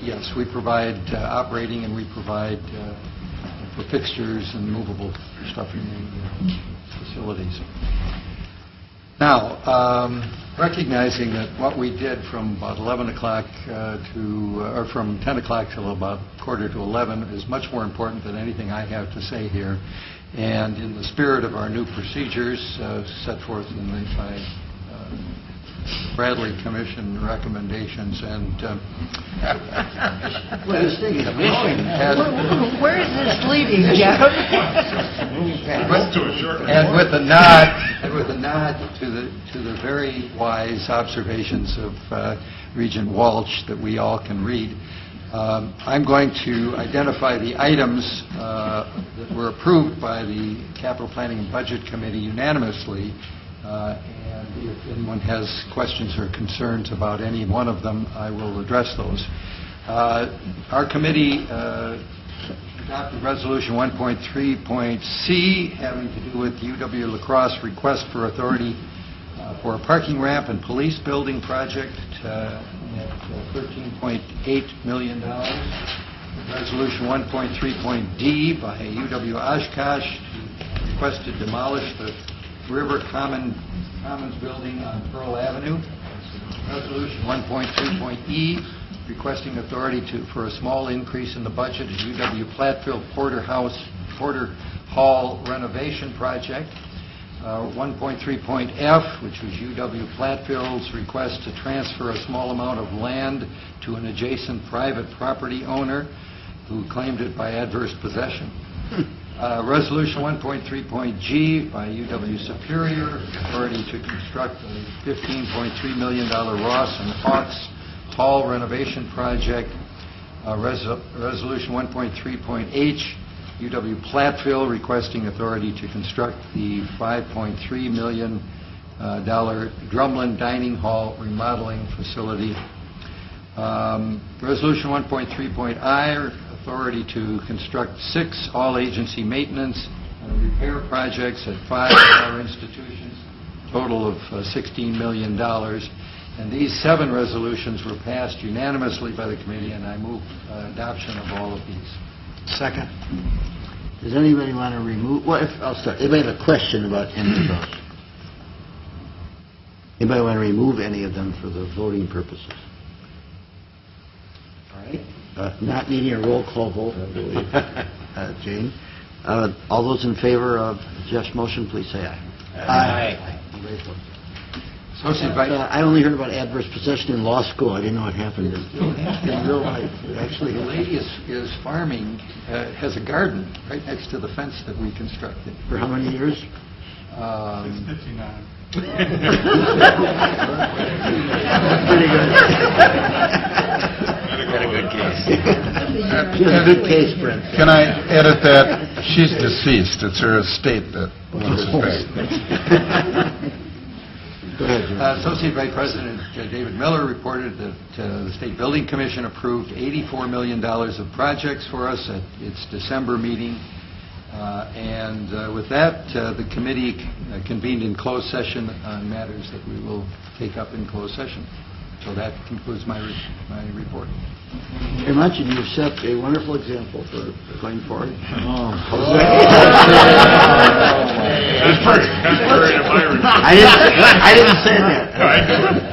yes, we provide operating, and we provide for fixtures and movable stuff in the facilities. Now, recognizing that what we did from about 11 o'clock or from 10 o'clock till about 10:45 is much more important than anything I have to say here. And in the spirit of our new procedures set forth in the Bradley Commission recommendations and Well, this thing is going. Where is this leading, Jeff? And with a nod to the very wise observations of Regent Walsh that we all can read, I'm going to identify the items that were approved by the Capital Planning and Budget Committee unanimously, and if anyone has questions or concerns about any one of them, I will address those. Our committee adopted Resolution 1.3.C having to do with UW La Crosse request for authority for a parking ramp and police building project at $13.8 million. Resolution 1.3.D by UW Oshkosh request to demolish the River Commons building on Pearl Avenue. Resolution 1.3.E requesting authority for a small increase in the budget at UW Platteville Porter Hall renovation project. 1.3.F, which was UW Platteville's request to transfer a small amount of land to an adjacent private property owner who claimed it by adverse possession. Resolution 1.3.G by UW Superior, authority to construct a $15.3 million Ross and Hawks Hall renovation project. Resolution 1.3.H, UW Platteville, requesting authority to construct the $5.3 million Drumlin Dining Hall remodeling facility. Resolution 1.3.I, authority to construct 6 all-agency maintenance and repair projects at 5 of our institutions, total of $16 million. And these 7 resolutions were passed unanimously by the committee, and I move adoption of all of these. Second. Does anybody want to remove, I'll start. Anybody have a question about any of those? Anybody want to remove any of them for the voting purposes? All right. Not needing a roll call vote, I believe. Jane? All those in favor of Jeff's motion, please say aye. Aye. I only heard about adverse possession in law school. I didn't know it happened in real life. Actually, the lady is farming, has a garden right next to the fence that we constructed. For how many years? Since 59. Pretty good. Got a good case. She has a good case, Brent. Can I edit that? She's deceased. It's her estate that owns the Go ahead, Jim. Associate Vice President David Miller reported that the State Building Commission approved $84 million of projects for us at its December meeting. And with that, the committee convened in closed session on matters that we will take up in closed session. So that concludes my report. Thank you very much, and you've set a wonderful example for going forward. I didn't say that.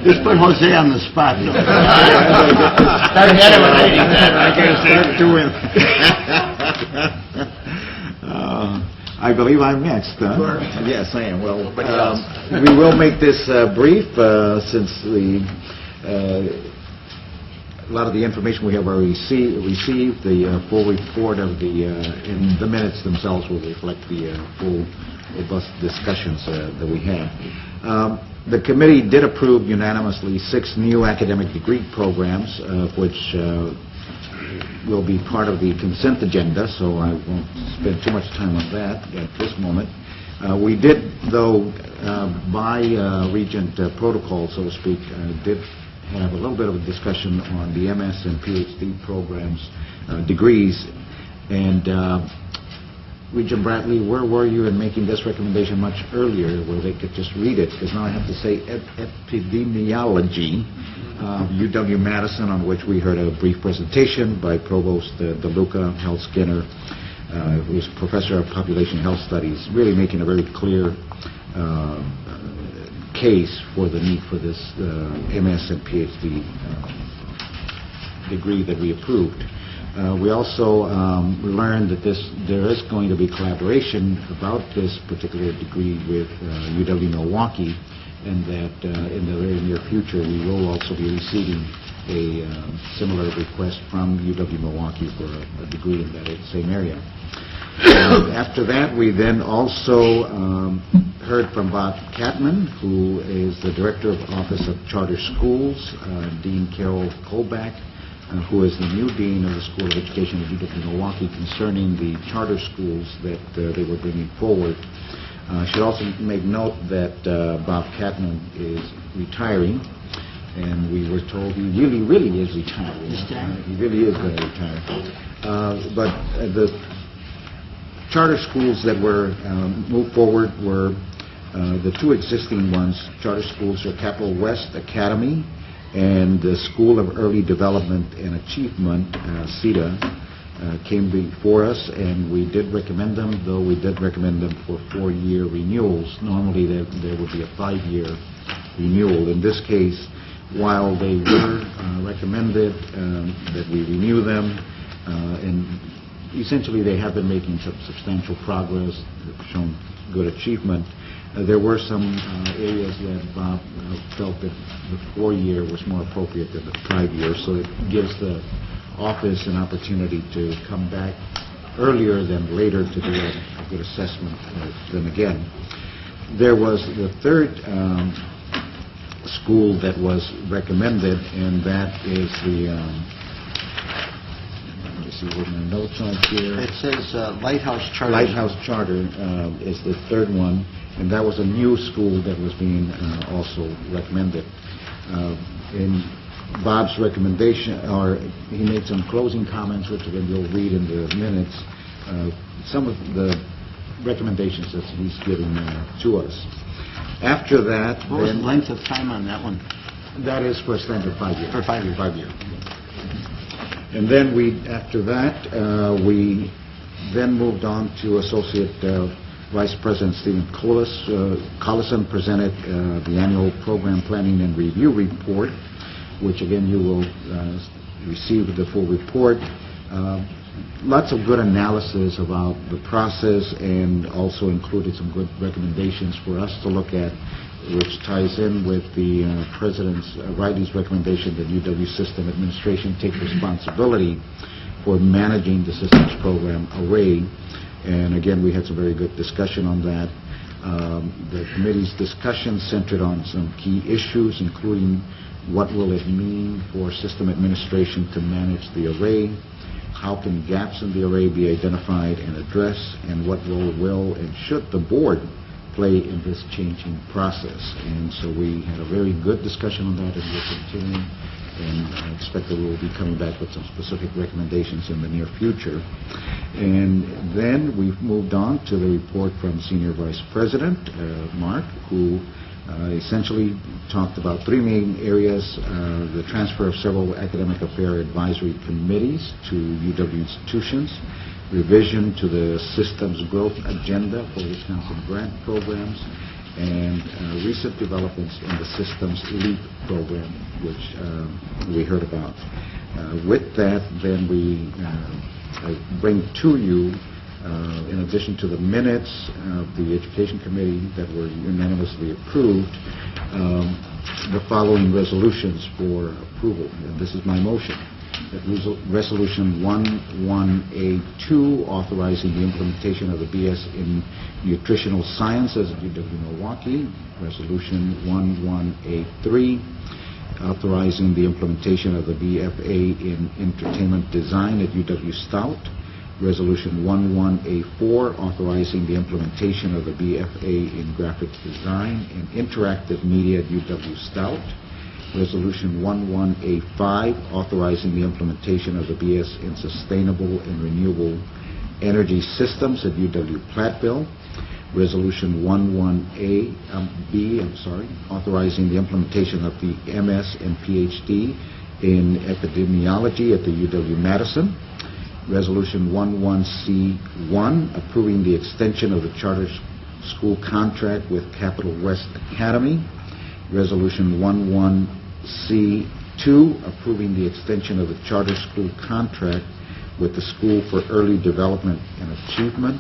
Just put Jose on the spot. Start animating that. I can't start doing. I believe I'm next, huh? Yes, I am. Well, we will make this brief since a lot of the information we have already received. The full report of in the minutes themselves will reflect the full robust discussions that we had. The committee did approve unanimously 6 new academic degree programs, which will be part of the consent agenda, so I won't spend too much time on that at this moment. We did, though, by Regent protocol, so to speak, did have a little bit of a discussion on the MS and PhD programs, degrees. And Regent Bradley, where were you in making this recommendation much earlier, where they could just read it? Because now I have to say epidemiology, UW Madison, on which we heard a brief presentation by Provost DeLuca Hell-Skinner, who's Professor of Population Health Studies, really making a very clear case for the need for this MS and PhD degree that we approved. We also learned that there is going to be collaboration about this particular degree with UW Milwaukee, and that in the very near future we will also be receiving a similar request from UW Milwaukee for a degree in that same area. After that, we then also heard from Bob Catman, who is the Director of Office of Charter Schools, Dean Carol Kolbach, who is the new Dean of the School of Education at UW Milwaukee, concerning the charter schools that they were bringing forward. I should also make note that Bob Catman is retiring, and we were told he really is retiring. He really is going to retire. But the charter schools that were moved forward were the 2 existing ones. Charter schools are Capital West Academy and the School of Early Development and Achievement, CETA, came before us, and we did recommend them, though we did recommend them for 4-year renewals. Normally there would be a 5-year renewal. In this case, while they were recommended that we renew them, and essentially they have been making some substantial progress, they've shown good achievement. There were some areas that Bob felt that the 4-year was more appropriate than the 5-year, so it gives the office an opportunity to come back earlier than later to do a good assessment of them again. There was the third school that was recommended, and that is the, let me see what my notes are here. It says Lighthouse Charter. Lighthouse Charter is the third one, and that was a new school that was being also recommended. In Bob's recommendation, or he made some closing comments, which again you'll read in the minutes, some of the recommendations that he's given to us. After that... What was the length of time on that one? That is for a standard 5 years. For 5 years. 5 years. And then after that, we then moved on to Associate Vice President Stephen Collison presented the annual program planning and review report, which again you will receive the full report. Lots of good analysis about the process, and also included some good recommendations for us to look at, which ties in with the President Riley's recommendation that UW System Administration take responsibility for managing the systems program array. And again, we had some very good discussion on that. The committee's discussion centered on some key issues, including what will it mean for system administration to manage the array, how can gaps in the array be identified and addressed, and what role will and should the board play in this changing process. And so we had a very good discussion on that, and we're continuing, and I expect that we will be coming back with some specific recommendations in the near future. And then we've moved on to the report from Senior Vice President Mark, who essentially talked about three main areas: the transfer of several academic affair advisory committees to UW institutions, revision to the systems growth agenda for Wisconsin grant programs, and recent developments in the systems LEAP program, which we heard about. With that, then we bring to you, in addition to the minutes of the Education Committee that were unanimously approved, the following resolutions for approval. And this is my motion. That Resolution 11A2, authorizing the implementation of the BS in Nutritional Sciences at UW Milwaukee. Resolution 11A3, authorizing the implementation of the BFA in Entertainment Design at UW Stout. Resolution 11A4, authorizing the implementation of the BFA in Graphics Design and Interactive Media at UW Stout. Resolution 11A5, authorizing the implementation of the BS in Sustainable and Renewable Energy Systems at UW Platteville. Resolution 11B, authorizing the implementation of the MS and PhD in Epidemiology at the UW Madison. Resolution 11C1, approving the extension of the charter school contract with Capital West Academy. Resolution 11C2, approving the extension of the charter school contract with the School for Early Development and Achievement.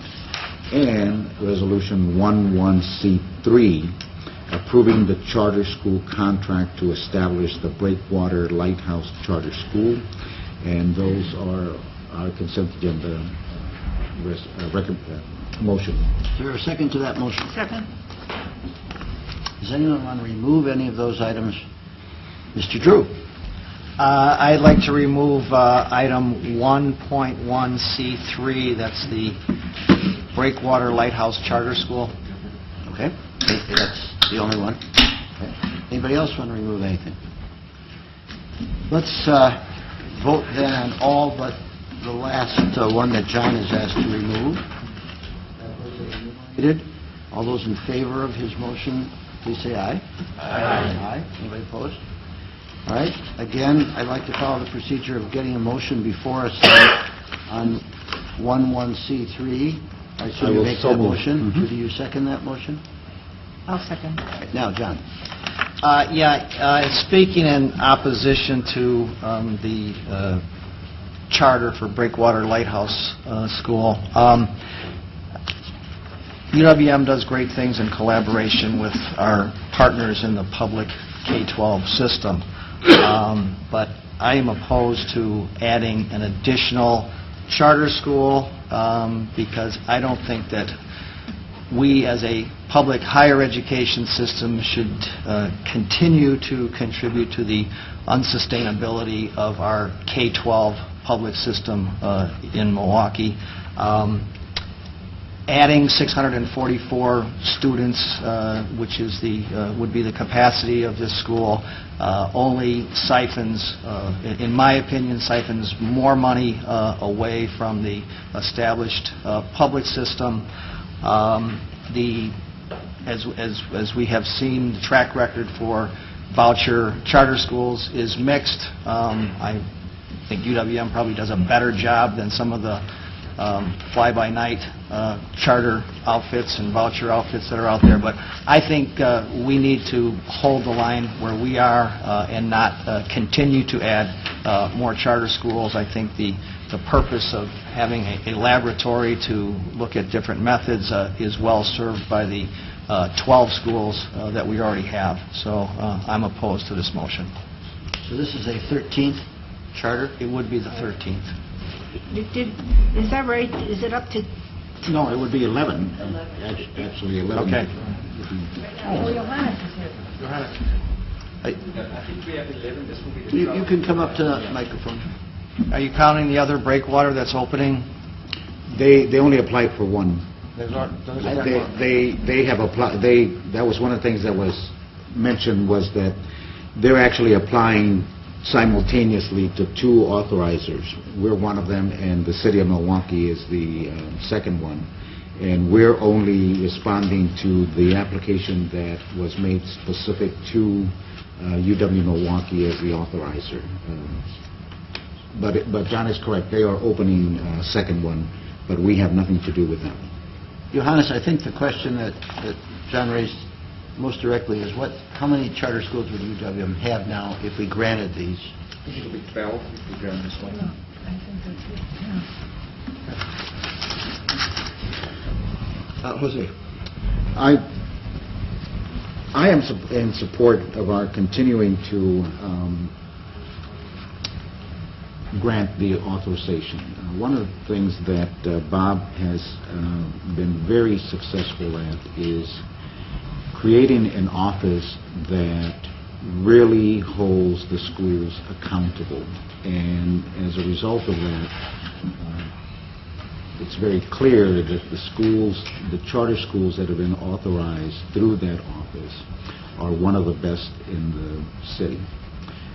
And Resolution 11C3, approving the charter school contract to establish the Breakwater Lighthouse Charter School. And those are our consent agenda motion. Is there a second to that motion? Second. Does anyone want to remove any of those items? Mr. Drew? I'd like to remove item 1.1C3, that's the Breakwater Lighthouse Charter School. Okay. That's the only one. Okay. Anybody else want to remove anything? Let's vote then on all but the last one that John has asked to remove. All those in favor of his motion, please say aye. Aye. Anybody opposed? All right. Again, I'd like to follow the procedure of getting a motion before us on 11C3. I assume you make that motion. Do you second that motion? I'll second. All right. Now, John. Speaking in opposition to the charter for Breakwater Lighthouse School, UWM does great things in collaboration with our partners in the public K-12 system, but I am opposed to adding an additional charter school because I don't think that we as a public higher education system should continue to contribute to the unsustainability of our K-12 public system in Milwaukee. Adding 644 students, which is would be the capacity of this school, only siphons, in my opinion, siphons more money away from the established public system. As we have seen, the track record for voucher charter schools is mixed. I think UWM probably does a better job than some of the fly-by-night charter outfits and voucher outfits that are out there. But I think we need to hold the line where we are and not continue to add more charter schools. I think the purpose of having a laboratory to look at different methods is well served by the 12 schools that we already have. So I'm opposed to this motion. So this is a 13th charter? It would be the 13th. Is that right? Is it up to... No, it would be 11. Actually, 11. Okay. Oh, Johannes is here. You can come up to the microphone. Are you counting the other breakwater that's opening? They only applied for one. They have applied. That was one of the things that was mentioned, was that they're actually applying simultaneously to two authorizers. We're one of them, and the city of Milwaukee is the second one. And we're only responding to the application that was made specific to UW Milwaukee as the authorizer. But John is correct. They are opening a second one, but we have nothing to do with them. Johannes, I think the question that John raised most directly is how many charter schools would UWM have now if we granted these? I think it'll be 12 if we grant this one. No, I think that's it. Yeah. Jose. I am in support of our continuing to grant the authorization. One of the things that Bob has been very successful at is creating an office that really holds the schools accountable. And as a result of that, it's very clear that the charter schools that have been authorized through that office are one of the best in the city.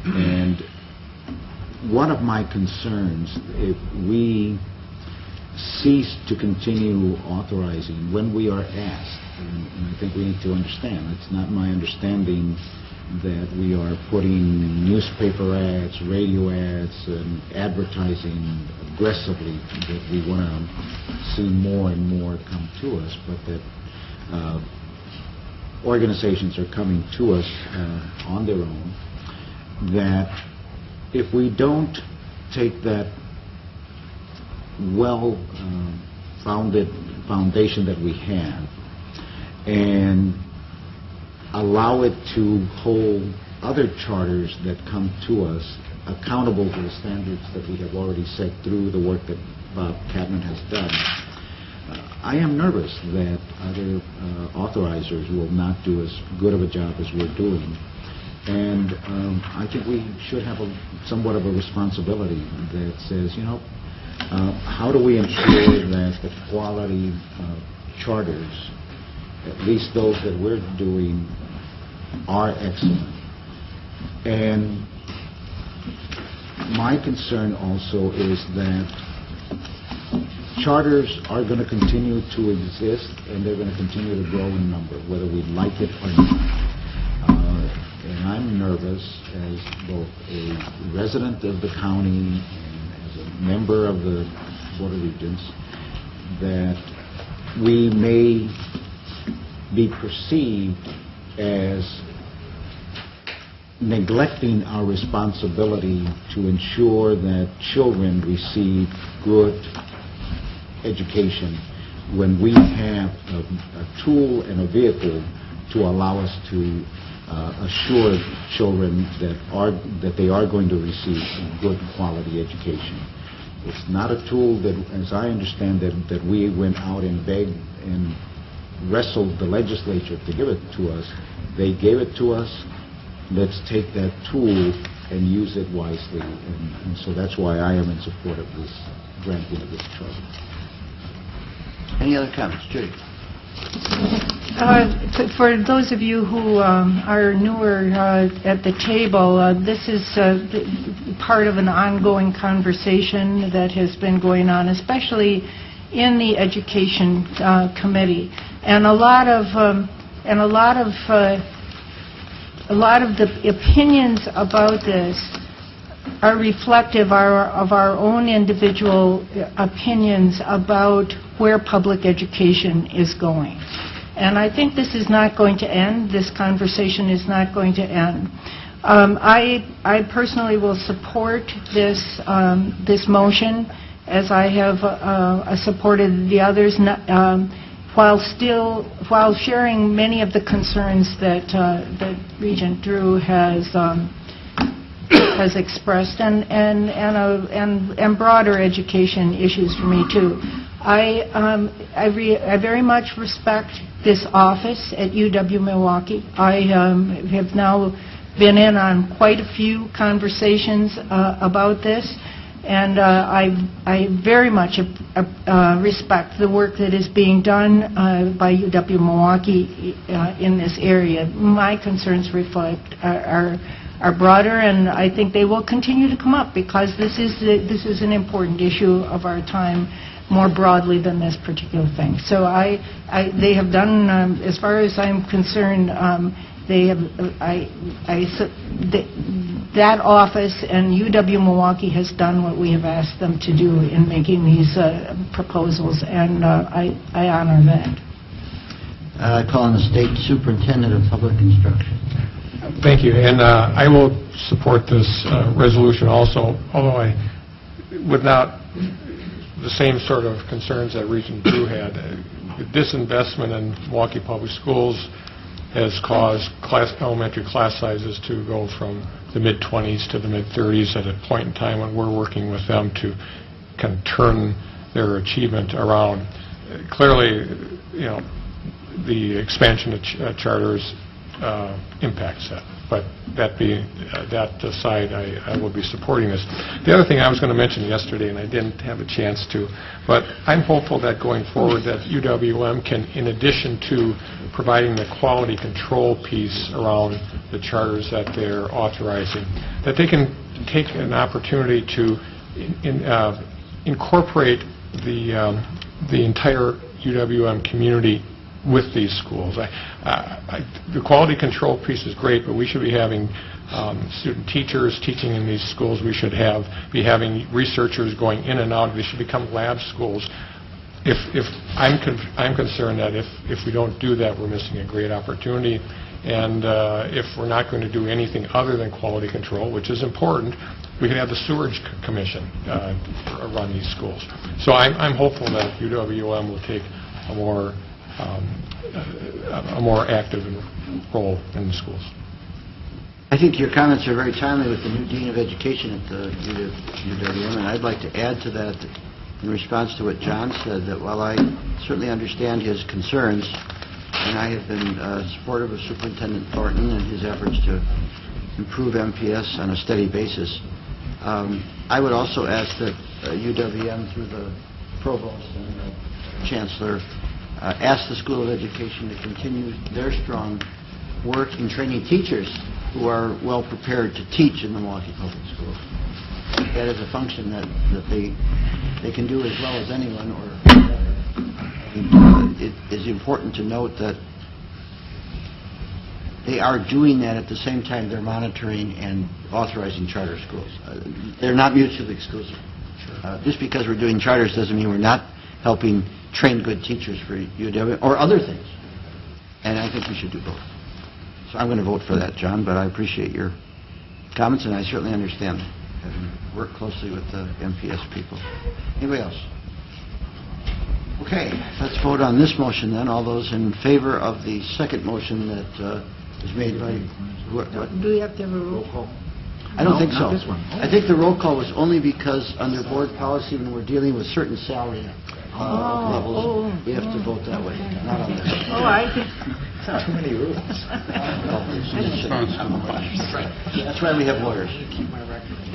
And one of my concerns, if we cease to continue authorizing when we are asked, and I think we need to understand, it's not my understanding that we are putting newspaper ads, radio ads, and advertising aggressively, that we want to see more and more come to us, but that organizations are coming to us on their own, that if we don't take that well-founded foundation that we have and allow it to hold other charters that come to us accountable to the standards that we have already set through the work that Bob Catman has done, I am nervous that other authorizers will not do as good of a job as we're doing. And I think we should have somewhat of a responsibility that says, how do we ensure that the quality charters, at least those that we're doing, are excellent? And my concern also is that charters are going to continue to exist, and they're going to continue to grow in number, whether we like it or not. And I'm nervous, as both a resident of the county and as a member of the Board of Regents, that we may be perceived as neglecting our responsibility to ensure that children receive good education when we have a tool and a vehicle to allow us to assure children that they are going to receive a good quality education. It's not a tool that, as I understand, that we went out and begged and wrestled the legislature to give it to us. They gave it to us. Let's take that tool and use it wisely. And so that's why I am in support of this granting of this charter. Any other comments? Judy? For those of you who are newer at the table, this is part of an ongoing conversation that has been going on, especially in the Education Committee, and a lot of the opinions about this are reflective of our own individual opinions about where public education is going. And I think this is not going to end. This conversation is not going to end. I personally will support this motion, as I have supported the others, while sharing many of the concerns that Regent Drew has expressed, and broader education issues for me too. I very much respect this office at UW-Milwaukee. I have now been in on quite a few conversations about this, and I very much respect the work that is being done by UW-Milwaukee in this area. My concerns are broader, and I think they will continue to come up because this is an important issue of our time, more broadly than this particular thing. So they have done, as far as I'm concerned, that office and UW-Milwaukee has done what we have asked them to do in making these proposals, and I honor that. I call on the State Superintendent of Public Instruction. Thank you, and I will support this resolution also, although I would not the same sort of concerns that Regent Drew had. Disinvestment in Milwaukee Public Schools has caused elementary class sizes to go from the mid-20s to the mid-30s at a point in time when we're working with them to kind of turn their achievement around. Clearly, the expansion of charters impacts that. But that aside, I will be supporting this. The other thing I was going to mention yesterday, and I didn't have a chance to, but I'm hopeful that going forward that UWM can, in addition to providing the quality control piece around the charters that they're authorizing, that they can take an opportunity to incorporate the entire UWM community with these schools. The quality control piece is great, but we should be having student teachers teaching in these schools. We should be having researchers going in and out. They should become lab schools. If I'm concerned that if we don't do that, we're missing a great opportunity. And if we're not going to do anything other than quality control, which is important, we can have the Sewerage Commission run these schools. So I'm hopeful that UWM will take a more active role in the schools. I think your comments are very timely with the new Dean of Education at the UWM, and I'd like to add to that in response to what John said, that while I certainly understand his concerns, and I have been supportive of Superintendent Thornton and his efforts to improve MPS on a steady basis, I would also ask that UWM, through the Provost and the Chancellor, ask the School of Education to continue their strong work in training teachers who are well prepared to teach in the Milwaukee Public Schools. That is a function that they can do as well as anyone, or it is important to note that they are doing that at the same time they're monitoring and authorizing charter schools. They're not mutually exclusive. Just because we're doing charters doesn't mean we're not helping train good teachers for UW or other things. And I think we should do both. So I'm going to vote for that, John, but I appreciate your comments, and I certainly understand having worked closely with the MPS people. Anybody else? Okay, let's vote on this motion then. All those in favor of the second motion that was made by... Do we have to have a roll call? I don't No, think so. not this one. I think the roll call was only because under board policy, when we're dealing with certain salary levels, we have to vote that way, not on this. Oh, I think... Too many rules. That's why we have lawyers.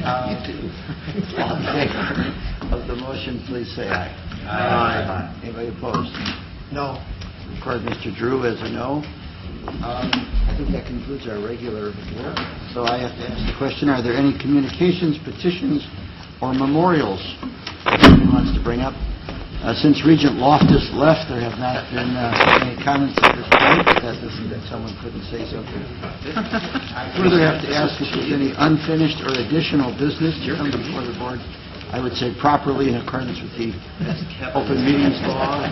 All in favor of the motion, please say aye. Aye. Anybody opposed? No. Record Mr. Drew as a no. I think that concludes our regular work. So I have to ask the question, are there any communications, petitions, or memorials anyone wants to bring up? Since Regent Loftus left, there have not been any comments at this point, but that doesn't mean someone couldn't say something. I further have to ask if there's any unfinished or additional business to come before the board. I would say properly in accordance with the open meetings law.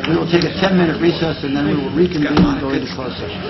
We will take a 10-minute recess, and then we will reconvene and go into closed session.